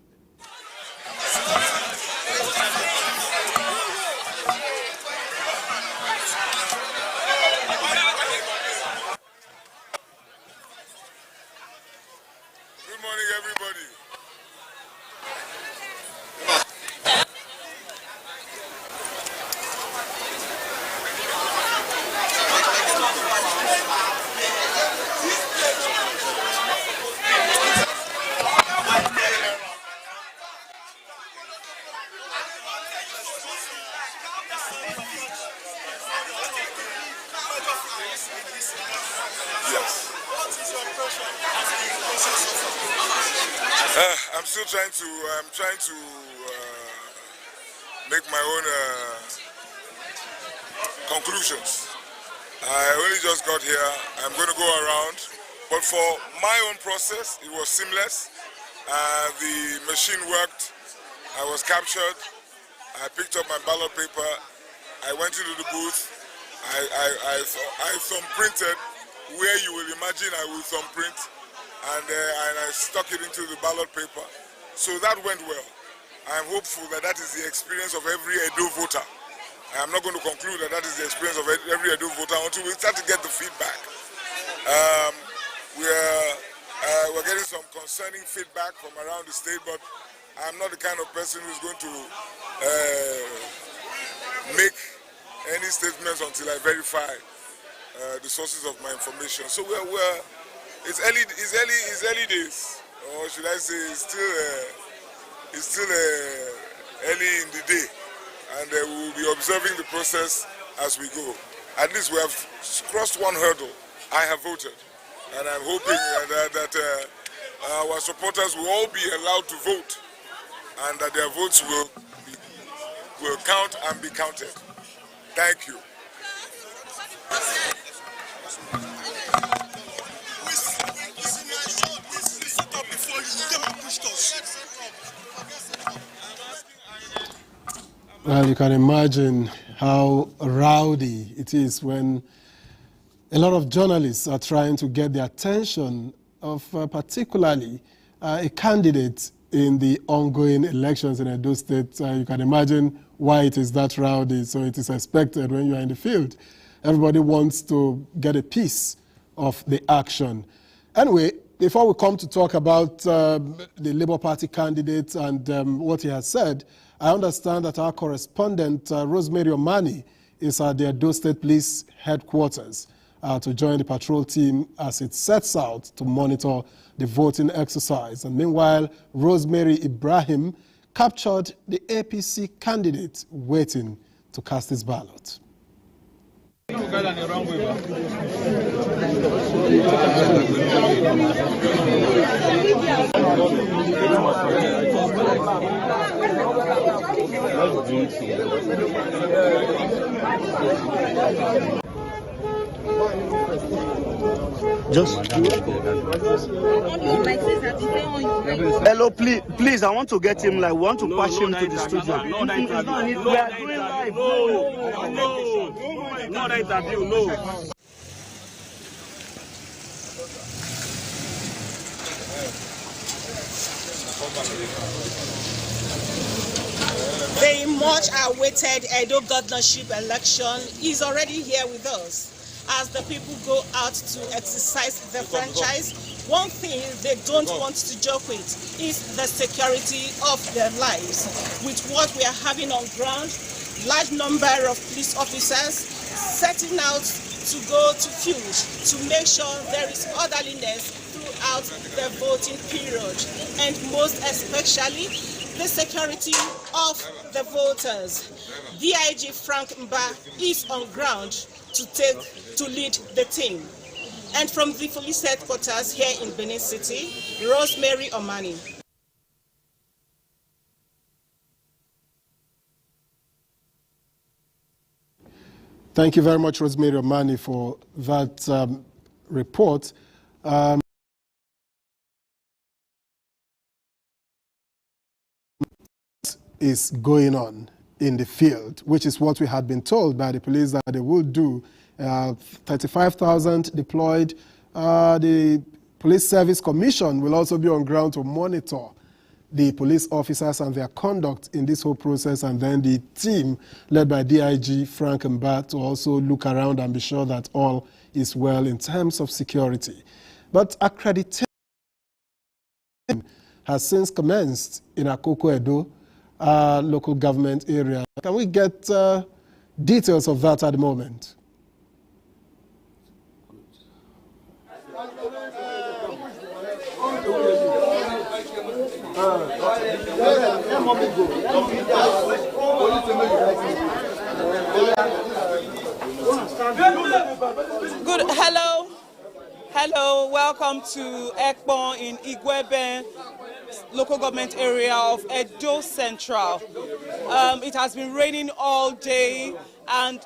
Good morning, everybody. Yes. I'm still trying to make my own conclusions. I only just got here. I'm going to go around, but for my own process, it was seamless. The machine worked. I was captured. I picked up my ballot paper. I went into the booth. I thumbprinted where you will imagine I will thumbprint, and I stuck it into the ballot paper. So that went well. I'm hopeful that that is the experience of every Edo voter. I'm not going to conclude that that is the experience of every Edo voter until we start to get the feedback. We're getting some concerning feedback from around the state, but I'm not the kind of person who's going to make any statements until I verify the sources of my information. So it's early days, or should I say, it's still early in the day, and we will be observing the process as we go. At least we have crossed one hurdle. I have voted, and I'm hoping that our supporters will all be allowed to vote, and that their votes will count and be counted. Thank you. Well, you can imagine how rowdy it is when a lot of journalists are trying to get the attention of particularly a candidate in the ongoing elections in Edo State. You can imagine why it is that rowdy, so it is expected when you are in the field. Everybody wants to get a piece of the action. Anyway, before we come to talk about the Labour Party candidate and what he has said, I understand that our correspondent, Rosemary Omani, is at the Edo State Police headquarters to join the patrol team as it sets out to monitor the voting exercise. And meanwhile, Rosemary Ibrahim captured the APC candidate waiting to cast his ballot. Hello, please, I want to get him, like, want to pass him to the studio. We are doing live. No, that interview, no. The much awaited Edo governorship election is already here with us. As the people go out to exercise their franchise, one thing they don't want to joke with is the security of their lives. With what we are having on ground, large number of police officers setting out to go to field to make sure there is orderliness throughout the voting period, and most especially the security of the voters. DIG Frank Mba is on ground to lead the team. And from the police headquarters here in Benin City, Rosemary Omani. Thank you very much, Rosemary Omani, for that report. Is going on in the field, which is what we had been told by the police that they will do. 35,000 deployed. The Police Service Commission will also be on ground to monitor the police officers and their conduct in this whole process, and then the team led by DIG Frank Mba to also look around and be sure that all is well in terms of security. But accreditation has since commenced in Akoko Edo local government area. Can we get details of that at the moment? Good. Hello, welcome to Ekpon in Igwebe, local government area of Edo Central. It has been raining all day, and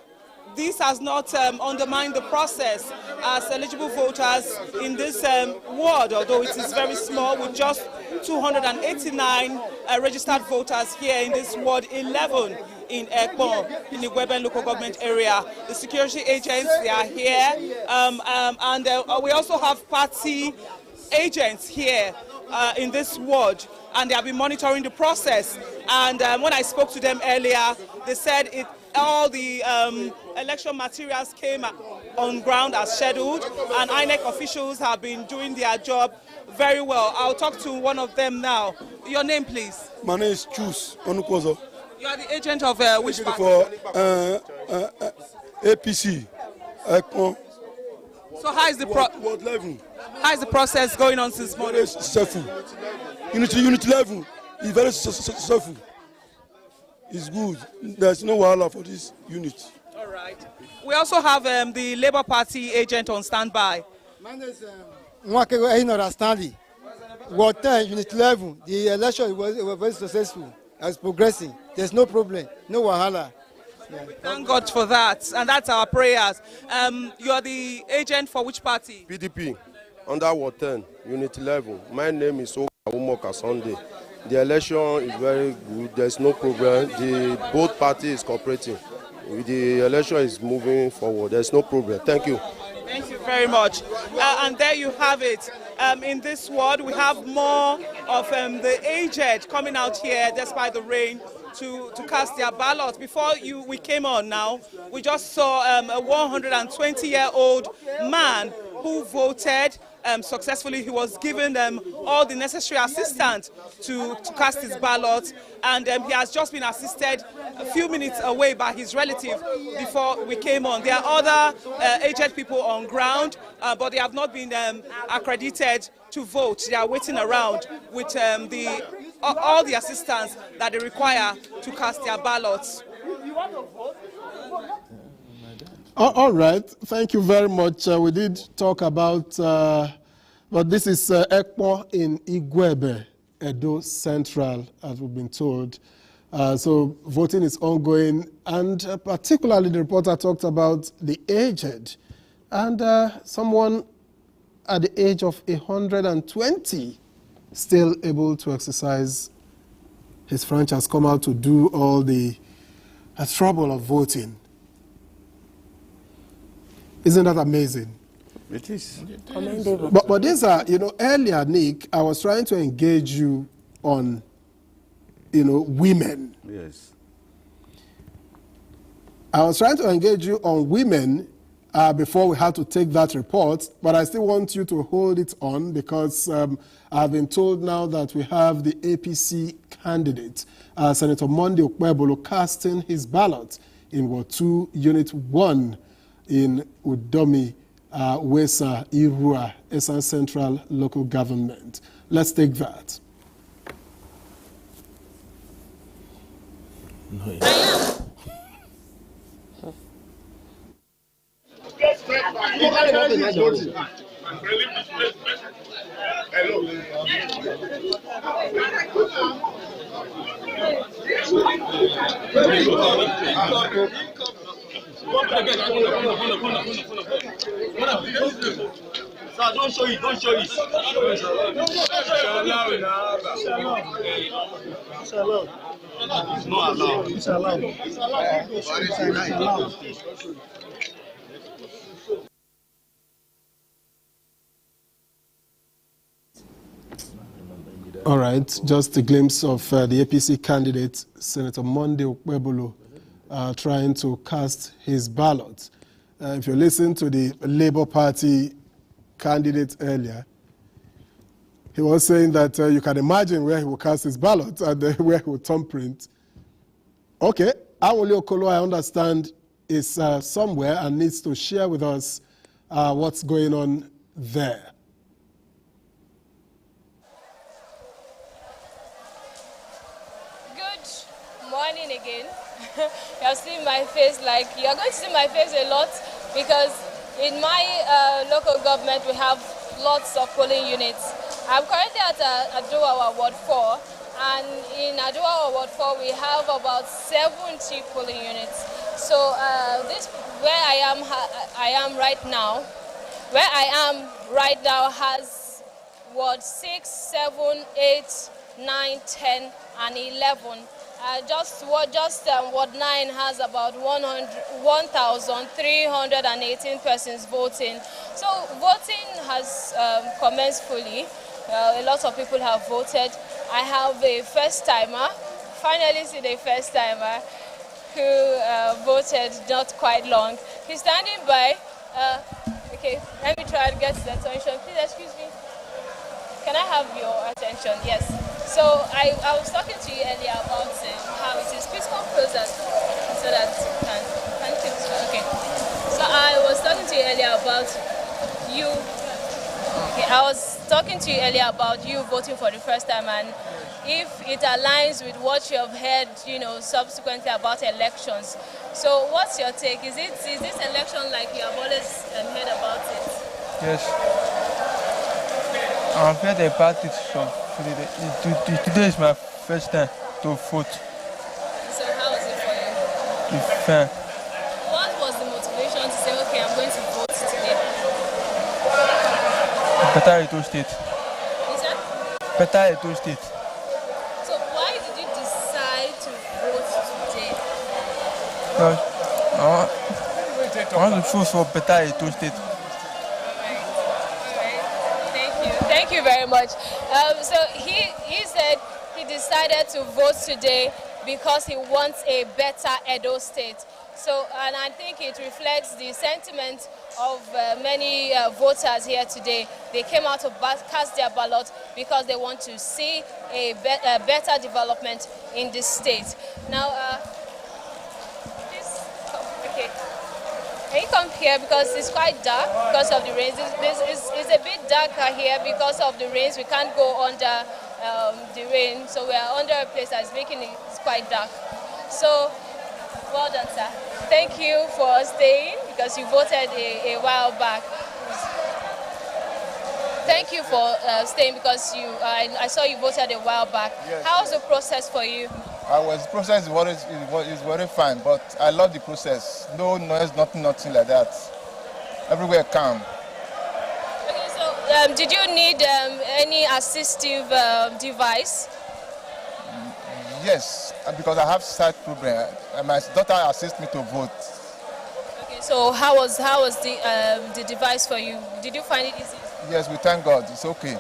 this has not undermined the process, as eligible voters in this ward, although it is very small, with just 289 registered voters here in this ward 11 in Ekpon, in the Igwebe local government area. The security agents, they are here, and we also have party agents here in this ward, and they have been monitoring the process. And when I spoke to them earlier, they said all the election materials came on ground as scheduled, and INEC officials have been doing their job very well. I'll talk to one of them now. Your name, please? My name is Chus Onukwozo. You are the agent of which party? For APC. So how is the process going on since morning? Very successful. Unit level is very successful. It's good. There's no wahala for this unit. All right. We also have the Labour Party agent on standby. My name is Mwakego Einora Stanley. Ward 10, Unit 11. The election was very successful. It's progressing. There's no problem, no wahala. Yeah. Thank God for that, and that's our prayers. You are the agent for which party? PDP, under Ward 10, Unit 11. My name is Umoka Sunday. The election is very good. There's no problem. Both parties is cooperating. The election is moving forward. There's no problem. Thank you. Thank you very much. And there you have it. In this ward, we have more of the aged coming out here despite the rain to cast their ballot. Before we came on now, we just saw a 120-year-old man who voted successfully. He was given all the necessary assistance to cast his ballot, and he has just been assisted a few minutes away by his relative before we came on. There are other aged people on ground, but they have not been accredited to vote. They are waiting around with all the assistance that they require to cast their ballots. All right, thank you very much. We did talk about, but this is Ekpo in Igwebe, Edo Central, as we've been told. So voting is ongoing, and particularly the reporter talked about the aged, and someone at the age of 120 still able to exercise his franchise, come out to do all the trouble of voting. Isn't that amazing? It is. But these are, earlier, Nick, I was trying to engage you on, women. Yes. I was trying to engage you on women before we had to take that report, but I still want you to hold it on because I've been told now that we have the APC candidate, Senator Monday Okpebolo, casting his ballot in Ward 2, Unit 1 in Udomi, Wesa, Irua, Esan Central Local Government. Let's take that. Don't show it, don't show it. It's not allowed. It's allowed. It's allowed. It's allowed. All right, just a glimpse of the APC candidate, Senator Monday Okpebolo, trying to cast his ballot. If you listen to the Labour Party candidate earlier, he was saying that you can imagine where he will cast his ballot and where he will thumbprint. Okay, Awole Okolo, I understand, is somewhere and needs to share with us what's going on there. Morning again. You have seen my face, you are going to see my face a lot because in my local government we have lots of polling units. I'm currently at Aduwawa Ward 4, and in Aduwawa Ward 4 we have about 70 polling units. So this where I am right now has Ward 6, 7, 8, 9, 10, and 11. Ward 9 has about 1,318 persons voting. So voting has commenced fully. A lot of people have voted. I have a first-timer, finally see the first-timer who voted not quite long. He's standing by. Okay, let me try to get his attention. Please excuse me. Can I have your attention? Yes. So I was talking to you earlier about how it is. Please come closer so that you can you. Okay. So I was talking to you earlier about you. Okay. I was talking to you earlier about you voting for the first time, and if it aligns with what you have heard, subsequently about elections. So what's your take? Is this election like you have always heard about it? Yes. I've heard about it today is my first time to vote. So how was it for you? It's fair. What was the motivation to say, okay, I'm going to vote today? Better Edo State. You said? Better Edo State. So why did you decide to vote today? Because I want to vote for better Edo State. Thank you very much. So he said he decided to vote today because he wants a better Edo State. So, and I think it reflects the sentiment of many voters here today. They came out to cast their ballot because they want to see a better development in this state. Now, please come. Okay. Can you come here because it's quite dark because of the rains. It's a bit darker here because of the rains. We can't go under the rain, so we are under a place that's making it quite dark. So, well done, sir. Thank you for staying because you voted a while back. Thank you for staying because I saw you voted a while back. Yes, How was the process for you? The process is very fine, but I love the process. No noise, nothing like that. Everywhere calm. Okay, so did you need any assistive device? Yes, because I have sight problem. My daughter assists me to vote. Okay, so how was the device for you? Did you find it easy? Yes, we thank God. It's okay.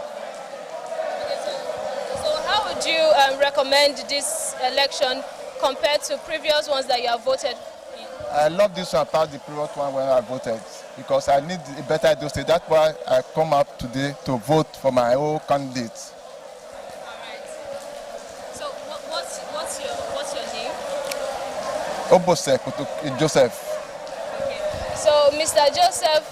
So how would you recommend this election compared to previous ones that you have voted in? I love this one past the previous one when I voted because I need a better Edo State. That's why I come up today to vote for my own candidate. So what's your name? Obose Joseph. Okay. So Mr. Joseph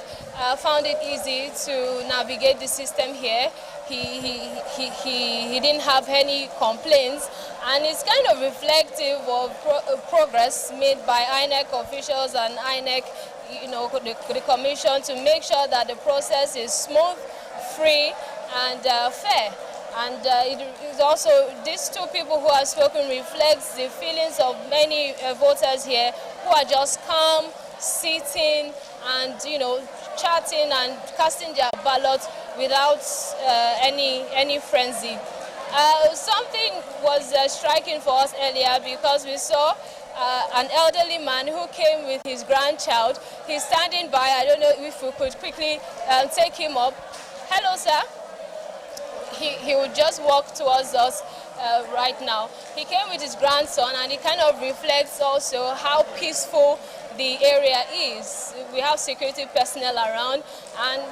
found it easy to navigate the system here. He didn't have any complaints, and it's kind of reflective of progress made by INEC officials and INEC, the commission, to make sure that the process is smooth, free, and fair. And it is also, these two people who have spoken reflects the feelings of many voters here who are just calm, sitting, and chatting and casting their ballots without any frenzy. Something was striking for us earlier because we saw an elderly man who came with his grandchild. He's standing by. I don't know if we could quickly take him up. Hello, sir. He would just walk towards us right now. He came with his grandson, and it kind of reflects also how peaceful the area is. We have security personnel around, and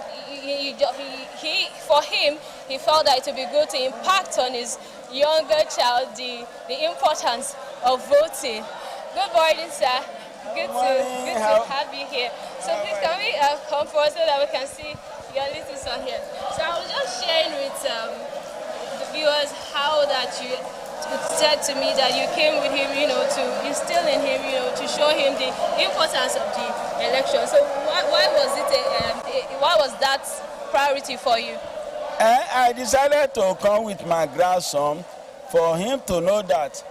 for him, he felt that it would be good to impact on his younger child the importance of voting. Good morning, sir. Good to have you here. So please, can we come forward so that we can see your little son here? So I was just sharing with the viewers how that you said to me that you came with him, to instill in him, to show him the importance of the election. So why was that priority for you? I decided to come with my grandson for him to know that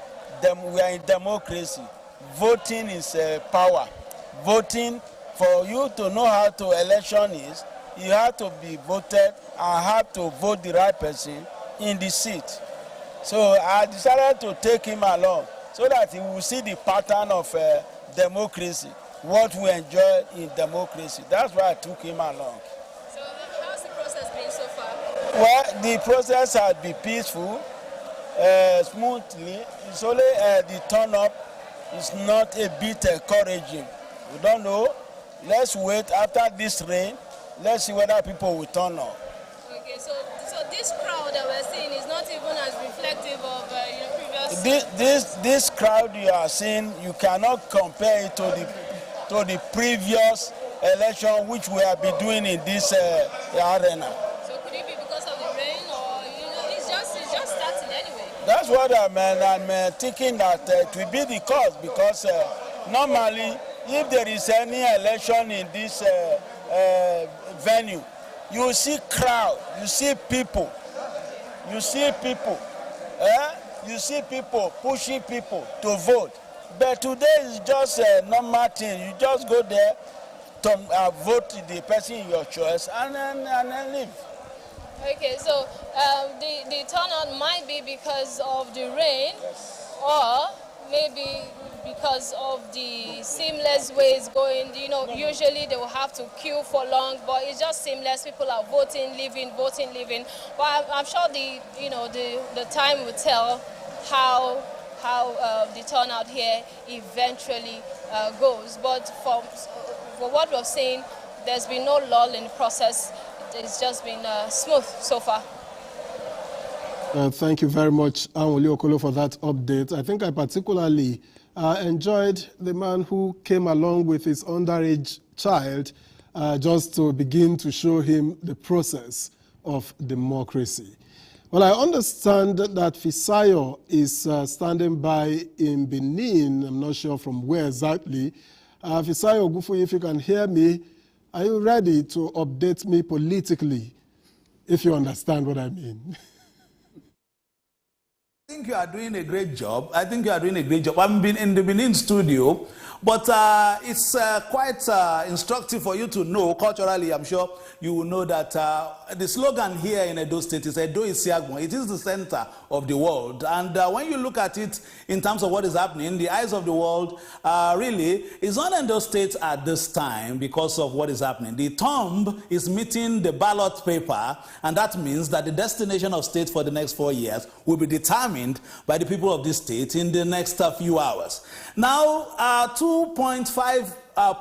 we are in democracy. Voting is power. Voting, for you to know how to election is, you have to be voted and have to vote the right person in the seat. So I decided to take him along so that he will see the pattern of democracy, what we enjoy in democracy. That's why I took him along. So how's the process been so far? Well, the process has been peaceful, smoothly. It's only the turn-up is not a bit encouraging. We don't know. Let's wait after this rain. Let's see whether people will turn up. Okay, so this crowd that we're seeing is not even as reflective of previous. This crowd you are seeing, you cannot compare it to the previous election which we have been doing in this arena. So could it be because of the rain, or it's just starting anyway? That's what I'm thinking, that it will be the cause, because normally if there is any election in this venue, you see crowd, you see people, you see people pushing people to vote. But today is just a normal thing. You just go there to vote the person in your choice and then leave. Okay, so the turnout might be because of the rain, or maybe because of the seamless ways going. Usually they will have to queue for long, but it's just seamless. People are voting, leaving, voting, leaving. But I'm sure the time will tell how the turnout here eventually goes. But for what we've seen, there's been no lull in the process. It's just been smooth so far. Thank you very much, Anwuli Okolo, for that update. I think I particularly enjoyed the man who came along with his underage child just to begin to show him the process of democracy. Well, I understand that Fisayo is standing by in Benin. I'm not sure from where exactly. Fisayo Gufu, if you can hear me, are you ready to update me politically, if you understand what I mean? think you are doing a great job. I think you are doing a great job. I've been in the Benin studio, but it's quite instructive for you to know, culturally, I'm sure you will know that the slogan here in Edo State is Edo Isiagbon. It is the center of the world. And when you look at it in terms of what is happening, the eyes of the world really is on Edo State at this time because of what is happening. The thumb is meeting the ballot paper, and that means that the destination of state for the next 4 years will be determined by the people of this state in the next few hours. Now, 2.5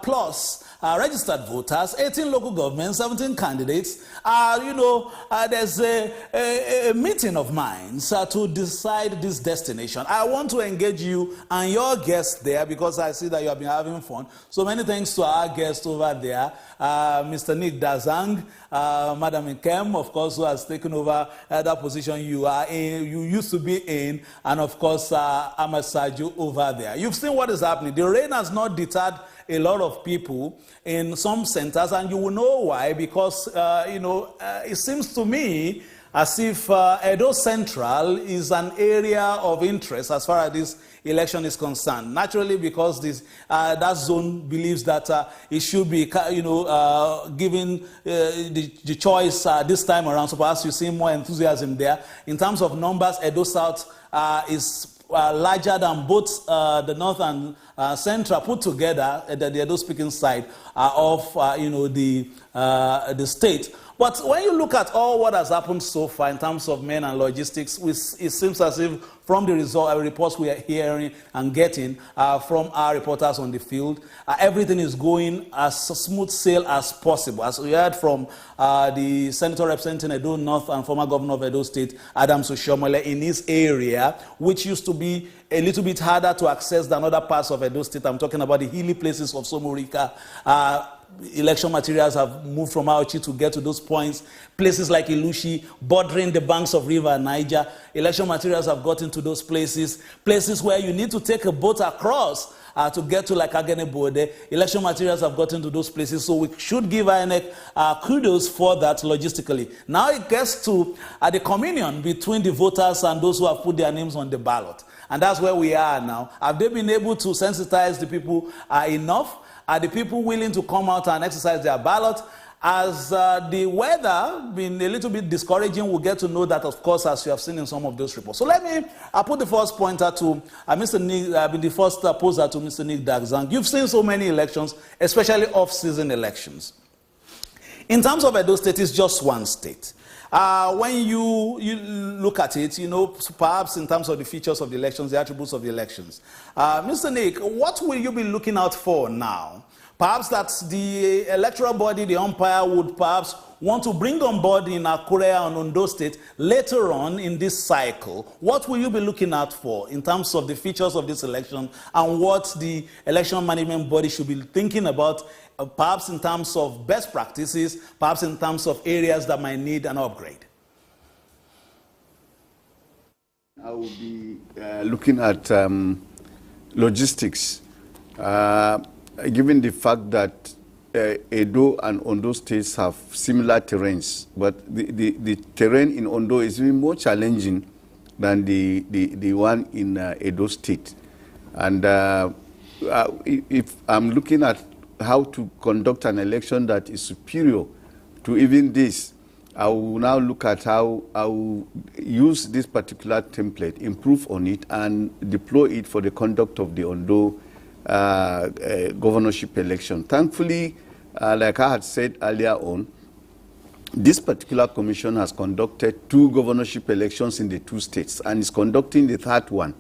plus registered voters, 18 local governments, 17 candidates. There's a meeting of minds to decide this destination. I want to engage you and your guests there because I see that you have been having fun. So many thanks to our guests over there, Mr. Nick Dazang, Madam Nkem, of course, who has taken over that position you used to be in, and of course, Ahmed Saju over there. You've seen what is happening. The rain has not deterred a lot of people in some centers, and you will know why, because it seems to me as if Edo Central is an area of interest as far as this election is concerned. Naturally, because that zone believes that it should be given the choice this time around. So perhaps you see more enthusiasm there. In terms of numbers, Edo South is larger than both the North and Central put together, the Edo-speaking side of the state. But when you look at all what has happened so far in terms of men and logistics, it seems as if from the reports we are hearing and getting from our reporters on the field, everything is going as smooth sail as possible. As we heard from the senator representing Edo North and former governor of Edo State, Adams Oshiomhole, in his area, which used to be a little bit harder to access than other parts of Edo State. I'm talking about the hilly places of Somorika. Election materials have moved from Auchi to get to those points. Places like Ilushi, bordering the banks of River Niger, election materials have gotten to those places. Places where you need to take a boat across to get to like Agenebode. Election materials have gotten to those places, so we should give INEC kudos for that logistically. Now it gets to the communion between the voters and those who have put their names on the ballot. And that's where we are now. Have they been able to sensitize the people enough? Are the people willing to come out and exercise their ballot? As the weather been a little bit discouraging, we'll get to know that, of course, as you have seen in some of those reports. So let me put the first pointer to Mr. Nick, the first poser to Mr. Nick Dagzang. You've seen so many elections, especially off-season elections. In terms of Edo State, it's just one state. When you look at it, perhaps in terms of the features of the elections, the attributes of the elections. Mr. Nick, what will you be looking out for now? Perhaps that the electoral body, the umpire, would perhaps want to bring on board in Akure and Ondo State later on in this cycle. What will you be looking out for in terms of the features of this election and what the election management body should be thinking about, perhaps in terms of best practices, perhaps in terms of areas that might need an upgrade? I will be looking at logistics. Given the fact that Edo and Ondo states have similar terrains, but the terrain in Ondo is even more challenging than the one in Edo State. And if I'm looking at how to conduct an election that is superior to even this, I will now look at how I will use this particular template, improve on it, and deploy it for the conduct of the Ondo governorship election. Thankfully, like I had said earlier on, this particular commission has conducted 2 governorship elections in the 2 states and is conducting the 3rd one.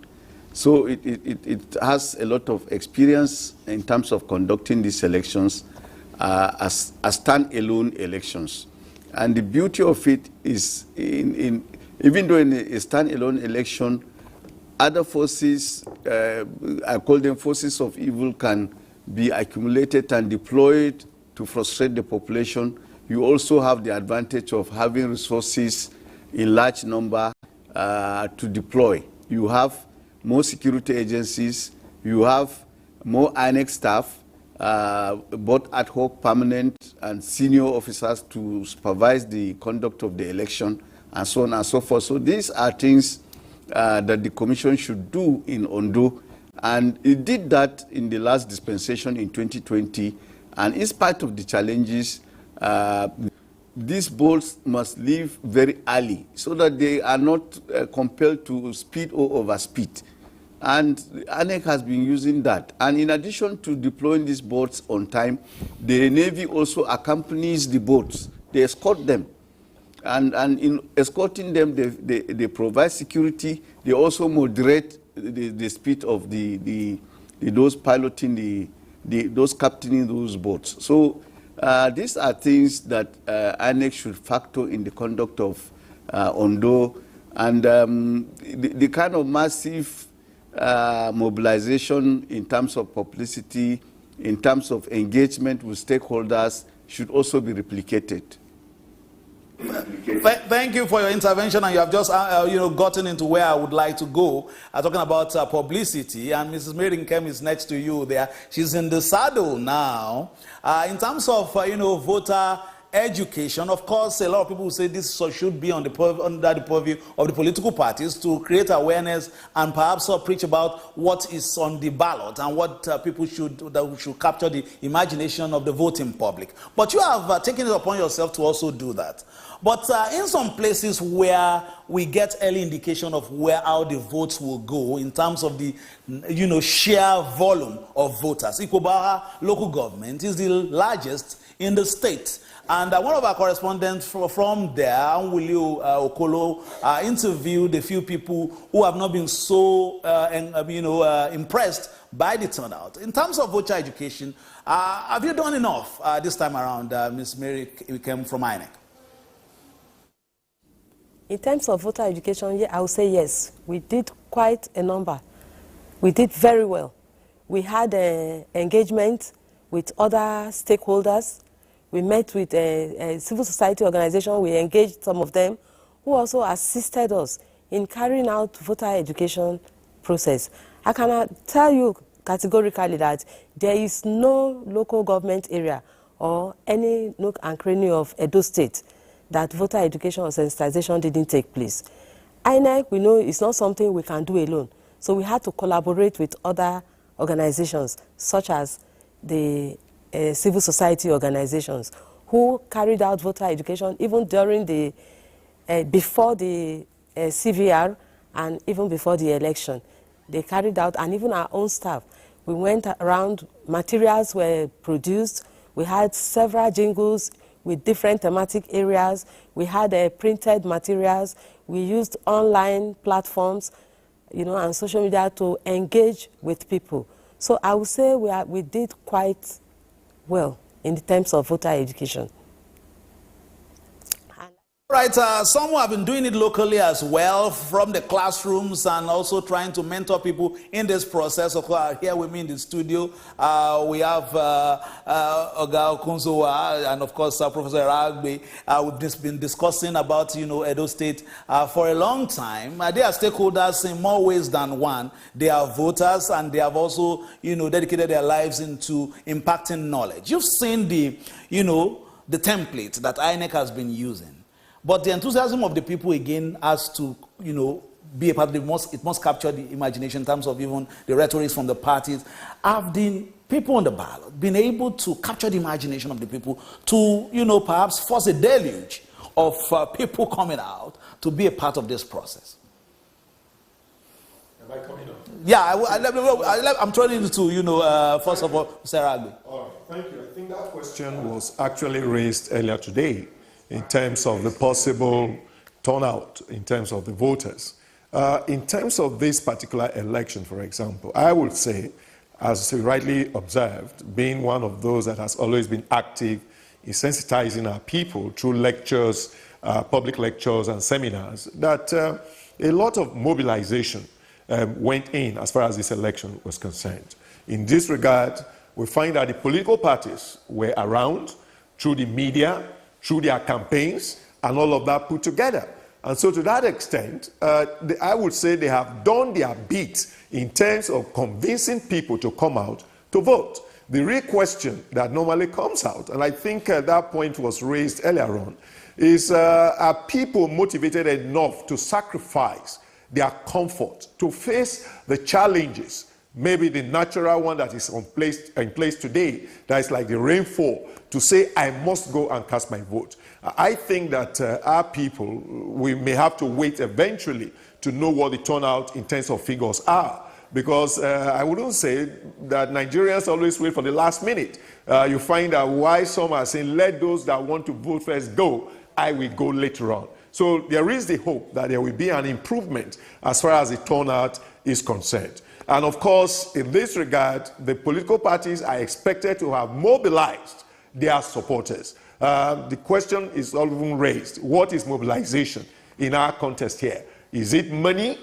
So it has a lot of experience in terms of conducting these elections as stand-alone elections. And the beauty of it is, even though in a stand-alone election, other forces, I call them forces of evil, can be accumulated and deployed to frustrate the population. You also have the advantage of having resources in large number to deploy. You have more security agencies, you have more INEC staff, both ad hoc, permanent, and senior officers to supervise the conduct of the election, and so on and so forth. So these are things that the Commission should do in Ondo. And it did that in the last dispensation in 2020. And in spite of the challenges, these boats must leave very early so that they are not compelled to speed or overspeed. And INEC has been using that. And in addition to deploying these boats on time, the Navy also accompanies the boats. They escort them. And in escorting them, they provide security. They also moderate the speed of those piloting, those captaining those boats. So these are things that INEC should factor in the conduct of Ondo. And the kind of massive mobilization in terms of publicity, in terms of engagement with stakeholders should also be replicated. Thank you for your intervention, and you have just gotten into where I would like to go. Talking about publicity, and Mrs. Mary Nkem is next to you there. She's in the saddle now. In terms of voter education, of course, a lot of people say this should be under the purview of the political parties to create awareness and perhaps preach about what is on the ballot and what people should capture the imagination of the voting public. But you have taken it upon yourself to also do that. But in some places where we get early indication of how the votes will go in terms of the sheer volume of voters, Ikobaha local government is the largest in the state. And one of our correspondents from there, Anwili Okolo, interviewed a few people who have not been so impressed by the turnout. In terms of voter education, have you done enough this time around, Ms. Mary Nkem from INEC? In terms of voter education, yeah, I would say yes. We did quite a number. We did very well. We had engagement with other stakeholders. We met with a civil society organization. We engaged some of them who also assisted us in carrying out voter education process. I can tell you categorically that there is no local government area or any nook and cranny of Edo State that voter education or sensitization didn't take place. INEC, we know it's not something we can do alone. So we had to collaborate with other organizations, such as the civil society organizations, who carried out voter education even during before the CVR and even before the election. They carried out, and even our own staff. We went around, materials were produced. We had several jingles with different thematic areas. We had printed materials. We used online platforms, and social media to engage with people. So I would say we did quite well in terms of voter education. Right, some have been doing it locally as well, from the classrooms and also trying to mentor people in this process. Here with me in the studio, we have Oga Okunzowa and of course Professor Aragbe. We've just been discussing about Edo State for a long time. They are stakeholders in more ways than one. They are voters, and they have also dedicated their lives into impacting knowledge. You've seen the template that INEC has been using. But the enthusiasm of the people again has to, be a part of it must capture the imagination in terms of even the rhetoric from the parties. Have the people on the ballot been able to capture the imagination of the people to, perhaps force a deluge of people coming out to be a part of this process? Am I coming up? Yeah, I'm turning to, first of all, Mr. Aragbe. All right, thank you. I think that question was actually raised earlier today, in terms of the possible turnout, in terms of the voters. In terms of this particular election, for example, I would say, as you rightly observed, being one of those that has always been active in sensitizing our people through lectures, public lectures and seminars, that a lot of mobilization went in as far as this election was concerned. In this regard, we find that the political parties were around through the media, through their campaigns, and all of that put together. And so to that extent, I would say they have done their bit in terms of convincing people to come out to vote. The real question that normally comes out, and I think that point was raised earlier on, is are people motivated enough to sacrifice their comfort to face the challenges, maybe the natural one that is in place today, that is like the rainfall, to say, I must go and cast my vote. I think that our people, we may have to wait eventually to know what the turnout in terms of figures are. Because I wouldn't say that Nigerians always wait for the last minute. You find out why some are saying, let those that want to vote first go, I will go later on. So there is the hope that there will be an improvement as far as the turnout is concerned. And of course, in this regard, the political parties are expected to have mobilized their supporters. The question is often raised, what is mobilization in our context here? Is it money?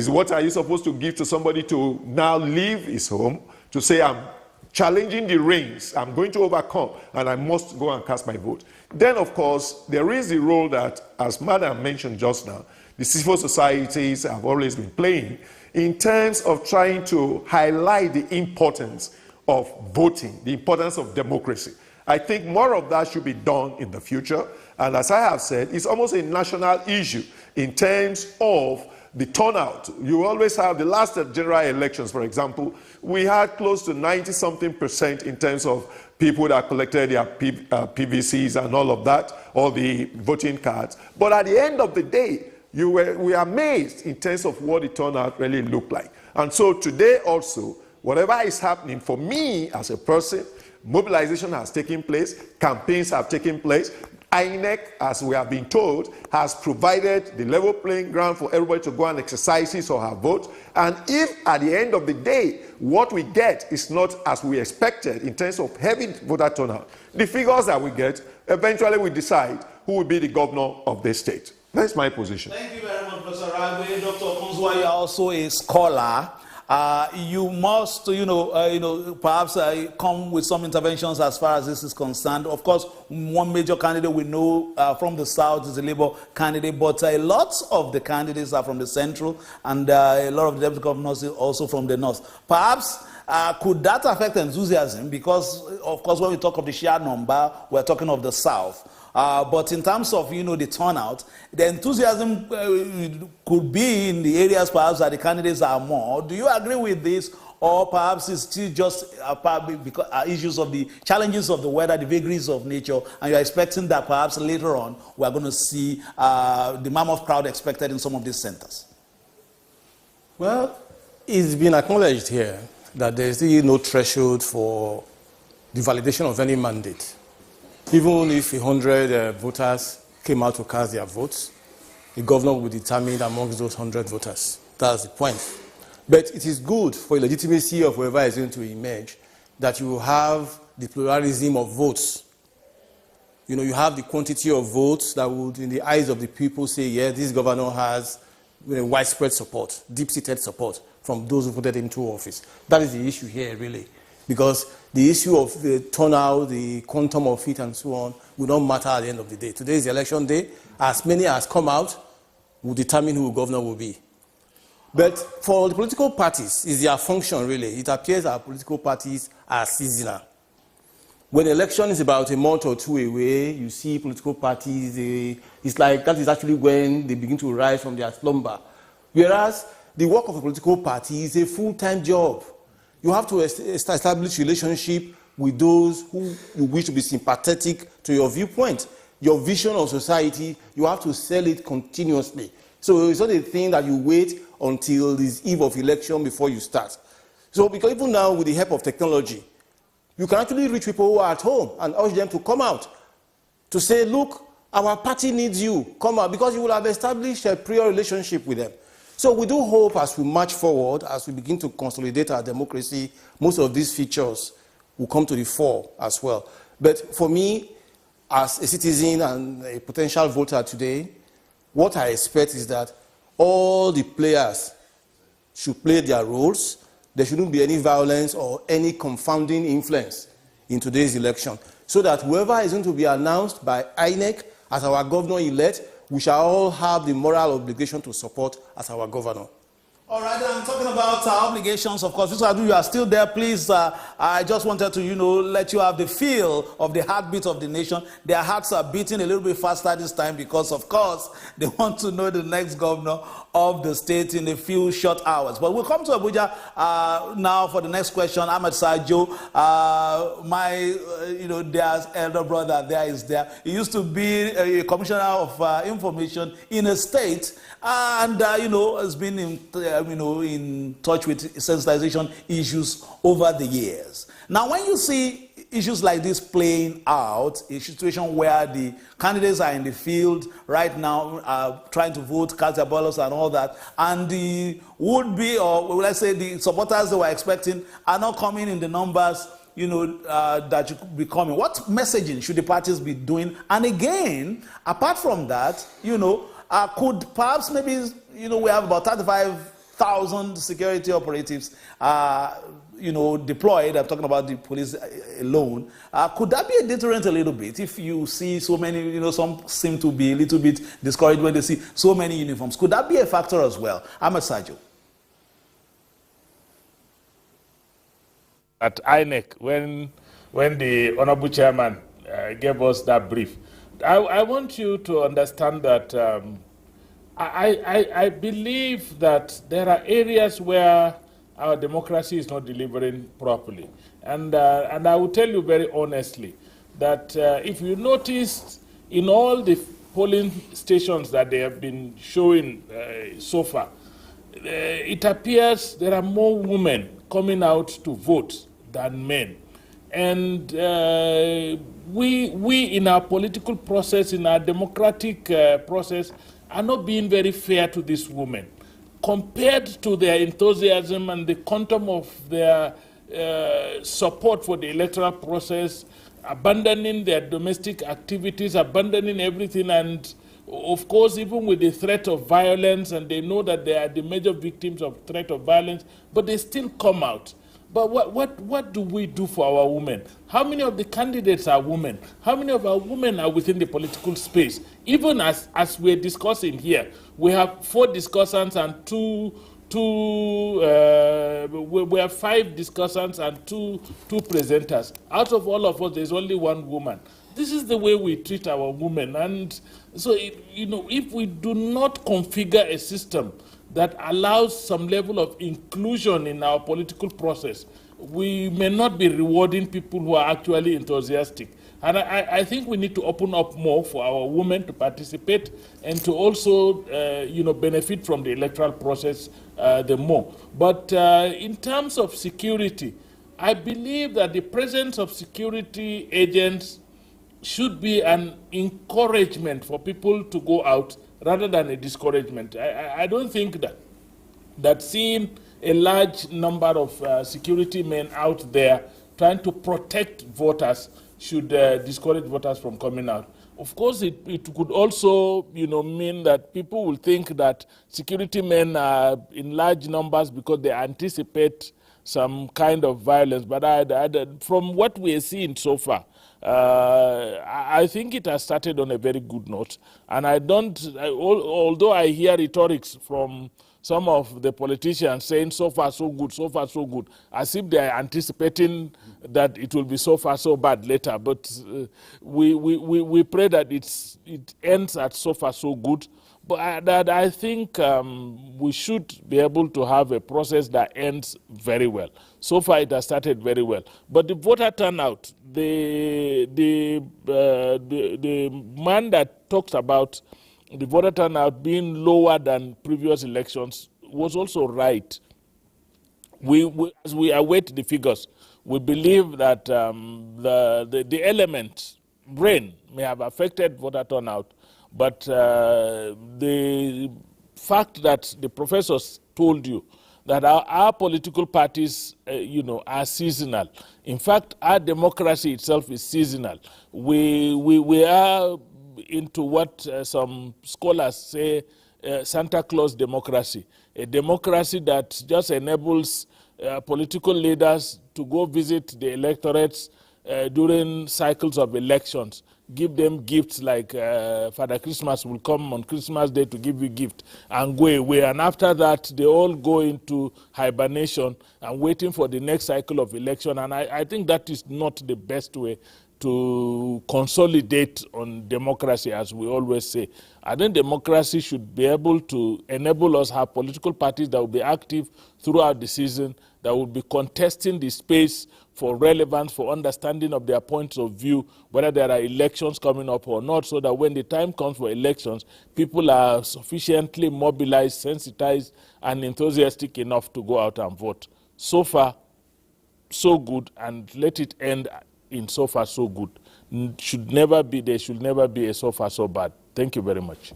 What are you supposed to give to somebody to now leave his home, to say, I'm challenging the reins, I'm going to overcome, and I must go and cast my vote? Then, of course, there is the role that, as Madam mentioned just now, the civil societies have always been playing in terms of trying to highlight the importance of voting, the importance of democracy. I think more of that should be done in the future. And as I have said, it's almost a national issue in terms of the turnout. You always have the last general elections, for example, we had close to 90-something% in terms of people that collected their PVCs and all of that, all the voting cards. But at the end of the day, we were amazed in terms of what the turnout really looked like. And so today also, whatever is happening, for me as a person, mobilization has taken place, campaigns have taken place. INEC, as we have been told, has provided the level playing ground for everybody to go and exercise his or her vote. And if at the end of the day, what we get is not as we expected in terms of heavy voter turnout, the figures that we get, eventually we decide who will be the governor of the state. That's my position. Thank you very much, Professor Ragwe. Dr. Okonzwa, you are also a scholar. You must, perhaps come with some interventions as far as this is concerned. Of course, one major candidate we know from the south is the Labour candidate, but a lot of the candidates are from the central, and a lot of the deputy governors are also from the north. Perhaps could that affect enthusiasm? Because, of course, when we talk of the sheer number, we're talking of the south. But in terms of, the turnout, the enthusiasm could be in the areas perhaps that the candidates are more. Do you agree with this? Or perhaps it's still just because issues of the challenges of the weather, the vagaries of nature, and you're expecting that perhaps later on we're going to see the mammoth crowd expected in some of these centers? Well, it's been acknowledged here that there's still no threshold for the validation of any mandate. Even if 100 voters came out to cast their votes, the governor will be determined amongst those 100 voters. That's the point. But it is good for the legitimacy of whoever is going to emerge that you have the pluralism of votes. You have the quantity of votes that would, in the eyes of the people, say, yeah, this governor has widespread support, deep-seated support from those who voted into office. That is the issue here, really. Because the issue of the turnout, the quantum of it, and so on, will not matter at the end of the day. Today is the election day. As many as come out will determine who the governor will be. But for the political parties, it's their function, really. It appears that political parties are seasonal. When the election is about a month or two away, you see political parties, it's like that is actually when they begin to rise from their slumber. Whereas the work of a political party is a full-time job. You have to establish relationship with those who you wish to be sympathetic to your viewpoint. Your vision of society, you have to sell it continuously. So it's not a thing that you wait until this eve of election before you start. So because even now with the help of technology, you can actually reach people who are at home and urge them to come out to say, look, our party needs you. Come out, because you will have established a prior relationship with them. So we do hope as we march forward, as we begin to consolidate our democracy, most of these features will come to the fore as well. But for me, as a citizen and a potential voter today, what I expect is that all the players should play their roles. There shouldn't be any violence or any confounding influence in today's election, so that whoever is going to be announced by INEC as our governor-elect, we shall all have the moral obligation to support as our governor. All right, I'm talking about obligations, of course. Mr. Adu, you are still there. Please, I just wanted to, let you have the feel of the heartbeat of the nation. Their hearts are beating a little bit faster this time because, of course, they want to know the next governor of the state in a few short hours. But we'll come to Abuja now for the next question. Ahmed Sajo, there's elder brother there is there. He used to be a commissioner of information in a state, and has been in touch with sensitization issues over the years. Now, when you see issues like this playing out, a situation where the candidates are in the field right now, trying to vote, cast their ballots and all that, and the would-be, or let's say the supporters they were expecting are not coming in the numbers that you could be coming. What messaging should the parties be doing? And again, apart from that, could perhaps maybe, we have about 35,000 security operatives, deployed. I'm talking about the police alone. Could that be a deterrent a little bit if you see so many, some seem to be a little bit discouraged when they see so many uniforms? Could that be a factor as well? Ahmed Sajo. At INEC, when the Honorable Chairman gave us that brief, I want you to understand that I believe that there are areas where our democracy is not delivering properly. And I will tell you very honestly that if you noticed in all the polling stations that they have been showing so far, it appears there are more women coming out to vote than men. And we in our political process, in our democratic process, are not being very fair to these women. Compared to their enthusiasm and the quantum of their support for the electoral process, abandoning their domestic activities, abandoning everything, and of course, even with the threat of violence, and they know that they are the major victims of threat of violence, but they still come out. But what do we do for our women? How many of the candidates are women? How many of our women are within the political space? Even as we're discussing here, we have 4 discussants and we have 5 discussants and two presenters. Out of all of us, there's only 1 woman. This is the way we treat our women. And so, if we do not configure a system that allows some level of inclusion in our political process, we may not be rewarding people who are actually enthusiastic. And I think we need to open up more for our women to participate and to also, benefit from the electoral process the more. But in terms of security, I believe that the presence of security agents should be an encouragement for people to go out rather than a discouragement. I don't think that seeing a large number of security men out there trying to protect voters should discourage voters from coming out. Of course, it could also, mean that people will think that security men are in large numbers because they anticipate some kind of violence. But from what we are seeing so far, I think it has started on a very good note. And although I hear rhetorics from some of the politicians saying so far so good, so far so good, as if they are anticipating that it will be so far so bad later. But we pray that it ends at so far so good. But that I think we should be able to have a process that ends very well. So far, it has started very well. But the voter turnout, the man that talks about the voter turnout being lower than previous elections was also right. As we await the figures, we believe that the element, rain, may have affected voter turnout. But the fact that the professors told you that our political parties, are seasonal. In fact, our democracy itself is seasonal. We are into what some scholars say Santa Claus democracy, a democracy that just enables political leaders to go visit the electorates during cycles of elections. give them gifts like Father Christmas will come on Christmas Day to give you gift and go away. And after that, they all go into hibernation and waiting for the next cycle of election. And I think that is not the best way to consolidate on democracy, as we always say. I think democracy should be able to enable us have political parties that will be active throughout the season, that will be contesting the space for relevance, for understanding of their points of view, whether there are elections coming up or not, so that when the time comes for elections, people are sufficiently mobilized, sensitized, and enthusiastic enough to go out and vote. So far, so good, and let it end in so far, so good. There should never be a so far, so bad. Thank you very much.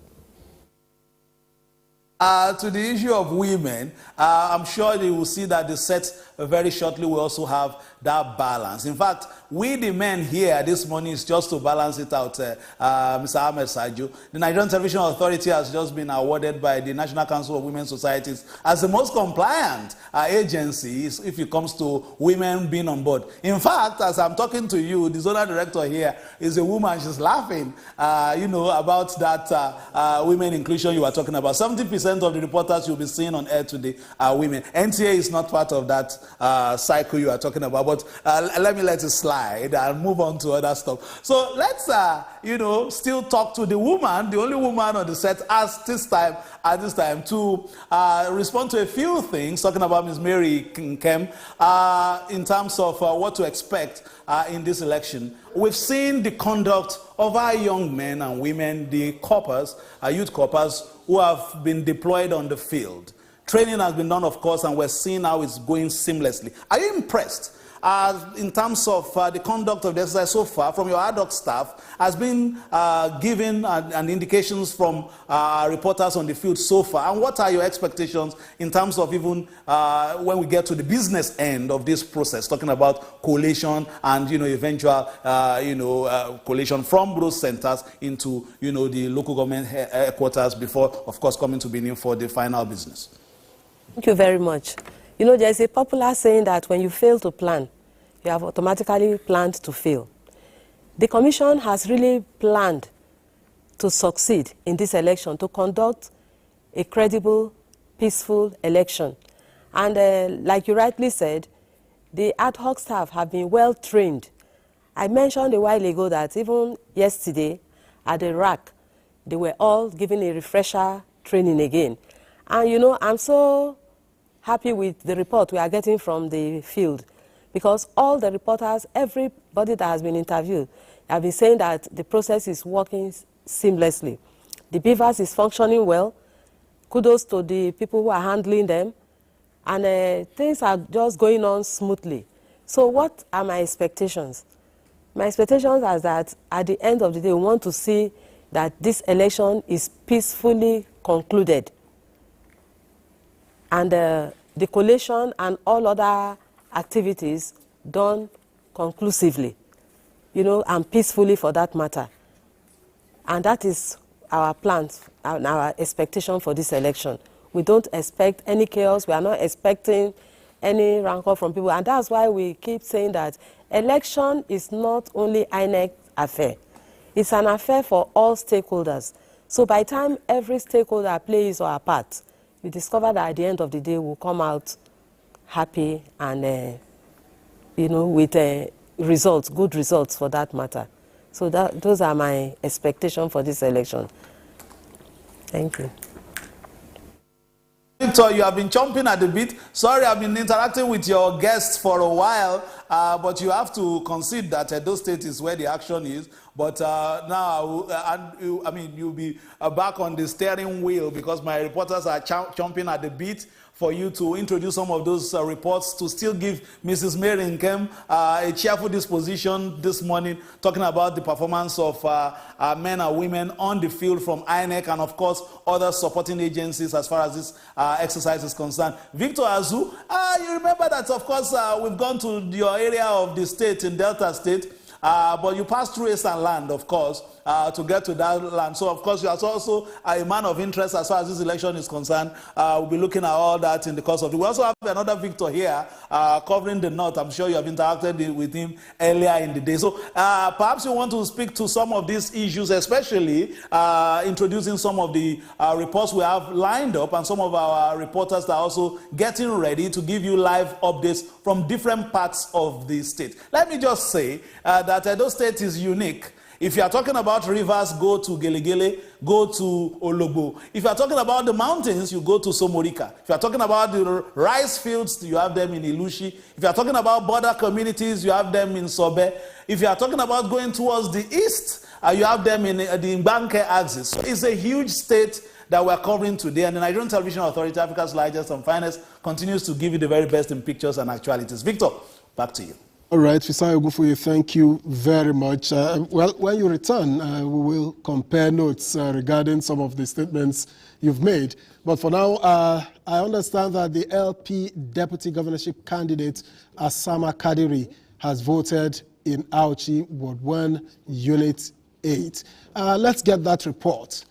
To the issue of women, I'm sure you will see that the set very shortly will also have that balance. In fact, we the men here this morning is just to balance it out, Mr. Ahmed Sajo. The Nigerian Television Authority has just been awarded by the National Council of Women Societies as the most compliant agency if it comes to women being on board. In fact, as I'm talking to you, the zonal director here is a woman. She's laughing, about that women inclusion you were talking about. 70% of the reporters you'll be seeing on air today are women. NTA is not part of that cycle you are talking about, but let me let it slide and move on to other stuff. So let's, still talk to the woman, the only woman on the set at this time to respond to a few things, talking about Ms. Mary Nkem in terms of what to expect in this election. We've seen the conduct of our young men and women, the corpers, youth corpers, who have been deployed on the field. Training has been done, of course, and we're seeing how it's going seamlessly. Are you impressed in terms of the conduct of the exercise so far from your ad hoc staff? Has been given and indications from reporters on the field so far? And what are your expectations in terms of even when we get to the business end of this process, talking about collation and eventual collation from those centers into the local government headquarters before, of course, coming to Benin for the final business? Thank you very much. There's a popular saying that when you fail to plan, you have automatically planned to fail. The Commission has really planned to succeed in this election, to conduct a credible, peaceful election. And like you rightly said, the ad hoc staff have been well trained. I mentioned a while ago that even yesterday at the RAC, they were all given a refresher training again. And I'm so happy with the report we are getting from the field, because all the reporters, everybody that has been interviewed, have been saying that the process is working seamlessly. The beavers is functioning well. Kudos to the people who are handling them. And things are just going on smoothly. So what are my expectations? My expectations are that at the end of the day, we want to see that this election is peacefully concluded. And the collation and all other activities done conclusively, and peacefully for that matter. And that is our plans and our expectation for this election. We don't expect any chaos. We are not expecting any rancor from people. And that's why we keep saying that election is not only INEC affair. It's an affair for all stakeholders. So by the time every stakeholder plays our part, we discover that at the end of the day, we'll come out happy and, with results, good results for that matter. So those are my expectations for this election. Thank you. Victor, you have been chomping at the bit. Sorry, I've been interacting with your guests for a while, but you have to concede that Edo State is where the action is. But now, you'll be back on the steering wheel, because my reporters are chomping at the bit for you to introduce some of those reports, to still give Mrs. Mary Nkem a cheerful disposition this morning, talking about the performance of men and women on the field from INEC and, of course, other supporting agencies as far as this exercise is concerned. Victor Azu, you remember that, of course, we've gone to your area of the state in Delta State, but you pass through a land, of course, to get to that land. So, of course, you are also a man of interest as far as this election is concerned. We'll be looking at all that in the course of it. We also have another victor here covering the north. I'm sure you have interacted with him earlier in the day. So, perhaps you want to speak to some of these issues, especially introducing some of the reports we have lined up and some of our reporters that are also getting ready to give you live updates from different parts of the state. Let me just say that Edo State is unique. If you are talking about rivers, go to Gelegele, go to Ologbo. If you are talking about the mountains, you go to Somorika. If you are talking about the rice fields, you have them in Ilushi. If you are talking about border communities, you have them in Sobe. If you are talking about going towards the east, you have them in the Mbanke axis. So it's a huge state that we're covering today, and the Nigerian Television Authority, Africa's largest and finest, continues to give you the very best in pictures and actualities. Victor, back to you. All right, Fisayo Ogunfuyi, thank you very much. Well, when you return, we will compare notes regarding some of the statements you've made. But for now, I understand that the LP deputy governorship candidate, Asama Kadiri, has voted in Auchi, Ward 1, Unit 8. Let's get that report.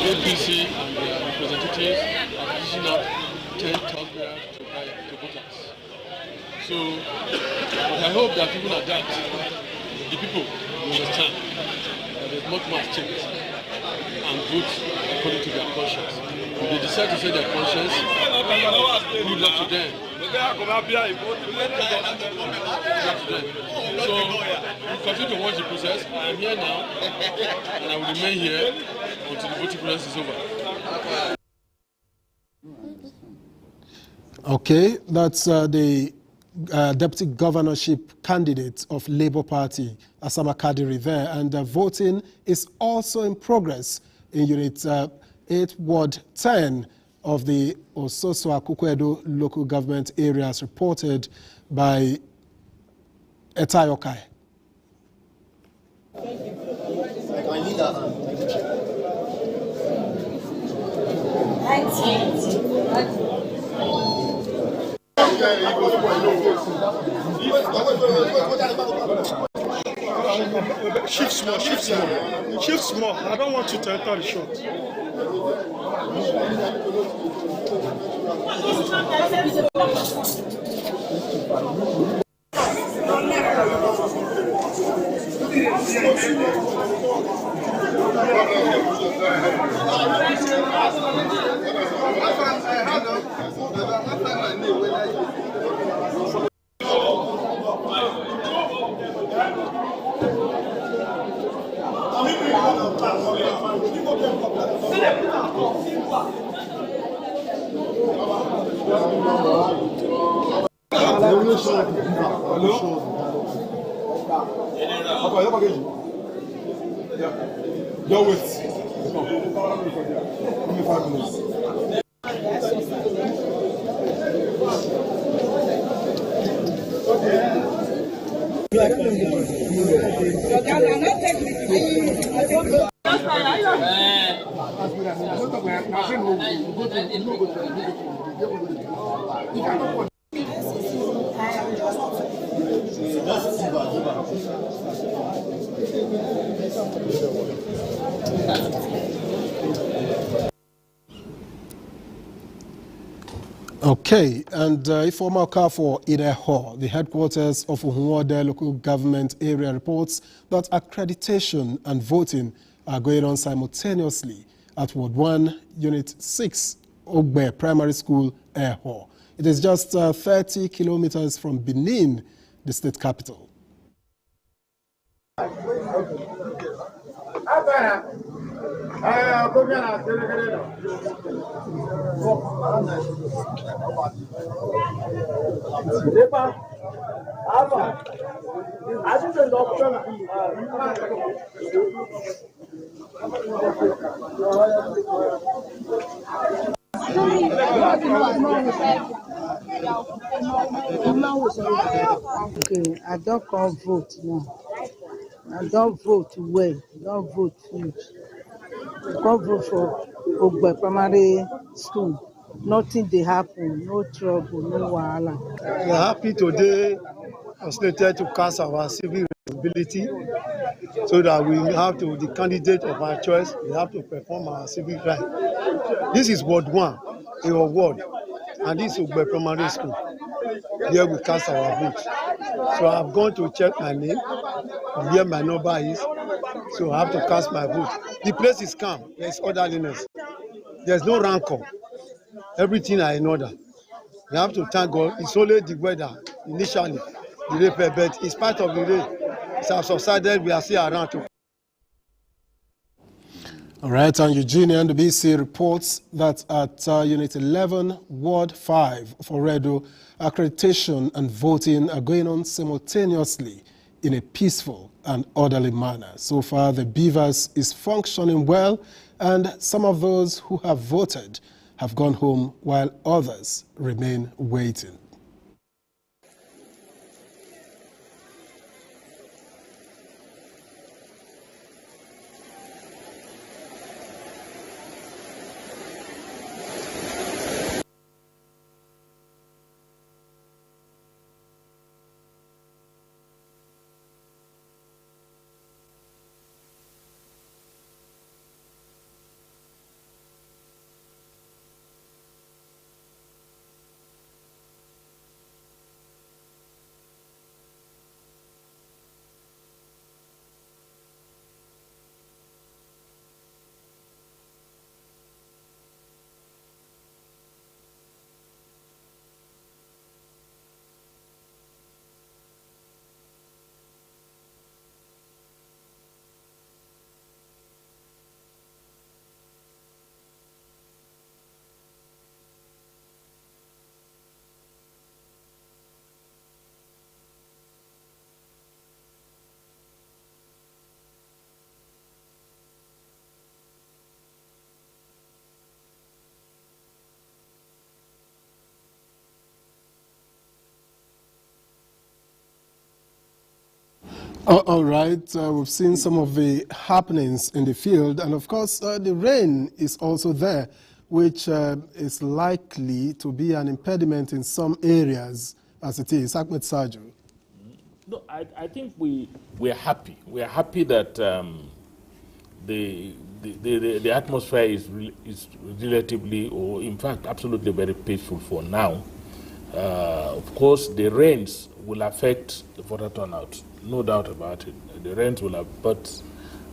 APC and their representatives are dishing out 10,000 naira to voters. So I hope that even at that, the people will understand that there's not much change and vote according to their conscience. If they decide to say their conscience, good luck to them. So we continue to watch the process. I am here now, and I will remain here until the voting process is over. Okay, that's the deputy governorship candidate of Labour Party, Asama Kadiri there, and voting is also in progress in Unit 8, Ward 10 of the Ososo Akukwedo local government area, as reported by Etayokai. Shift small, shift small. Shift small. I don't want you to enter the shot. Don't wait. Give me 5 minutes. Okay, and Informal car for Idaho, the headquarters of Uhunwode local government area, reports that accreditation and voting are going on simultaneously at Ward 1, Unit 6, Ogbe Primary School, Eho. It is just 30 kilometers from Benin, the state capital. Okay, I don't come vote now. I don't vote well. Don't vote finish. I come vote for Ogbe Primary School. Nothing they happen, no trouble, no wahala. We are happy today slated to cast our civic responsibility so that we have to, the candidate of our choice, we have to perform our civic right. This is Ward 1, our ward, and this is Ogbe Primary School. Here we cast our vote. So I've gone to check my name, where my number is, so I have to cast my vote. The place is calm, there's orderliness, there's no rancor, everything are in order. We have to thank God. It's only the weather initially, the rain, but in spite of the rain, it has subsided. We are still around to. All right, and Eugenian, the BC reports that at Unit 11, Ward 5 for Redo, accreditation and voting are going on simultaneously in a peaceful and orderly manner. So far, the Beavers is functioning well, and some of those who have voted have gone home while others remain waiting. All right, we've seen some of the happenings in the field, and of course the rain is also there, which is likely to be an impediment in some areas as it is. Ahmed Saju. No, I think we're happy. We're happy that the atmosphere is relatively, or in fact absolutely very peaceful for now. Of course, the rains will affect the voter turnout, no doubt about it. The rains will have, but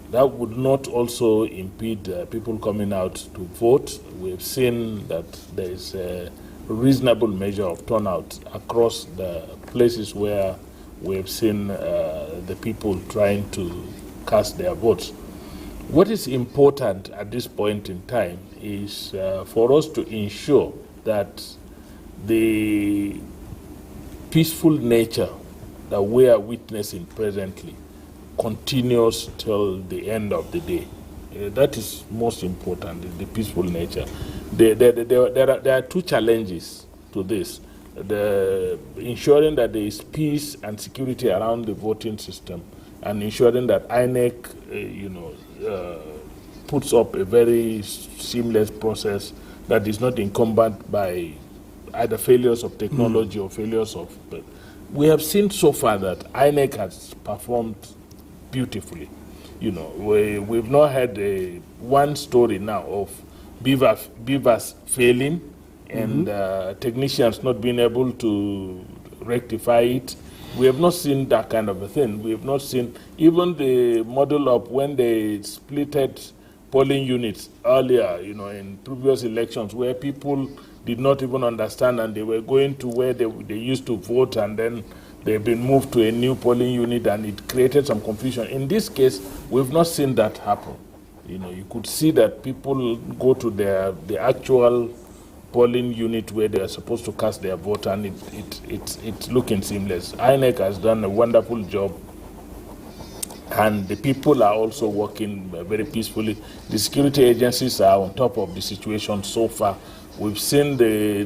that would not also impede people coming out to vote. We've seen that there is a reasonable measure of turnout across the places where we've seen the people trying to cast their votes. What is important at this point in time is for us to ensure that the peaceful nature that we are witnessing presently continues till the end of the day. That is most important, the peaceful nature. There are two challenges to this. Ensuring that there is peace and security around the voting system, and ensuring that INEC puts up a very seamless process that is not incumbent by either failures of technology or failures of... We have seen so far that INEC has performed beautifully. We've not had one story now of beavers failing and technicians not being able to rectify it. We have not seen that kind of a thing. We have not seen even the model of when they splitted polling units earlier, in previous elections, where people did not even understand and they were going to where they used to vote, and then they've been moved to a new polling unit, and it created some confusion. In this case, we've not seen that happen. You could see that people go to the actual polling unit where they are supposed to cast their vote, and it's looking seamless. INEC has done a wonderful job, and the people are also working very peacefully. The security agencies are on top of the situation so far. We've seen the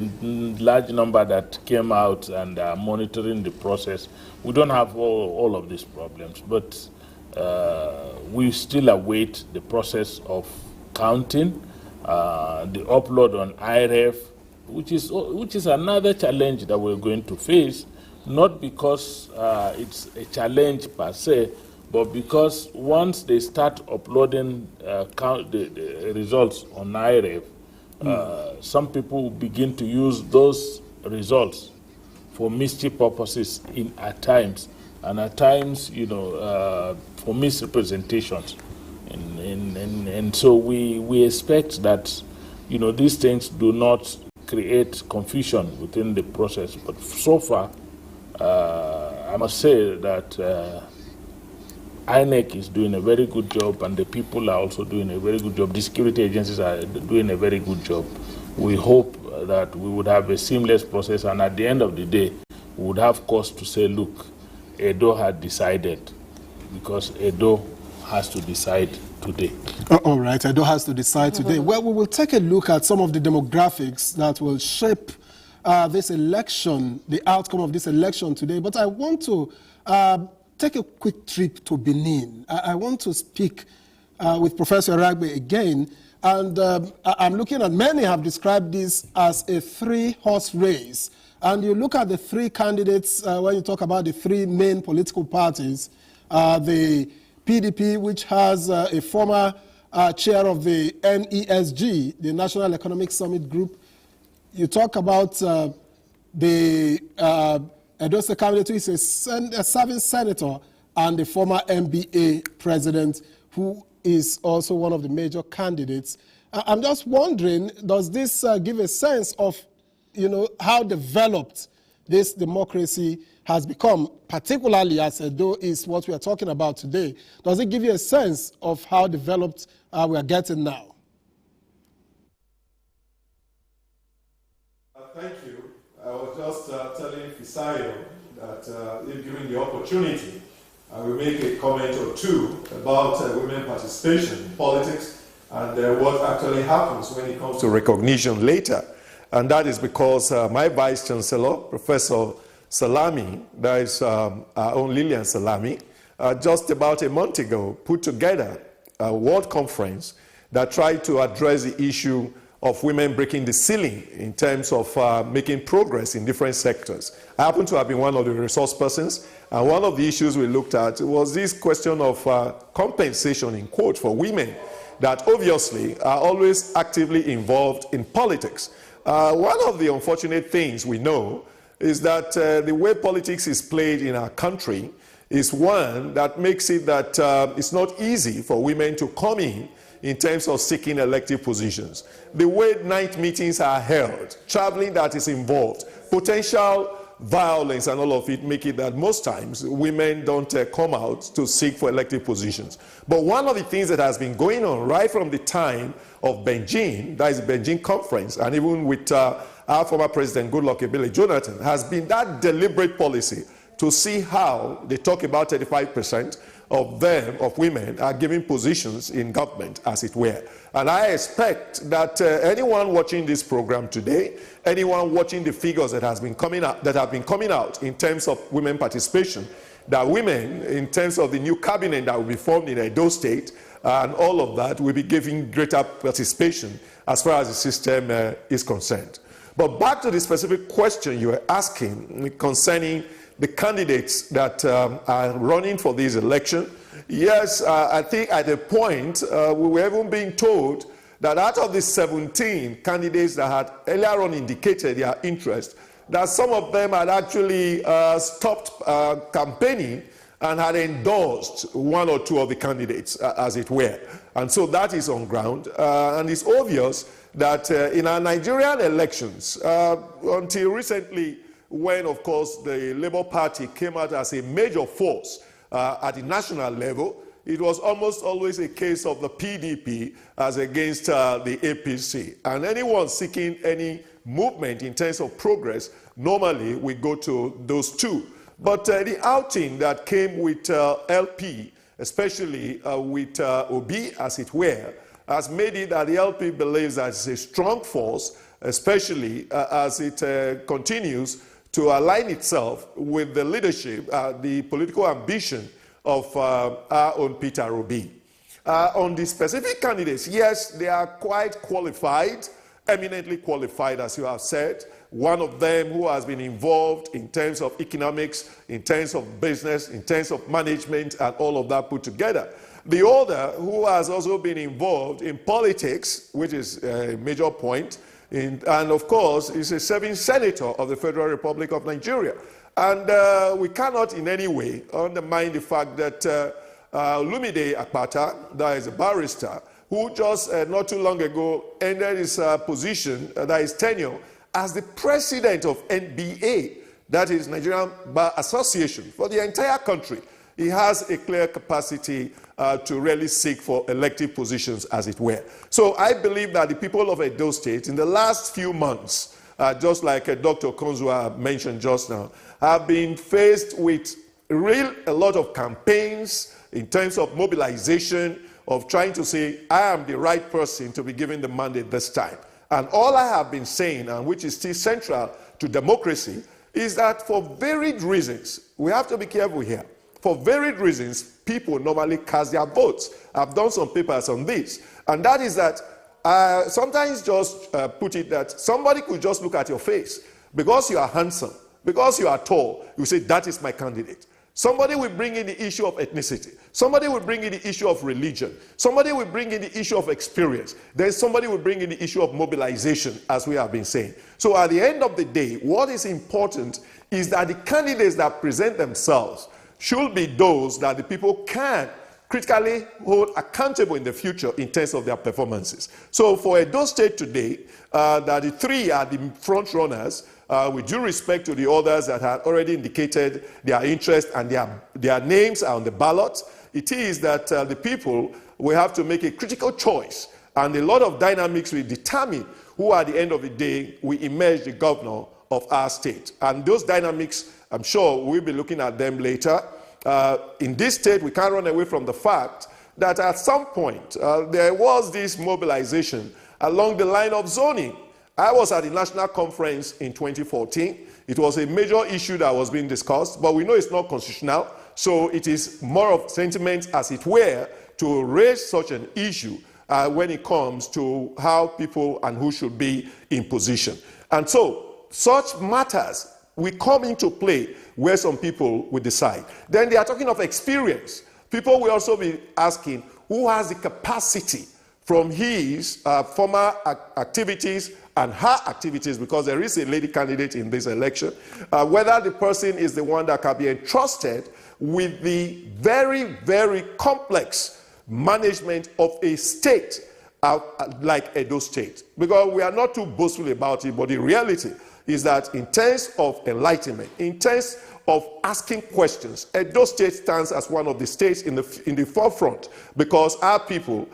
large number that came out and are monitoring the process. We don't have all of these problems, but we still await the process of counting, the upload on IRF, which is another challenge that we're going to face, not because it's a challenge per se, but because once they start uploading the results on IRF, some people will begin to use those results for mischief purposes at times, and at times, for misrepresentations. And so we expect that, these things do not create confusion within the process. But so far, I must say that INEC is doing a very good job, and the people are also doing a very good job. The security agencies are doing a very good job. We hope that we would have a seamless process, and at the end of the day, we would have cause to say, look, Edo had decided, because Edo has to decide today. All right, Edo has to decide today. Well, we will take a look at some of the demographics that will shape this election, the outcome of this election today. But I want to take a quick trip to Benin. I want to speak with Professor Ragbe again. And I'm looking at, many have described this as a three-horse race. And you look at the three candidates, when you talk about the three main political parties, the PDP, which has a former chair of the NESG, the National Economic Summit Group. You talk about the Edo State candidate, who is a serving senator and the former NBA president, who is also one of the major candidates. I'm just wondering, does this give a sense of, how developed this democracy has become, particularly as Edo is what we are talking about today? Does it give you a sense of how developed we are getting now? Thank you. I was just telling Fisayo that if given the opportunity, I will make a comment or two about women participation in politics and what actually happens when it comes to recognition later. And that is because my Vice Chancellor, Professor Salami, that is our own Lillian Salami, just about a month ago put together a world conference that tried to address the issue of women breaking the ceiling in terms of making progress in different sectors. I happen to have been one of the resource persons, and one of the issues we looked at was this question of compensation, in quote, for women that obviously are always actively involved in politics. One of the unfortunate things we know is that the way politics is played in our country is one that makes it that it's not easy for women to come in terms of seeking elective positions. The way night meetings are held, traveling that is involved, potential violence and all of it make it that most times women don't come out to seek for elective positions. But one of the things that has been going on right from the time of Beijing, that is the Beijing conference, and even with our former president, Goodluck Ebele Jonathan, has been that deliberate policy to see how they talk about 35% of women are given positions in government, as it were. And I expect that anyone watching this program today, anyone watching the figures that have been coming out in terms of women participation, that women, in terms of the new cabinet that will be formed in Edo State, and all of that, will be giving greater participation as far as the system is concerned. But back to the specific question you were asking concerning the candidates that are running for this election. Yes, I think at a point we were even being told that out of the 17 candidates that had earlier on indicated their interest, that some of them had actually stopped campaigning and had endorsed one or two of the candidates, as it were. And so that is on ground. And it's obvious that in our Nigerian elections, until recently, when, of course, the Labour Party came out as a major force at the national level, it was almost always a case of the PDP as against the APC. And anyone seeking any movement in terms of progress, normally we go to those two. But the outing that came with LP, especially with Obi, as it were, has made it that the LP believes that it's a strong force, especially as it continues to align itself with the leadership, the political ambition of our own Peter Obi. On the specific candidates, yes, they are quite qualified, eminently qualified, as you have said. One of them who has been involved in terms of economics, in terms of business, in terms of management, and all of that put together. The other who has also been involved in politics, which is a major point, and of course is a serving senator of the Federal Republic of Nigeria. And we cannot in any way undermine the fact that Lumide Akpata, that is a barrister, who just not too long ago ended his position, that is tenure, as the president of NBA, that is Nigerian Bar Association, for the entire country. He has a clear capacity to really seek for elective positions, as it were. So I believe that the people of Edo State, in the last few months, just like Dr. Konzua mentioned just now, have been faced with a lot of campaigns in terms of mobilization, of trying to say, I am the right person to be given the mandate this time. And all I have been saying, and which is still central to democracy, is that for varied reasons, we have to be careful here. For varied reasons, people normally cast their votes. I've done some papers on this. And that is that sometimes just put it that somebody could just look at your face. Because you are handsome, because you are tall, you say, that is my candidate. Somebody will bring in the issue of ethnicity. Somebody will bring in the issue of religion. Somebody will bring in the issue of experience. Then somebody will bring in the issue of mobilization, as we have been saying. So at the end of the day, what is important is that the candidates that present themselves should be those that the people can critically hold accountable in the future in terms of their performances. So for Edo State today, that the three are the front runners, with due respect to the others that had already indicated their interest and their names are on the ballot, it is that the people will have to make a critical choice, and a lot of dynamics will determine who at the end of the day will emerge the governor of our state. And those dynamics, I'm sure we'll be looking at them later. In this state, we can't run away from the fact that at some point there was this mobilization along the line of zoning. I was at the national conference in 2014. It was a major issue that was being discussed, but we know it's not constitutional, so it is more of sentiment, as it were, to raise such an issue when it comes to how people and who should be in position. And so such matters will come into play where some people will decide. Then they are talking of experience. People will also be asking who has the capacity from his former activities and her activities, because there is a lady candidate in this election, whether the person is the one that can be entrusted with the very, very complex management of a state like Edo State. Because we are not too boastful about it, but the reality is that in terms of enlightenment, in terms of asking questions, Edo State stands as one of the states in the forefront, because our people,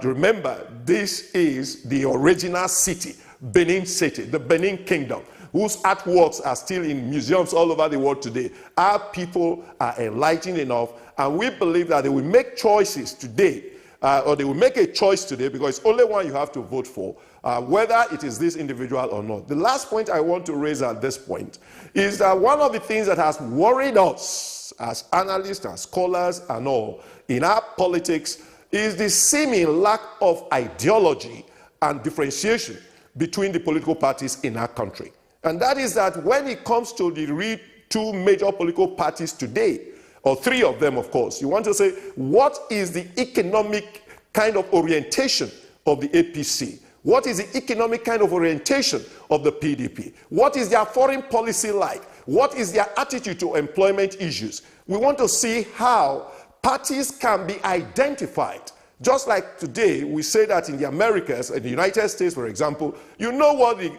remember, this is the original city, Benin City, the Benin Kingdom, whose artworks are still in museums all over the world today. Our people are enlightened enough, and we believe that they will make choices today, or they will make a choice today, because it's only one you have to vote for, whether it is this individual or not. The last point I want to raise at this point is that one of the things that has worried us as analysts and scholars and all in our politics is the seeming lack of ideology and differentiation between the political parties in our country. And that is that when it comes to the two major political parties today, or three of them, of course, you want to say, what is the economic kind of orientation of the APC? What is the economic kind of orientation of the PDP? What is their foreign policy like? What is their attitude to employment issues? We want to see how parties can be identified. Just like today, we say that in the Americas, in the United States, for example, you know what the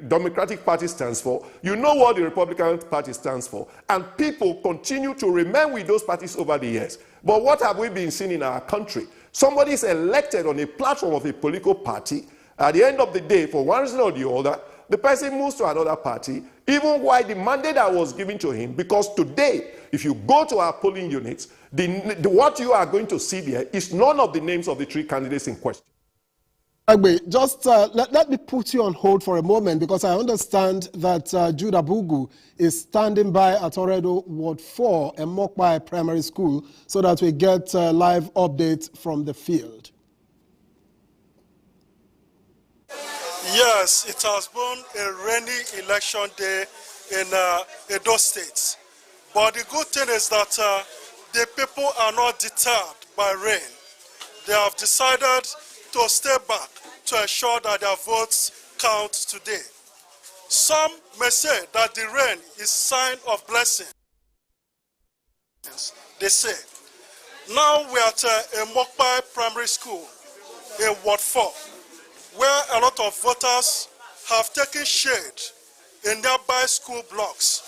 Democratic Party stands for, you know what the Republican Party stands for, and people continue to remain with those parties over the years. But what have we been seeing in our country? Somebody is elected on a platform of a political party. At the end of the day, for one reason or the other, the person moves to another party, even while the mandate that was given to him, because today, if you go to our polling units, what you are going to see there is none of the names of the three candidates in question. Just let me put you on hold for a moment, because I understand that Jude Abugu is standing by at Oredo Ward 4 and Mokpai Primary School so that we get a live update from the field. Yes, it has been a rainy election day in Edo State. But the good thing is that the people are not deterred by rain. They have decided to stay back to ensure that their votes count today. Some may say that the rain is a sign of blessing. They say. Now we are at a Mokpai Primary School in Ward 4, where a lot of voters have taken shade in nearby school blocks,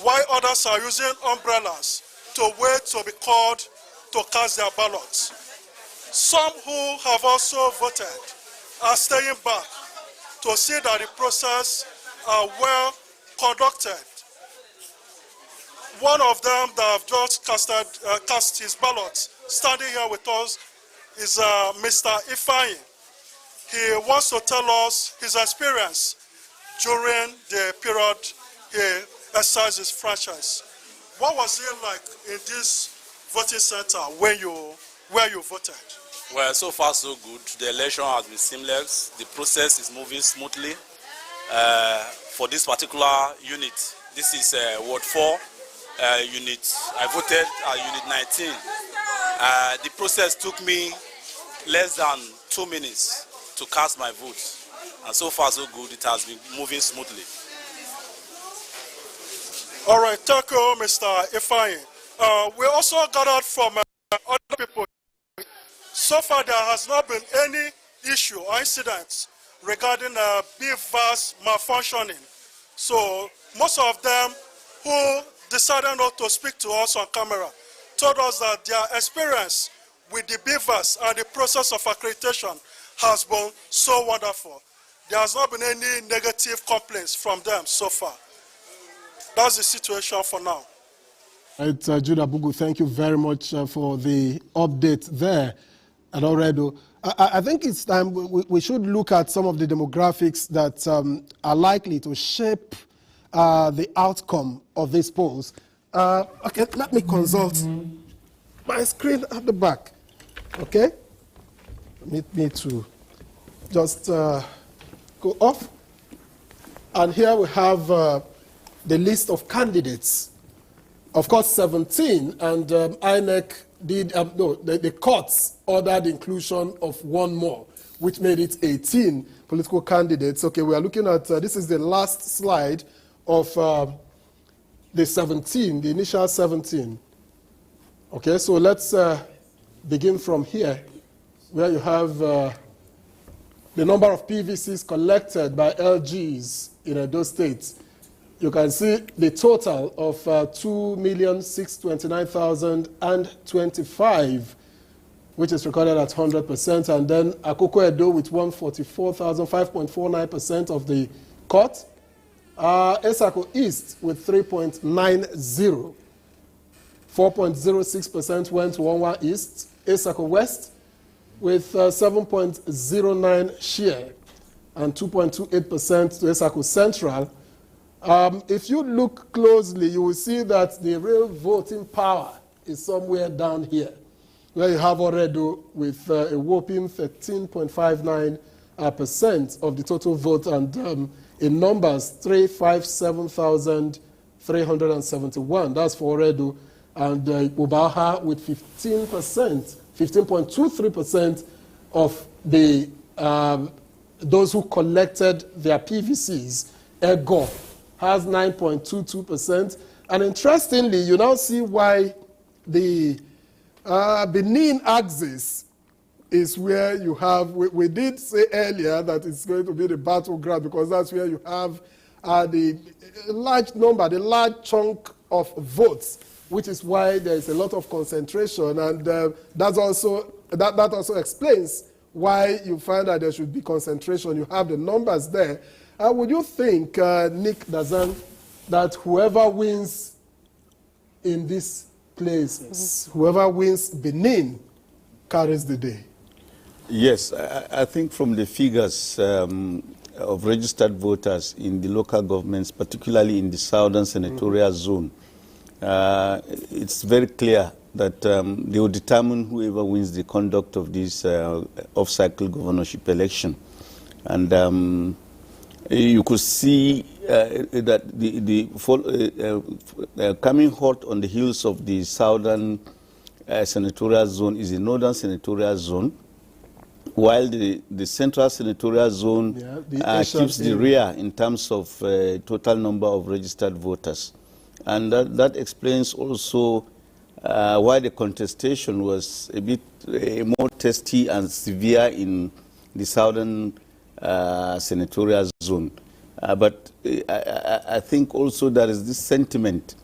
while others are using umbrellas to wait to be called to cast their ballots. Some who have also voted are staying back to see that the process are well conducted. One of them that have just cast his ballot, standing here with us, is Mr. Ifeanyi. He wants to tell us his experience during the period he exercised his franchise. What was it like in this voting center where you voted? Well, so far so good. The election has been seamless. The process is moving smoothly. For this particular unit, this is Ward 4 unit. I voted at Unit 19. The process took me less than 2 minutes to cast my vote. And so far so good. It has been moving smoothly. All right, thank you, Mr. Ifeanyi. We also gathered from other people. So far, there has not been any issue or incidents regarding BVAS malfunctioning. So most of them who decided not to speak to us on camera told us that their experience with the BVAS and the process of accreditation has been so wonderful. There has not been any negative complaints from them so far. That's the situation for now. Right, Jude Abugu, thank you very much for the update there at Oredo. I think it's time we should look at some of the demographics that are likely to shape the outcome of these polls. Okay, let me consult my screen at the back. Okay? Permit me to just go off. And here we have the list of candidates. Of course, 17, and INEC did, the courts ordered the inclusion of one more, which made it 18 political candidates. Okay, we are looking at, this is the last slide of the 17, the initial 17. Okay, so let's begin from here, where you have the number of PVCs collected by LGs in Edo State. You can see the total of 2,629,025, which is recorded at 100%, and then Akoko Edo with 144,000, 5.49% of the court. Esako East with 3.90, 4.06% went to Onwa East. Esako West with 7.09 share and 2.28% to Esako Central. If you look closely, you will see that the real voting power is somewhere down here, where you have Oredo with a whopping 13.59% of the total vote, and in numbers, 357,371. That's for Oredo, and Ubaha with 15%, 15.23% of the those who collected their PVCs, EGO, has 9.22%. And interestingly, you now see why the Benin axis is where you have, we did say earlier that it's going to be the battleground because that's where you have the large number, the large chunk of votes, which is why there is a lot of concentration. And that also explains why you find that there should be concentration. You have the numbers there. Would you think, Nick Dazan, that whoever wins in this place, whoever wins Benin, carries the day? Yes, I think from the figures of registered voters in the local governments, particularly in the southern senatorial zone, it's very clear that they will determine whoever wins the conduct of this off-cycle governorship election. And you could see that coming hot on the heels of the southern senatorial zone is the northern senatorial zone, while the central senatorial zone keeps the rear in terms of total number of registered voters. And that explains also why the contestation was a bit more testy and severe in the southern senatorial zone. But I think also there is this sentiment,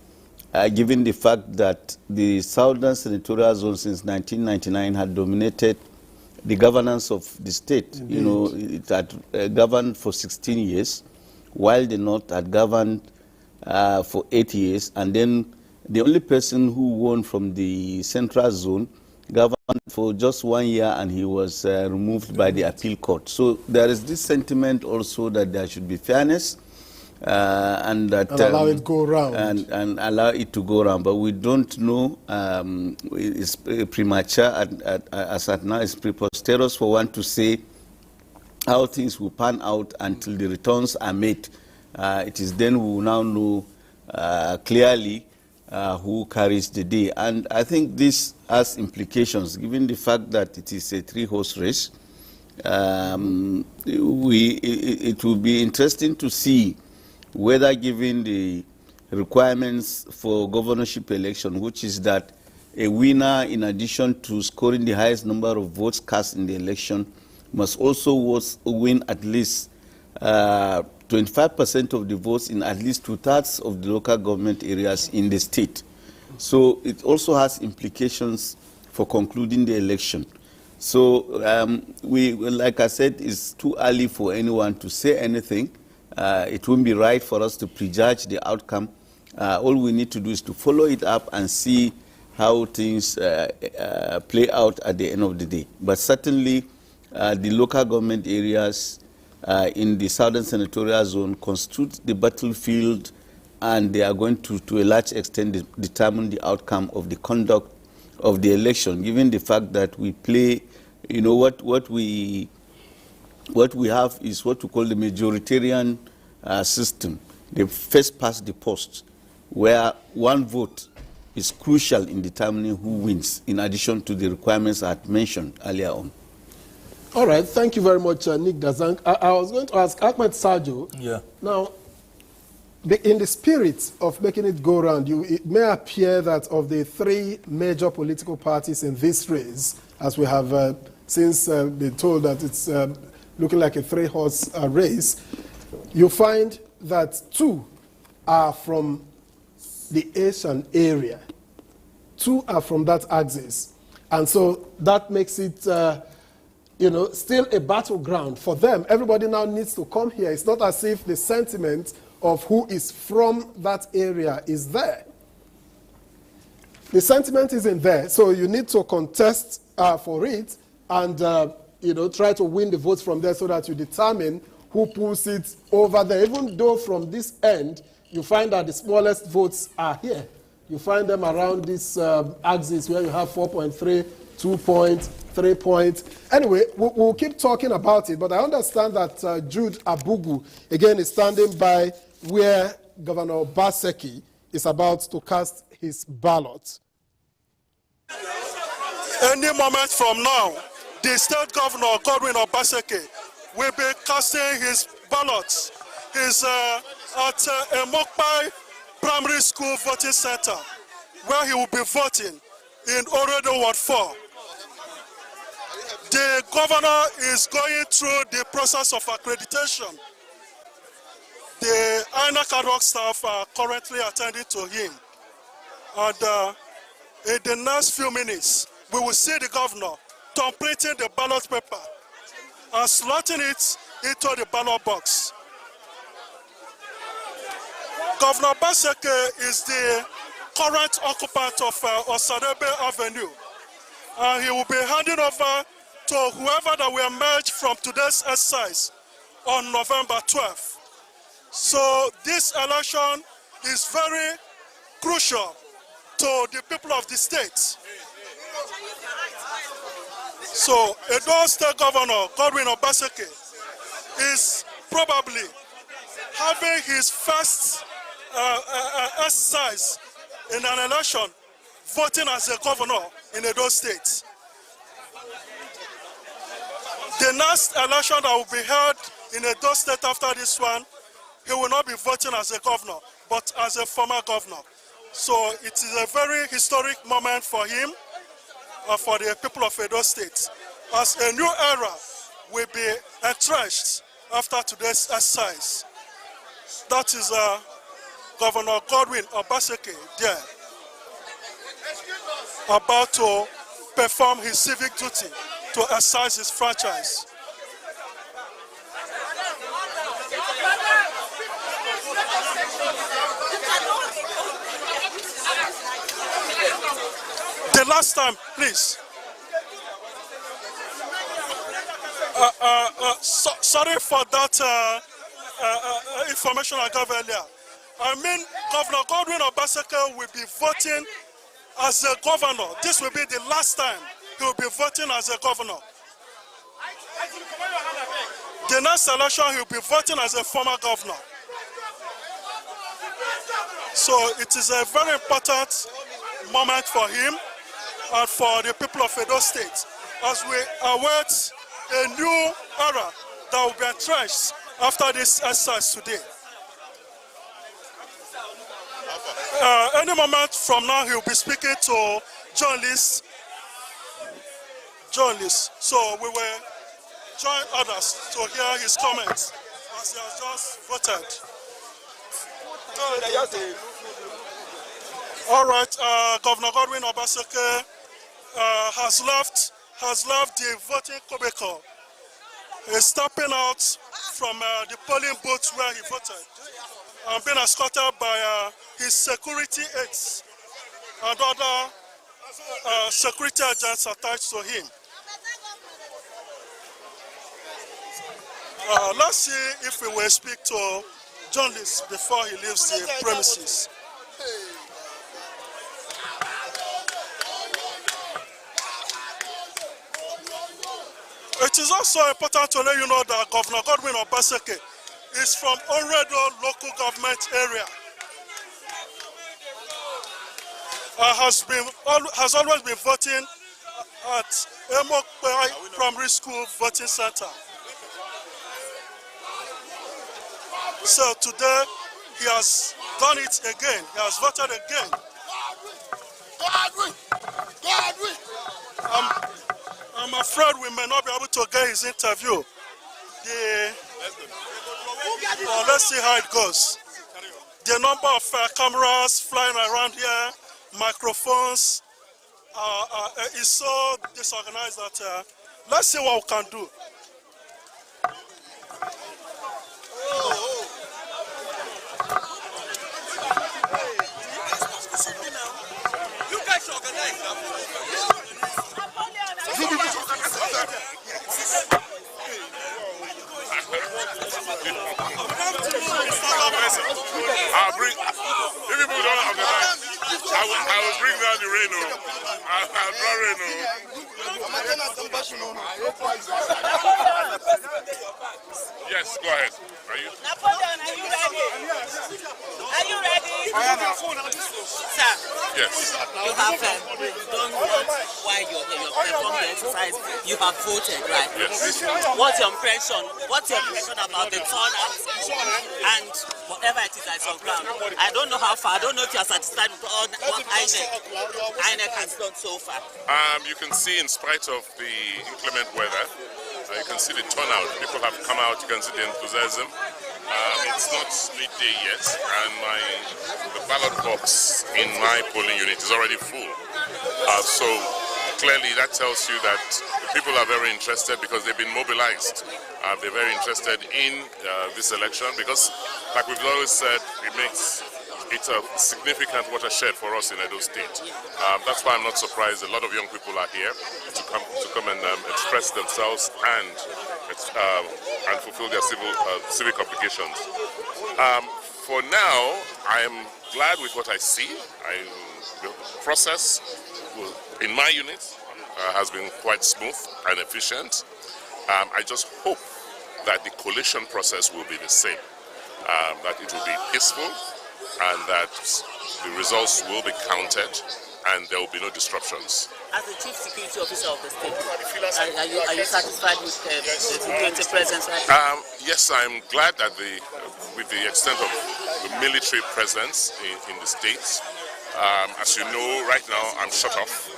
given the fact that the southern senatorial zone since 1999 had dominated the governance of the state. Indeed. You know, it had governed for 16 years, while the north had governed for 8 years, and then the only person who won from the central zone governed for just 1 year, and he was removed by the appeal court. So there is this sentiment also that there should be fairness and that allow it go around and allow it to go around. But we don't know. It's premature as at now. It's preposterous for one to say how things will pan out until the returns are made. It is then we will now know clearly who carries the day. And I think this has implications, given the fact that it is a three-horse race. It will be interesting to see whether, given the requirements for governorship election, which is that a winner, in addition to scoring the highest number of votes cast in the election, must also win at least 25% of the votes in at least 2/3 of the local government areas in the state. So it also has implications for concluding the election. So like I said, it's too early for anyone to say anything. It won't be right for us to prejudge the outcome. All we need to do is to follow it up and see how things play out at the end of the day. But certainly, the local government areas in the southern senatorial zone constitute the battlefield, and they are going to a large extent determine the outcome of the conduct of the election, given the fact that we play, you know, what we have is what we call the majoritarian system, the first past the post, where one vote is crucial in determining who wins, in addition to the requirements I had mentioned earlier on. All right, thank you very much, Nick Dazang. I was going to ask Ahmed Sajo. Yeah. Now, in the spirit of making it go round, it may appear that of the three major political parties in this race, as we have since been told that it's looking like a three-horse race, you find that two are from the Asian area. Two are from that axis. And so that makes it you know, still a battleground for them. Everybody now needs to come here. It's not as if the sentiment of who is from that area is there. The sentiment isn't there, so you need to contest for it and you know, try to win the votes from there so that you determine who pulls it over there. Even though from this end, you find that the smallest votes are here. You find them around this axis where you have 4.3, 2 points, 3 points. Anyway, we'll keep talking about it, but I understand that Jude Abugu, again, is standing by where Governor Obaseki is about to cast his ballot. Any moment from now, the state governor, Godwin Obaseki, will be casting his ballots. He's at Emokpai Primary School Voting Center, where he will be voting in Oredo Ward 4. The governor is going through the process of accreditation. The INEC ad hoc staff are currently attending to him. And in the next few minutes, we will see the governor thumbprinting the ballot paper and slotting it into the ballot box. Governor Obaseki is the current occupant of Osadebe Avenue, and he will be handing over to whoever that will emerge from today's exercise on November 12th. So this election is very crucial to the people of the state. So Edo State Governor Godwin Obaseki is probably having his first exercise in an election voting as a governor in Edo State. The next election that will be held in Edo State after this one, he will not be voting as a governor, but as a former governor. So it is a very historic moment for him and for the people of Edo State, as a new era will be entrenched after today's exercise. That is Governor Godwin Obaseki there, about to perform his civic duty to exercise his franchise. The last time, please. Sorry for that information I gave earlier. I mean, Governor Godwin Obaseki will be voting as a governor. This will be the last time he will be voting as a governor. The next election, he will be voting as a former governor. So it is a very important moment for him and for the people of Edo State, as we await a new era that will be entrenched after this exercise today. Any moment from now, he will be speaking to journalists. So we will join others to hear his comments as he has just voted. All right, Governor Godwin Obaseki has left the voting cubicle. He's stepping out from the polling booth where he voted and being escorted by his security aides and other security agents attached to him. Let's see if we will speak to journalists before he leaves the premises. It is also important to let you know that Governor Godwin Obaseki is from Oredo local government area. Has always been voting at Emokpai Primary School Voting Center. So today he has done it again. He has voted again. I'm afraid we may not be able to get his interview. Let's see how it goes. The number of cameras flying around here, microphones, is so disorganized that let's see what we can do. You guys organize that. I'll bring, if people don't organize, I will bring down the rain. I'll draw rain. Yes, go ahead. Are you? Napoleon, are you ready? Are you ready? Sir, Yes. you have done what while you performed the exercise, you have voted, right? Yes. What's your impression? What's your impression about the turnout and whatever it is that's on ground? I don't know how far. I don't know if you are satisfied with all what INEC has done so far. You can see, in spite of the inclement weather, you can see the turnout. People have come out. You can see the enthusiasm. It's not midday yet, and the ballot box in my polling unit is already full. So clearly that tells you that the people are very interested because they've been mobilized. They're very interested in this election because, like we've always said, it's a significant watershed for us in Edo State. That's why I'm not surprised a lot of young people are here to come and express themselves and fulfill their civic obligations. For now, I am glad with what I see. The process in my unit has been quite smooth and efficient. I just hope that the collation process will be the same, that it will be peaceful, and that the results will be counted and there will be no disruptions. As the Chief Security Officer of the state, are you satisfied with the security presence right now? Yes, I'm glad that with the extent of the military presence in the state. As you know, right now I'm shut off.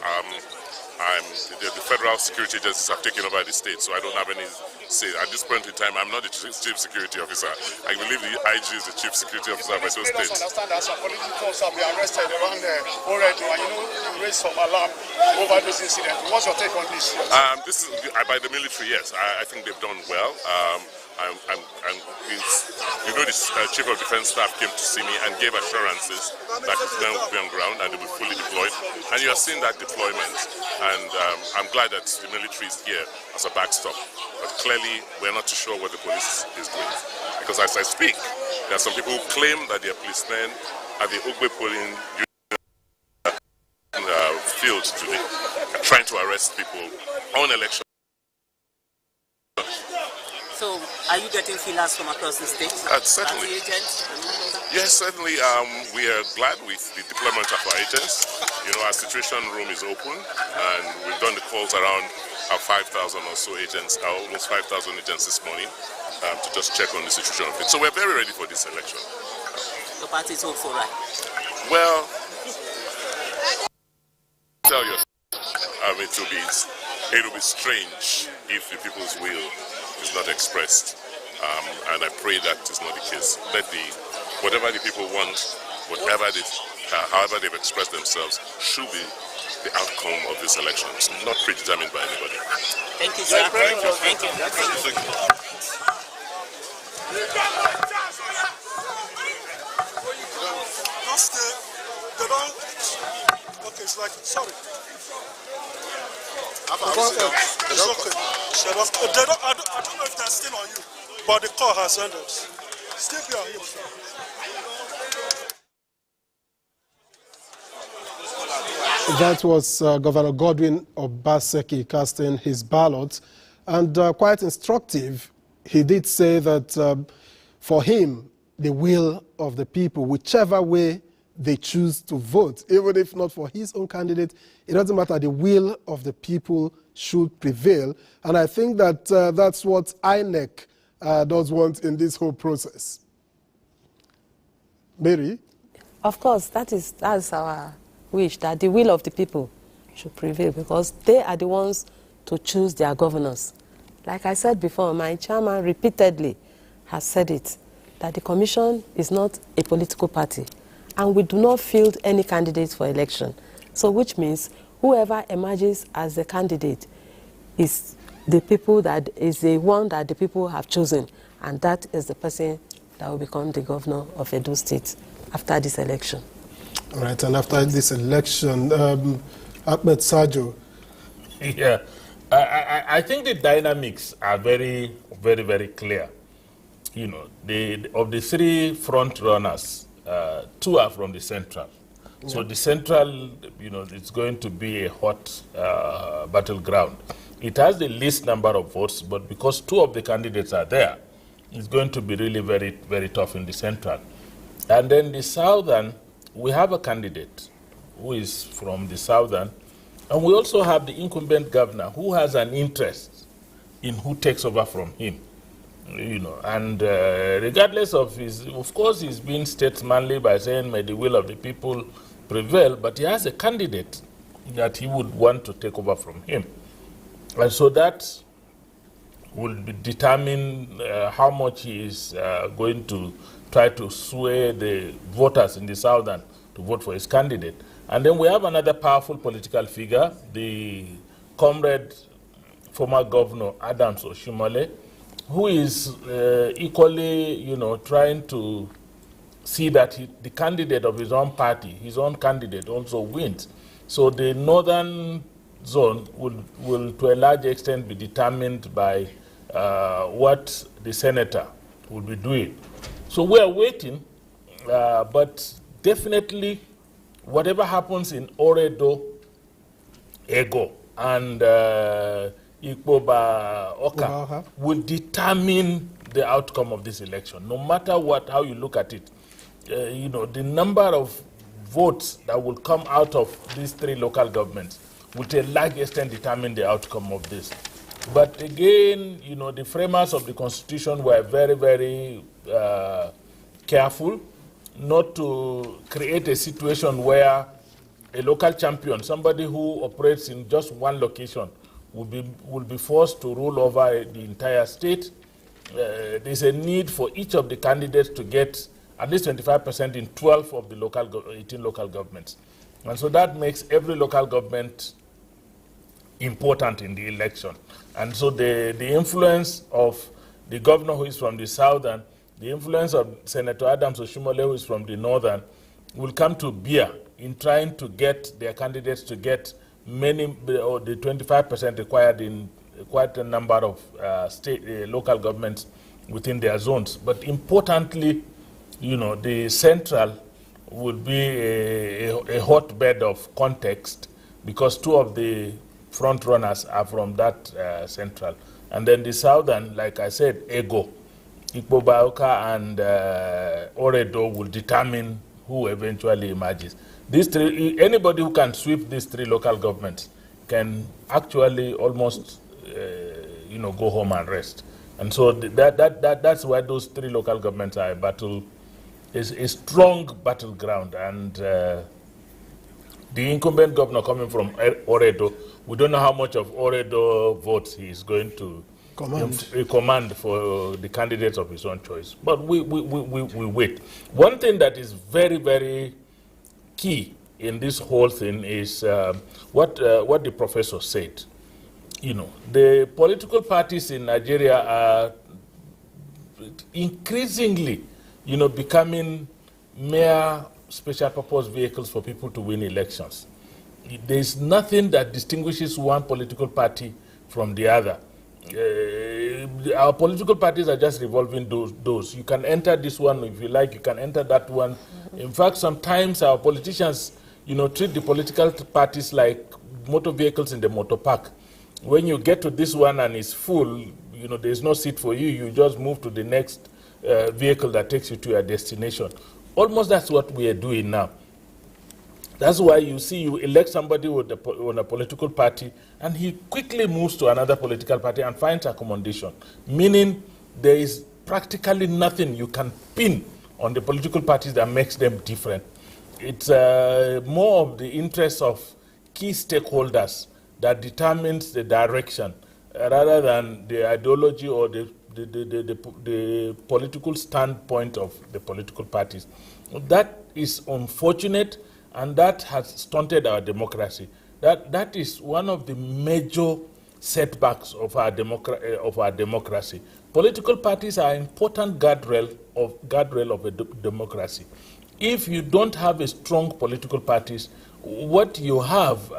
The federal security agencies have taken over the state, so I don't have any say. At this point in time, I'm not the chief security officer. I believe the IG is the chief security officer of Edo State. I understand that some politicians have been arrested around there already, and you raised some alarm over this incident. What's your take on this? This is by the military. Yes, I think they've done well. The Chief of Defense Staff came to see me and gave assurances that it's going to be on ground and it will be fully deployed. And you are seeing that deployment. And I'm glad that the military is here as a backstop. But clearly, we're not too sure what the police is doing. Because as I speak, there are some people who claim that they are policemen at the Ogbe polling field today, trying to arrest people on election. So, are you getting feelers from across the state? Certainly. Yes, certainly. We are glad with the deployment of our agents. You know, our situation room is open, and we've done the calls around our 5,000 or so agents, almost 5,000 agents this morning, to just check on the situation of it. So we're very ready for this election. The party is hopeful, right? Well, tell you, it will be strange if the people's will is not expressed, and I pray that is not the case. Whatever the people want, however they've expressed themselves, should be the outcome of this election. It's not predetermined by anybody. Thank you, sir. Thank you. Thank you. Okay, it's like, sorry. It's okay. I don't know if they're still on you, but the call has ended. Still be on you, sir. That was Governor Godwin Obaseki casting his ballot, and quite instructive. He did say that for him, the will of the people, whichever way they choose to vote, even if not for his own candidate, it doesn't matter, the will of the people should prevail. And I think that that's what INEC does want in this whole process. Mary? Of course, that's our wish, that the will of the people should prevail, because they are the ones to choose their governors. Like I said before, my chairman repeatedly has said it, that the commission is not a political party, and we do not field any candidates for election. So which means whoever emerges as the candidate is the people that is the one that the people have chosen, and that is the person that will become the governor of Edo State after this election. All right, and after this election, Ahmed Sajo. Yeah, I think the dynamics are very, very, very clear. You know, of the three front runners, two are from the central. Yeah. So the central, you know, it's going to be a hot battleground. It has the least number of votes, but because two of the candidates are there, it's going to be really very, very tough in the central. And then the southern, we have a candidate who is from the southern, and we also have the incumbent governor who has an interest in who takes over from him. And regardless of of course, he's being statesmanly by saying, may the will of the people prevail, but he has a candidate that he would want to take over from him. And so that will determine how much he is going to try to sway the voters in the southern to vote for his candidate. And then we have another powerful political figure, the comrade, former governor Adams Oshimole, who is equally, trying to see that the candidate of his own party, his own candidate, also wins. So the northern zone will to a large extent be determined by what the senator will be doing. So we are waiting, but definitely whatever happens in Oredo, Ego, and Ikpoba Oka will determine the outcome of this election. No matter how you look at it, the number of votes that will come out of these three local governments will to a large extent determine the outcome of this. But again, the framers of the Constitution were very, very careful not to create a situation where a local champion, somebody who operates in just one location, will be forced to rule over the entire state. There's a need for each of the candidates to get at least 25% in 12 of the 18 local governments. And so that makes every local government important in the election. And so the influence of the governor who is from the southern, the influence of Senator Adams Oshimole who is from the northern, will come to bear in trying to get their candidates to get the 25% required in quite a number of local governments within their zones. But importantly, the central would be a hotbed of context because two of the front runners are from that central. And then the southern, like I said, Ego, Ikpoba-Oka, and Oredo will determine who eventually emerges. These three, anybody who can sweep these three local governments can actually almost, go home and rest. And so that's why those three local governments are a strong battleground. And the incumbent governor coming from Oredo, we don't know how much of Oredo votes he is going to command for the candidates of his own choice. But we wait. One thing that is very, very key in this whole thing is what the professor said. The political parties in Nigeria are increasingly, becoming mere special purpose vehicles for people to win elections. There's nothing that distinguishes one political party from the other. Our political parties are just revolving doors. You can enter this one if you like, you can enter that one. In fact, sometimes our politicians, treat the political parties like motor vehicles in the motor park. When you get to this one and it's full, there's no seat for you, you just move to the next vehicle that takes you to your destination. Almost that's what we are doing now. That's why you see you elect somebody on a political party and he quickly moves to another political party and finds accommodation, meaning there is practically nothing you can pin on the political parties that makes them different. It's more of the interests of key stakeholders that determines the direction rather than the ideology or the political standpoint of the political parties. That is unfortunate, and that has stunted our democracy. That is one of the major setbacks of our democracy. Political parties are an important guardrail of a democracy. If you don't have a strong political parties, what you have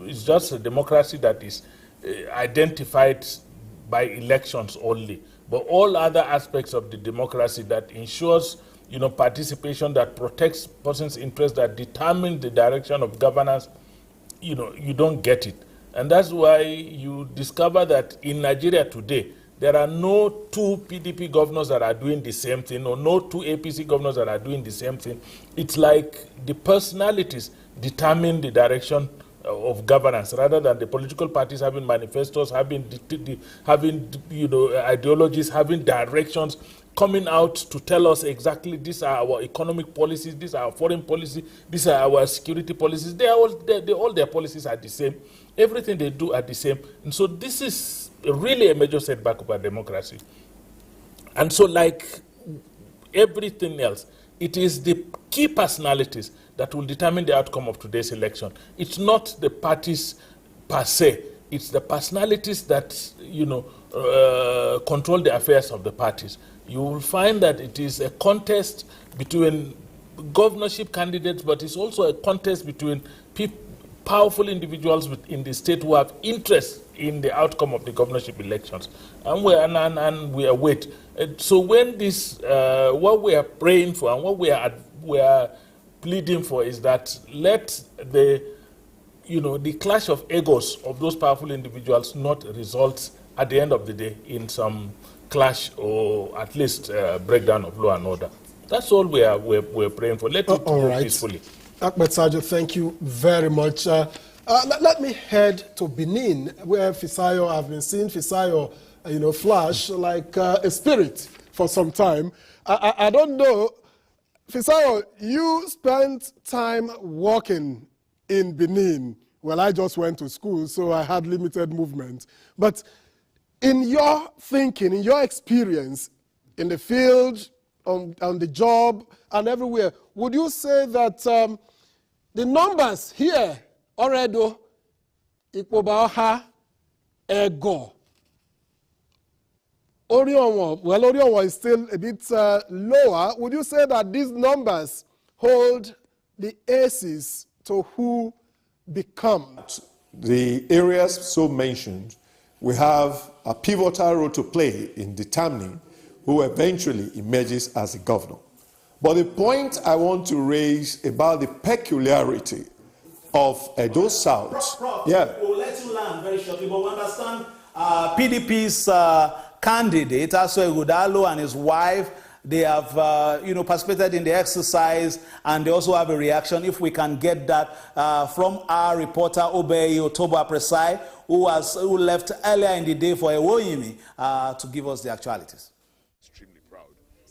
is just a democracy that is identified by elections only. But all other aspects of the democracy that ensures participation, that protects persons' interests, that determine the direction of governance, you don't get it. And that's why you discover that in Nigeria today, There are no two PDP governors that are doing the same thing, or no two APC governors that are doing the same thing. It's like the personalities determine the direction of governance, rather than the political parties having manifestos, having ideologies, having directions, coming out to tell us exactly these are our economic policies, these are our foreign policy, these are our security policies. All their policies are the same. Everything they do are the same. And so this is really a major setback of our democracy. And so, like everything else, it is the key personalities that will determine the outcome of today's election. It's not the parties per se. It's the personalities that, control the affairs of the parties. You will find that it is a contest between governorship candidates, but it's also a contest between powerful individuals in the state who have interest in the outcome of the governorship elections. And we await. So when this, what we are praying for and what we are pleading for is that let the clash of egos of those powerful individuals not result at the end of the day in some clash or at least breakdown of law and order. That's all we're praying for. Let it go peacefully. Ahmed Sajo, thank you very much. Let me head to Benin, where Fisayo, I've been seeing Fisayo, flash like a spirit for some time. I don't know, Fisayo, you spent time walking in Benin. Well, I just went to school, so I had limited movement. But in your thinking, in your experience, in the field, on the job, and everywhere, would you say that the numbers here, already, Ikpobaha, Ego, Orion is still a bit lower. Would you say that these numbers hold the aces to who becomes? The areas so mentioned, we have a pivotal role to play in determining who eventually emerges as a governor. But the point I want to raise about the peculiarity of Edo South. We'll let you learn very shortly, but we understand PDP's candidate, Aso Ighodalo, and his wife, they have participated in the exercise, and they also have a reaction. If we can get that from our reporter, Obey Otobo Presai, who left earlier in the day for Ewoyimi to give us the actualities. Extremely proud.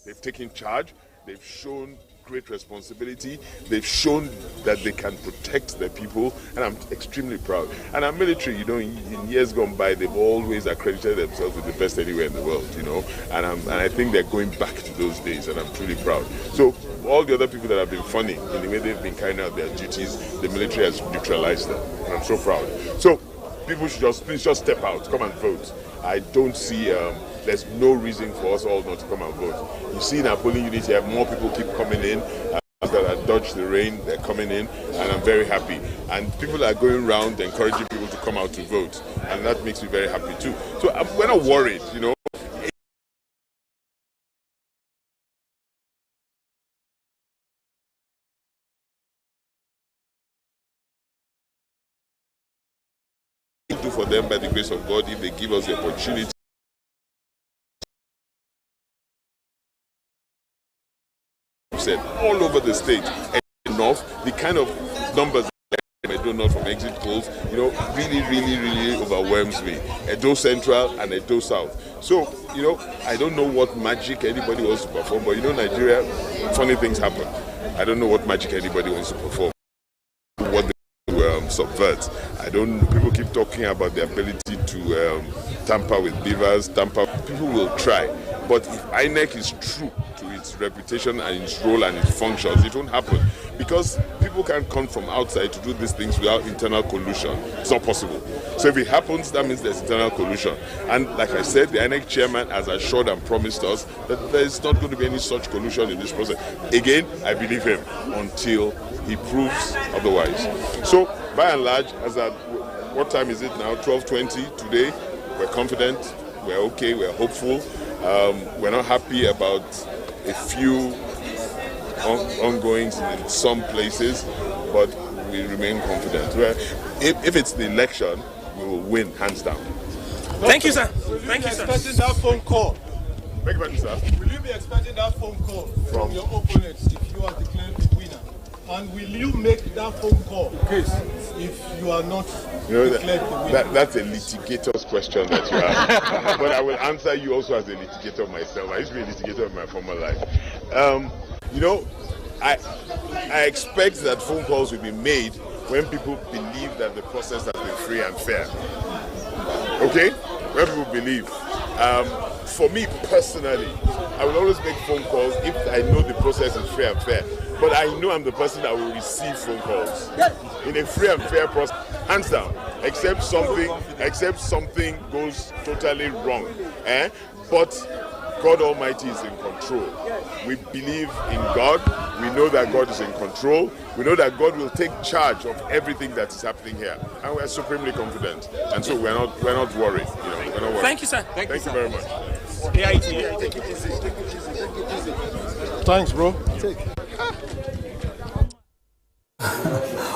They've taken charge. They've shown great responsibility. They've shown that they can protect their people, and I'm extremely proud. And our military, in years gone by, they've always accredited themselves with the best anywhere in the world, and I think they're going back to those days, and I'm truly proud. So all the other people that have been funny in the way they've been carrying out their duties, the military has neutralized them, and I'm so proud. So people should please just step out, come and vote. I don't see, there's no reason for us all not to come and vote. You see in our polling unit, you have more people keep coming in that have dodged the rain, they're coming in, and I'm very happy. And people are going around encouraging people to come out to vote, and that makes me very happy too. So we're not worried, do for them by the grace of God if they give us the opportunity. Said all over the state, enough the kind of numbers I do not from exit polls, really overwhelms me. Edo Central and Edo South. So, I don't know what magic anybody wants to perform, but Nigeria, funny things happen. I don't know what magic anybody wants to perform. What they subvert. People keep talking about the ability to tamper with beavers, people will try. But if INEC is true to its reputation and its role and its functions, it won't happen. Because people can't come from outside to do these things without internal collusion. It's not possible. So if it happens, that means there's internal collusion. And like I said, the INEC chairman has assured and promised us that there's not going to be any such collusion in this process. Again, I believe him until he proves otherwise. So by and large, what time is it now? 12:20 today. We're confident, we're okay, we're hopeful. We're not happy about a few ongoings in some places, but we remain confident. If it's the election, we will win hands down. Thank you, sir. Thank you, sir. Will you be expecting that phone call? Beg your pardon, sir. Will you be expecting that phone call from your opponents if you are declared the winner? And will you make that phone call if you are not declared the winner? That's a litigator's question that you ask. But I will answer you also as a litigator myself. I used to be a litigator in my former life. I expect that phone calls will be made when people believe that the process has been free and fair. Okay? When people believe. For me personally, I will always make phone calls if I know the process is free and fair. But I know I'm the person that will receive phone calls. In a free and fair process, hands down, except something goes totally wrong. But God Almighty is in control. We believe in God. We know that God is in control. We know that God will take charge of everything that is happening here, and we are supremely confident. And so we're not worried. We're not worried. Thank you, sir. Thank you very much. AIT. Take it easy. Take it easy. Take it easy. Thanks, bro.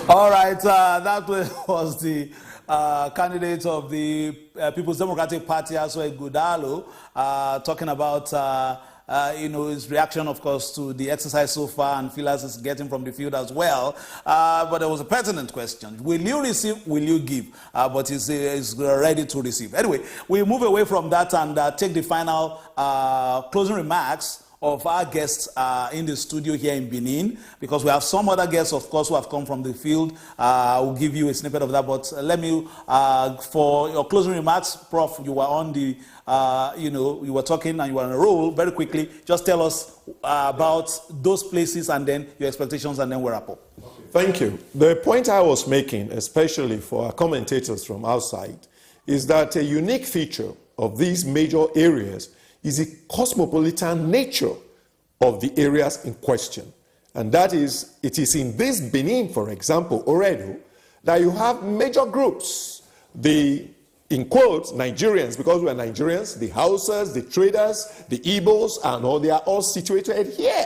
All right, that was the candidate of the People's Democratic Party, Aso Ighodalo, talking about his reaction, of course, to the exercise so far and feelers is getting from the field as well. But there was a pertinent question. Will you receive, will you give? But he's ready to receive. Anyway, we move away from that and take the final closing remarks of our guests in the studio here in Benin, because we have some other guests, of course, who have come from the field. We'll give you a snippet of that, but let me, for your closing remarks, Prof, you were on the, you were talking and you were on a roll. Very quickly, just tell us about those places and then your expectations, and then we'll wrap up. Thank you. The point I was making, especially for our commentators from outside, is that a unique feature of these major areas is the cosmopolitan nature of the areas in question. And that is, it is in this Benin, for example, Oredo, that you have major groups. The, in quotes, Nigerians, because we are Nigerians, the Hausas, the traders, the Igbos, and all, they are all situated here.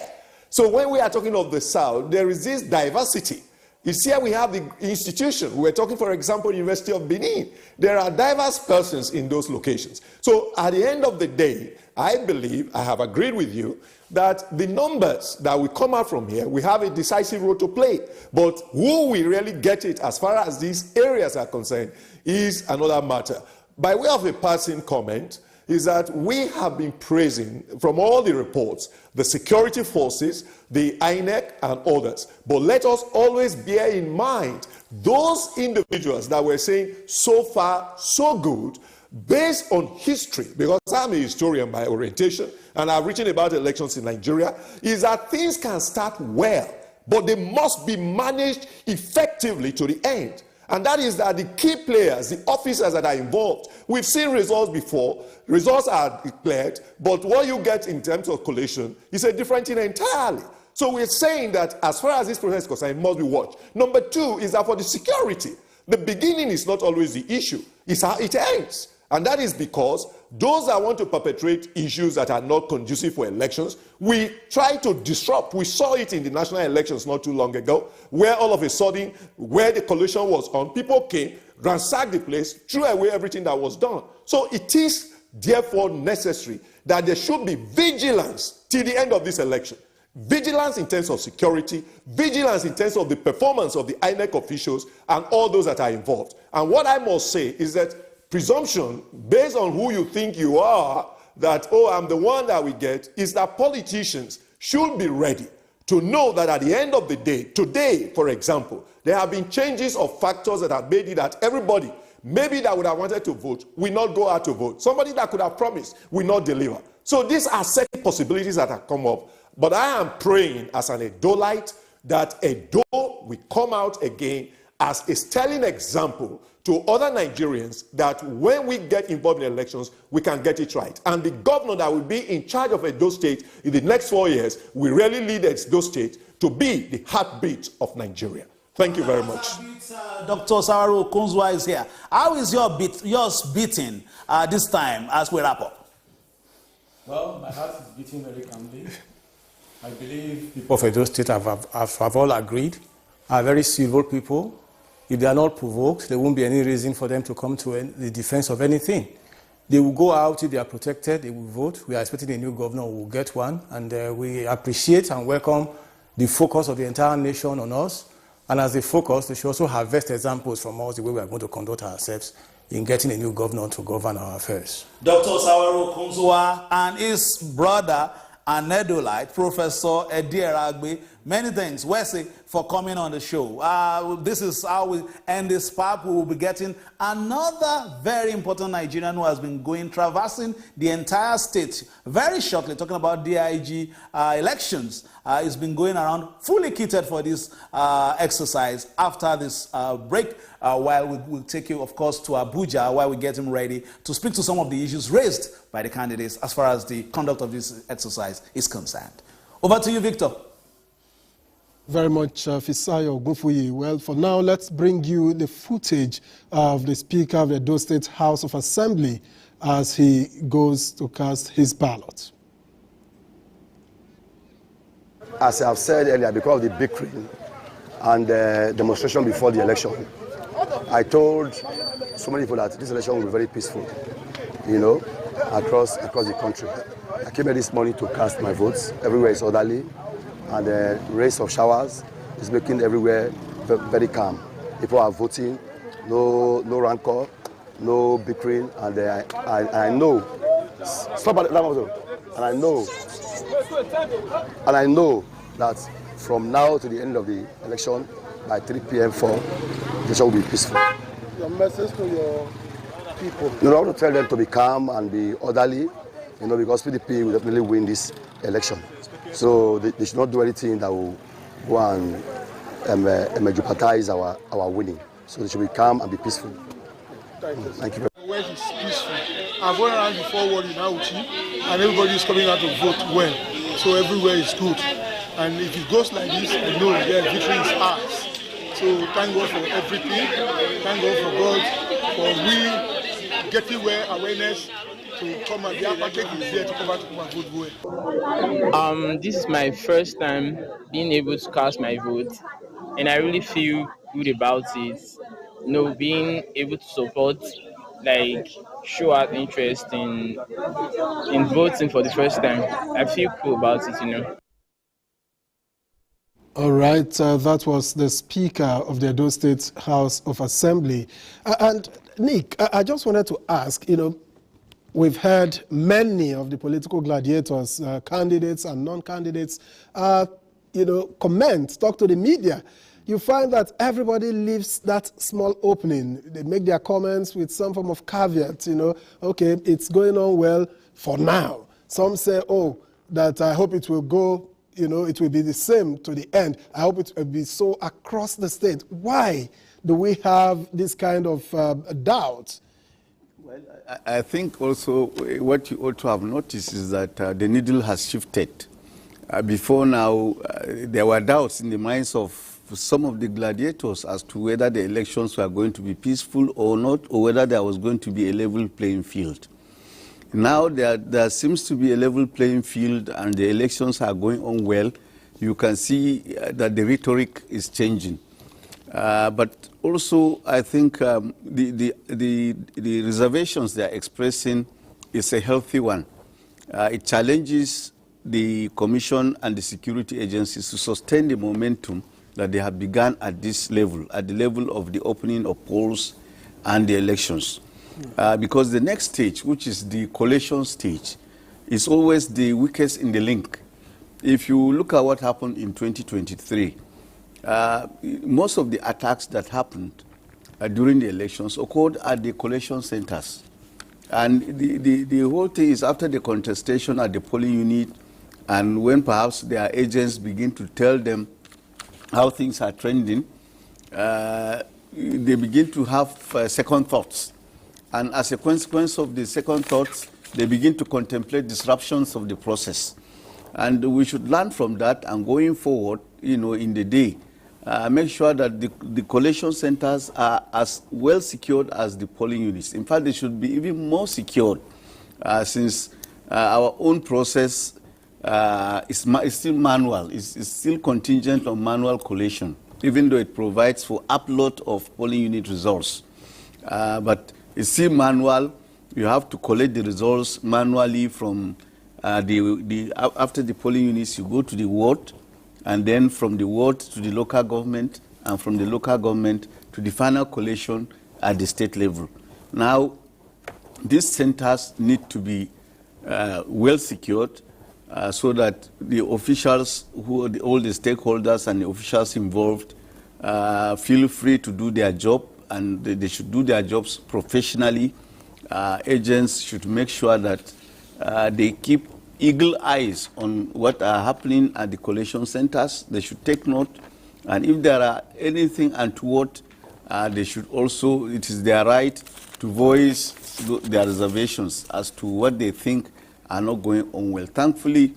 So when we are talking of the South, there is this diversity. You see, here we have the institution. We were talking, for example, University of Benin. There are diverse persons in those locations. So at the end of the day, I believe, I have agreed with you, that the numbers that will come out from here, we have a decisive role to play. But who will really get it as far as these areas are concerned is another matter. By way of a passing comment, is that we have been praising, from all the reports, the security forces, the INEC, and others. But let us always bear in mind those individuals that were saying, so far, so good, based on history, because I'm a historian by orientation, and I've written about elections in Nigeria, is that things can start well, but they must be managed effectively to the end. And that is that the key players, the officers that are involved, we've seen results before, results are declared, but what you get in terms of collation is a different thing entirely. So we're saying that as far as this process is concerned, it must be watched. Number two is that for the security, the beginning is not always the issue, it's how it ends. And that is because those that want to perpetrate issues that are not conducive for elections, we try to disrupt. We saw it in the national elections not too long ago, where all of a sudden, where the coalition was on, people came, ransacked the place, threw away everything that was done. So it is therefore necessary that there should be vigilance till the end of this election. Vigilance in terms of security, vigilance in terms of the performance of the INEC officials and all those that are involved. And what I must say is that presumption, based on who you think you are, that, oh, I'm the one that we get, is that politicians should be ready to know that at the end of the day, today, for example, there have been changes of factors that have made it that everybody, maybe that would have wanted to vote, will not go out to vote. Somebody that could have promised will not deliver. So these are certain possibilities that have come up. But I am praying as an Edolite that Edo will come out again as a sterling example to other Nigerians that when we get involved in elections, we can get it right. And the governor that will be in charge of Edo State in the next 4 years will really lead Edo State to be the heartbeat of Nigeria. Thank you very much. Dr. Sawaru Kunzwa is here. How is yours beating this time as we wrap up? Well, my heart is beating very calmly. I believe people of Edo State have all agreed, are very civil people. If they are not provoked, there won't be any reason for them to come to the defense of anything. They will go out if they are protected, they will vote. We are expecting a new governor, we will get one. And we appreciate and welcome the focus of the entire nation on us. And as a focus, they should also harvest examples from us, the way we are going to conduct ourselves in getting a new governor to govern our affairs. Dr. Sawaru Kunzua and his brother and Nedolite, Professor Edieragbe, many thanks, Wesley, for coming on the show. This is how we end this part. We will be getting another very important Nigerian who has been traversing the entire state very shortly, talking about DIG elections. He's been going around fully kitted for this exercise. After this break, while we'll take you, of course, to Abuja, while we get him ready to speak to some of the issues raised by the candidates as far as the conduct of this exercise is concerned. Over to you, Victor. Very much, Fisayo Ogunfuyi. Well, for now, let's bring you the footage of the Speaker of the Edo State House of Assembly as he goes to cast his ballot. As I've said earlier, because of the bickering and the demonstration before the election, I told so many people that this election will be very peaceful, you know, across the country. I came here this morning to cast my votes. Everywhere is orderly, and the race of showers is making everywhere very calm. People are voting, no rancor, no bickering, and I know. Stop at that, and I know that from now to the end of the election, by 3 p.m. the election will be peaceful. Your message to your people? You know, I want to tell them to be calm and be orderly, you know, because PDP will definitely win this election. So they should not do anything that will go and jeopardize our winning. So they should be calm and be peaceful. Thank you. Where is peaceful? I've gone around before in Auchi, and everybody is coming out to vote well. So everywhere is good. And if it goes like this, I know the victory is ours. So thank God for everything. Thank God for God, for we getting awareness to come and the package is there to come out and vote well. This is my first time being able to cast my vote, and I really feel good about it. You know, being able to support, show our interest in voting for the first time. I feel cool about it, you know. All right, that was the Speaker of the Edo State House of Assembly. And Nick, I just wanted to ask, you know, we've heard many of the political gladiators, candidates and non-candidates, you know, talk to the media. You find that everybody leaves that small opening. They make their comments with some form of caveat, you know, okay, it's going on well for now. Some say, oh, that I hope it will go, you know, it will be the same to the end. I hope it will be so across the state. Why do we have this kind of doubt? Well, I think also what you ought to have noticed is that the needle has shifted. Before now, there were doubts in the minds of some of the gladiators as to whether the elections were going to be peaceful or not, or whether there was going to be a level playing field. Now there seems to be a level playing field and the elections are going on well. You can see that the rhetoric is changing. But also I think the reservations they are expressing is a healthy one. It challenges the Commission and the security agencies to sustain the momentum that they have begun at this level, at the level of the opening of polls and the elections. Because the next stage, which is the collation stage, is always the weakest in the link. If you look at what happened in 2023, most of the attacks that happened during the elections occurred at the collation centers. And the whole thing is after the contestation at the polling unit, and when perhaps their agents begin to tell them how things are trending, they begin to have second thoughts. And as a consequence of the second thoughts, they begin to contemplate disruptions of the process. And we should learn from that, and going forward, you know, in the day, make sure that the collation centers are as well secured as the polling units. In fact, they should be even more secured, since our own process is still manual, is still contingent on manual collation, even though it provides for upload of polling unit results. But it's still manual, You have to collect the results manually from after the polling units. You go to the ward, and then from the ward to the local government, and from the local government to the final collation at the state level. Now, these centers need to be well secured so that the officials, all the stakeholders and the officials involved feel free to do their job, and they should do their jobs professionally. Agents should make sure that they keep eagle eyes on what are happening at the collation centers. They should take note, and if there are anything untoward, they should also, it is their right to voice their reservations as to what they think are not going on well. Thankfully,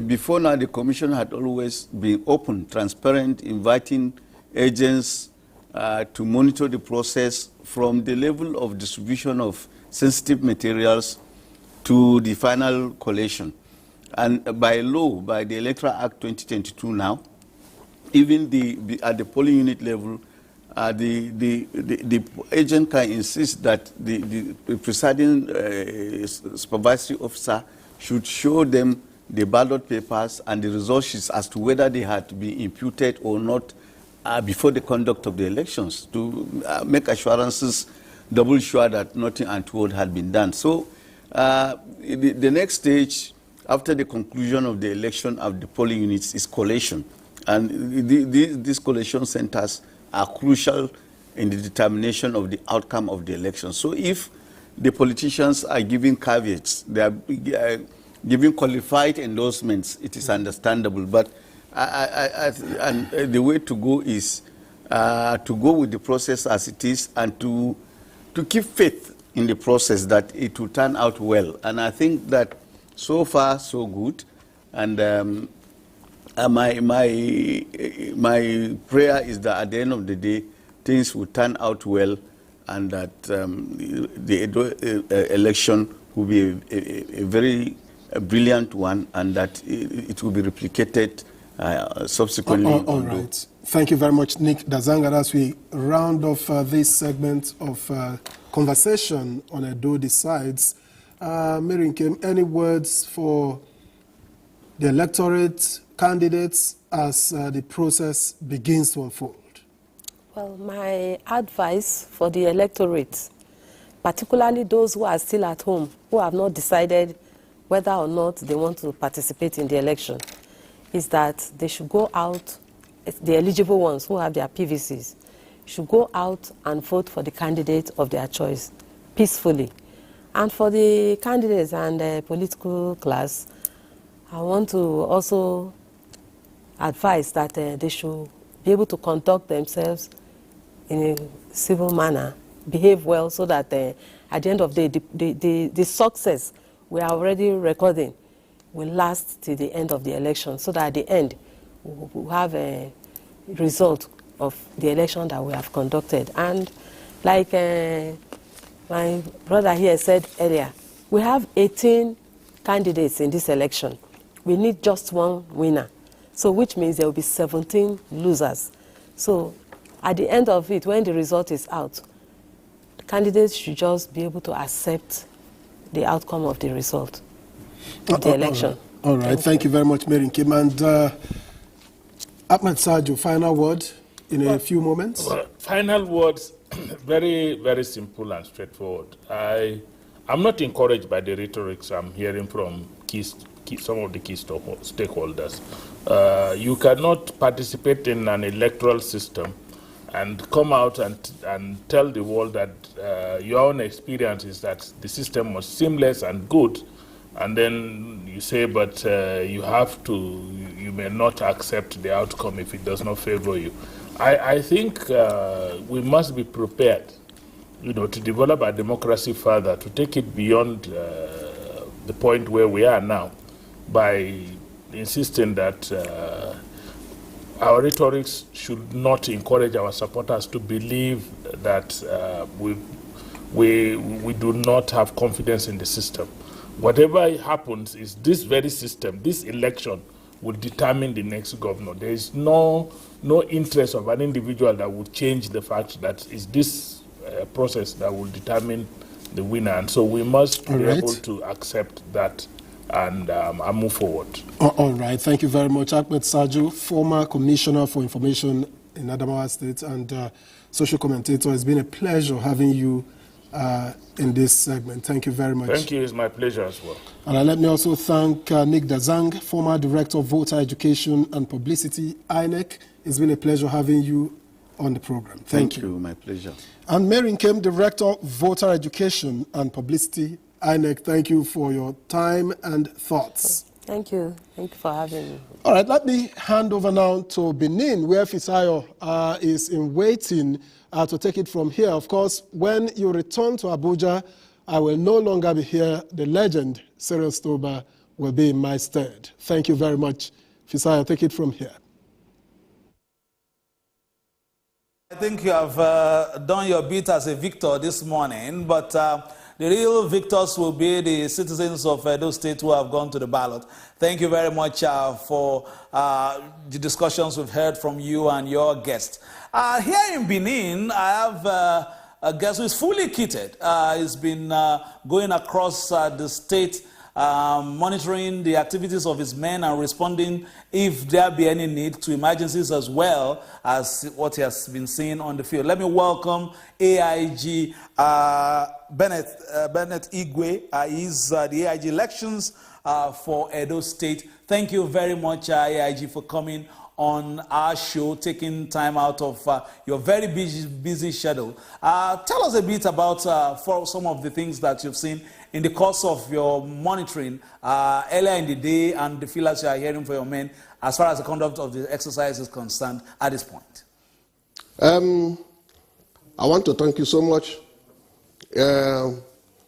before now, the Commission had always been open, transparent, inviting agents to monitor the process from the level of distribution of sensitive materials to the final collation. And by law, by the Electoral Act 2022 now, even at the polling unit level, the agent can insist that the presiding supervisory officer should show them the ballot papers and the result sheets as to whether they had to be imputed or not before the conduct of the elections, to make assurances, double sure that nothing untoward had been done. So the next stage after the conclusion of the election of the polling units is collation. And these collation centers are crucial in the determination of the outcome of the election. So if the politicians are giving caveats, they are giving qualified endorsements, it is understandable. But the way to go is to go with the process as it is, and to keep faith in the process that it will turn out well. And I think that so far so good. And my prayer is that at the end of the day, things will turn out well, and that the election will be a very brilliant one, and that it will be replicated subsequently. All right. Thank you very much, Nick Dazanga. As we round off this segment of conversation on Edo Decides, Mary Nkem, any words for the electorate, candidates, as the process begins to unfold? Well, my advice for the electorate, particularly those who are still at home, who have not decided whether or not they want to participate in the election, is that they should go out, the eligible ones who have their PVCs, should go out and vote for the candidate of their choice peacefully. And for the candidates and the political class, I want to also advise that they should be able to conduct themselves in a civil manner, behave well, so that at the end of the day, the success we are already recording will last till the end of the election, so that at the end we'll have a result of the election that we have conducted. And like my brother here said earlier, we have 18 candidates in this election. We need just one winner. So which means there will be 17 losers. So at the end of it, when the result is out, the candidates should just be able to accept the outcome of the result of the election. All right. Thank you very much, Mary Nkem. And Ahmed Sajo, final word in a few moments. Well, final words, very, very simple and straightforward. I'm not encouraged by the rhetorics I'm hearing from some of the key stakeholders. You cannot participate in an electoral system and come out and tell the world that your own experience is that the system was seamless and good, and then you say, but you may not accept the outcome if it does not favor you. I think we must be prepared, to develop our democracy further, to take it beyond the point where we are now, by insisting that our rhetorics should not encourage our supporters to believe that we do not have confidence in the system. Whatever happens is this very system, this election, will determine the next governor. There is no interest of an individual that will change the fact that it's this process that will determine the winner. And so we must be right. able to accept that and move forward. All right. Thank you very much. Ahmed Sajo, former Commissioner for Information in Adamawa State and social commentator. It's been a pleasure having you in this segment. Thank you very much. Thank you. It's my pleasure as well. And let me also thank Nick Dazang, former Director of Voter Education and Publicity, INEC. It's been a pleasure having you on the program. Thank you. My pleasure. And Mary Nkem, Director of Voter Education and Publicity, INEC. Thank you for your time and thoughts. Thank you. Thank you for having me. All right, let me hand over now to Benin, where Fisayo is in waiting to take it from here. Of course, when you return to Abuja, I will no longer be here. The legend, Cyril Stober, will be in my stead. Thank you very much. Fisayo, take it from here. I think you have done your bit as a victor this morning, but the real victors will be the citizens of those states who have gone to the ballot. Thank you very much for the discussions we've heard from you and your guests. Here in Benin, I have a guest who is fully kitted. He's been going across the state, monitoring the activities of his men and responding if there be any need to emergencies as well as what he has been seeing on the field. Let me welcome AIG Bennett Igwe. He's the AIG elections for Edo State. Thank you very much, AIG, for coming on our show, taking time out of your very busy schedule. Tell us a bit about for some of the things that you've seen in the course of your monitoring earlier in the day and the feelers you are hearing for your men as far as the conduct of the exercise is concerned at this point. I want to thank you so much.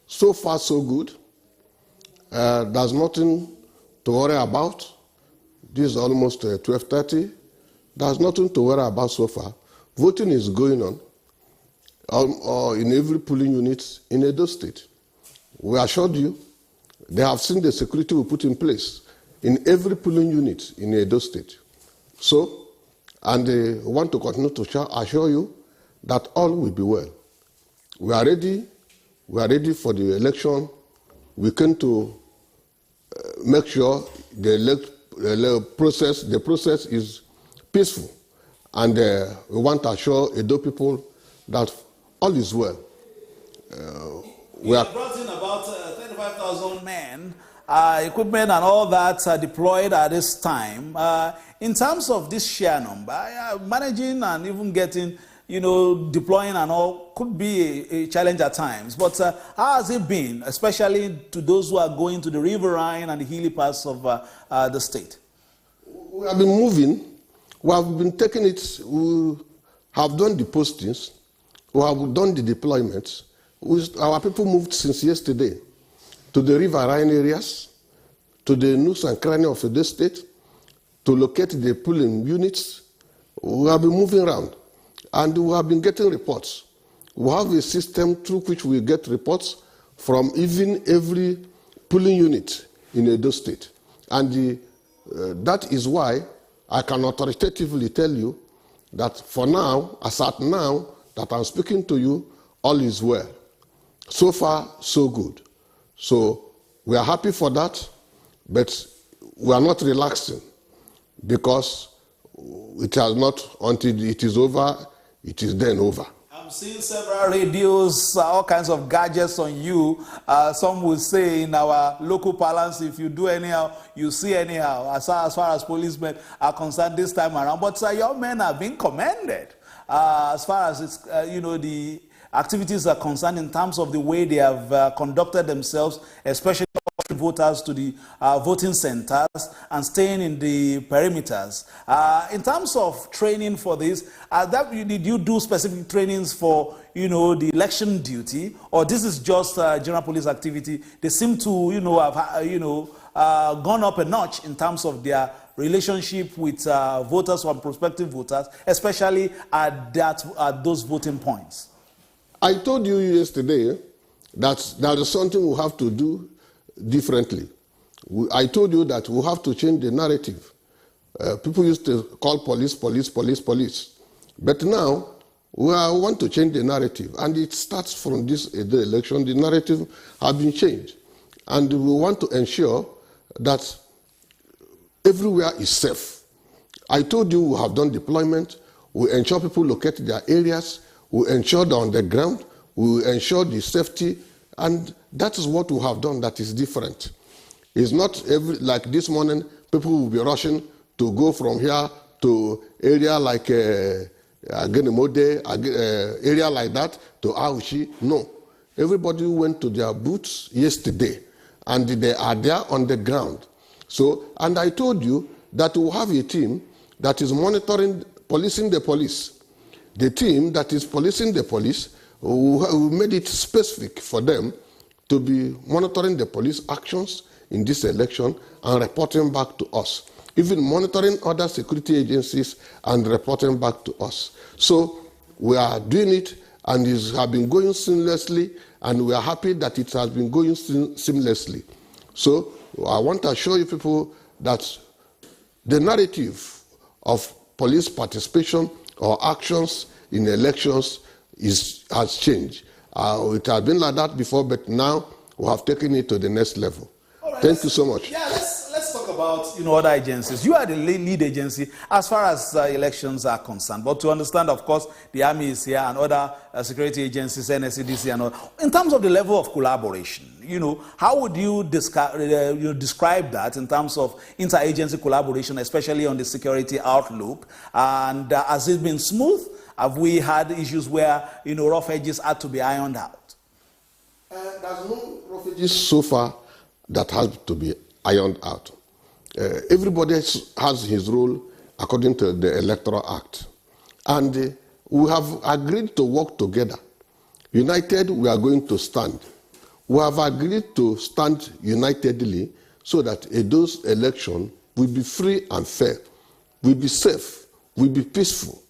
So far, so good. There's nothing to worry about. This is almost 12:30. There's nothing to worry about so far. Voting is going on in every polling unit in Edo State. We assured you, they have seen the security we put in place in every polling unit in Edo State. So, and they want to continue to assure you that all will be well. We are ready. We are ready for the election. We came to make sure the process is peaceful, and we want to assure Edo people that all is well. We have brought in about 35,000 men, equipment and all that deployed at this time. In terms of this sheer number, managing and even getting, deploying and all could be a challenge at times. But how has it been, especially to those who are going to the riverine and the hilly parts of the state? We have been moving. We have been taking it. We have done the postings. We have done the deployments. Our people moved since yesterday to the riverine areas, to the nooks and crannies of the state, to locate the polling units. We have been moving around, and we have been getting reports. We have a system through which we get reports from even every polling unit in Edo State. And that is why I can authoritatively tell you that for now, as at now, that I'm speaking to you, all is well. So far, so good. So we are happy for that, but we are not relaxing because it has not, until it is over, it is then over. I'm seeing several radios, all kinds of gadgets on you. Some will say in our local parlance, if you do anyhow, you see anyhow, as far as policemen are concerned this time around. But your men are being commended as far as it's, the activities are concerned in terms of the way they have conducted themselves, especially voters to the voting centers and staying in the perimeters. In terms of training for this, did you do specific trainings for, the election duty, or this is just general police activity? They seem to, have, gone up a notch in terms of their relationship with voters or prospective voters, especially at those voting points. I told you yesterday that there is something we have to do differently. I told you that we have to change the narrative. People used to call police. But now, We want to change the narrative, and it starts from this election. The narrative has been changed, and we want to ensure that everywhere is safe. I told you we have done deployment. We ensure people locate their areas. We ensure they're on the ground. We ensure the safety, and that is what we have done that is different. It's not like this morning, people will be rushing to go from here to area like Agenemode, area like that, to Auchi. No. Everybody went to their booths yesterday, and they are there on the ground. So, and I told you that we have a team that is monitoring, policing the police. The team that is policing the police, we made it specific for them to be monitoring the police actions in this election and reporting back to us. Even monitoring other security agencies and reporting back to us. So we are doing it, and it has been going seamlessly, and we are happy that it has been going seamlessly. So I want to assure you people that the narrative of police participation or actions in elections has changed. It has been like that before, but now we have taken it to the next level. Right, thank you so much. Yeah, let's talk about other agencies. You are the lead agency as far as elections are concerned. But to understand, of course, the Army is here and other security agencies, NSCDC and all. In terms of the level of collaboration, how would you describe that in terms of interagency collaboration, especially on the security outlook? And has it been smooth? Have we had issues where rough edges had to be ironed out? There's no rough edges so far that has to be ironed out. Everybody has his role according to the Electoral Act. And we have agreed to work together. United, we are going to stand. We have agreed to stand unitedly so that those elections will be free and fair, will be safe, will be peaceful.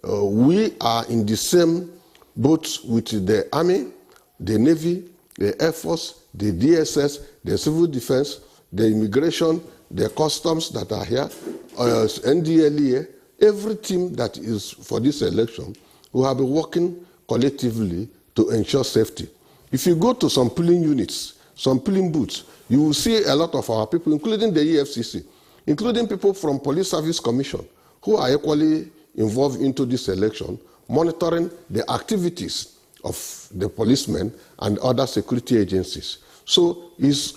We are in the same boat with the Army, the Navy, the Air Force, the DSS, the Civil Defense, the Immigration, the Customs that are here, NDLEA, every team that is for this election, we have been working collectively to ensure safety. If you go to some polling units, some polling booths, you will see a lot of our people, including the EFCC, including people from Police Service Commission, who are equally involved into this election, monitoring the activities of the policemen and other security agencies. So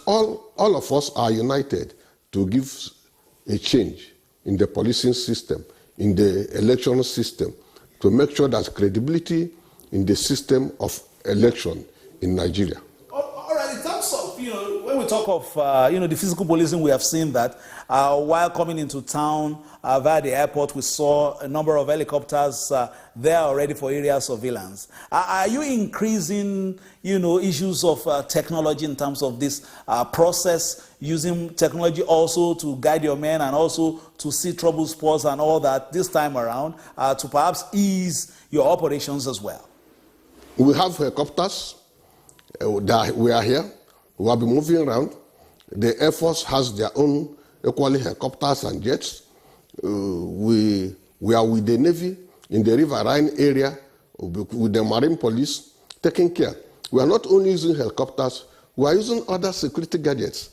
all of us are united to give a change in the policing system, in the electoral system, to make sure there's credibility in the system of election in Nigeria. All right, in terms of, when we talk of, the physical policing, we have seen that while coming into town via the airport, we saw a number of helicopters there already for area surveillance. Are you increasing, issues of technology in terms of this process, using technology also to guide your men and also to see trouble spots and all that this time around to perhaps ease your operations as well? We have helicopters. We are here. We have been moving around. The Air Force has their own equally helicopters and jets. We are with the Navy in the riverine area with the Marine Police taking care. We are not only using helicopters, we are using other security gadgets.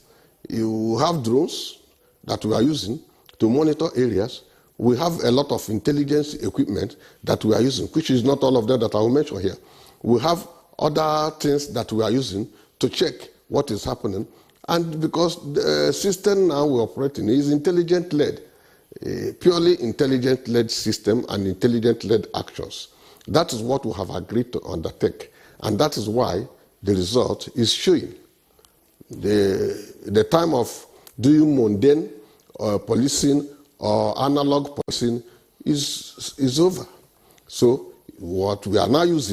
You have drones that we are using to monitor areas. We have a lot of intelligence equipment that we are using, which is not all of them that I will mention here. We have other things that we are using to check what is happening. And because the system now we're operating is intelligent-led, purely intelligent-led system and intelligent-led actions. That is what we have agreed to undertake. And that is why the result is showing. The time of doing mundane policing or analog policing is over. So what we are now using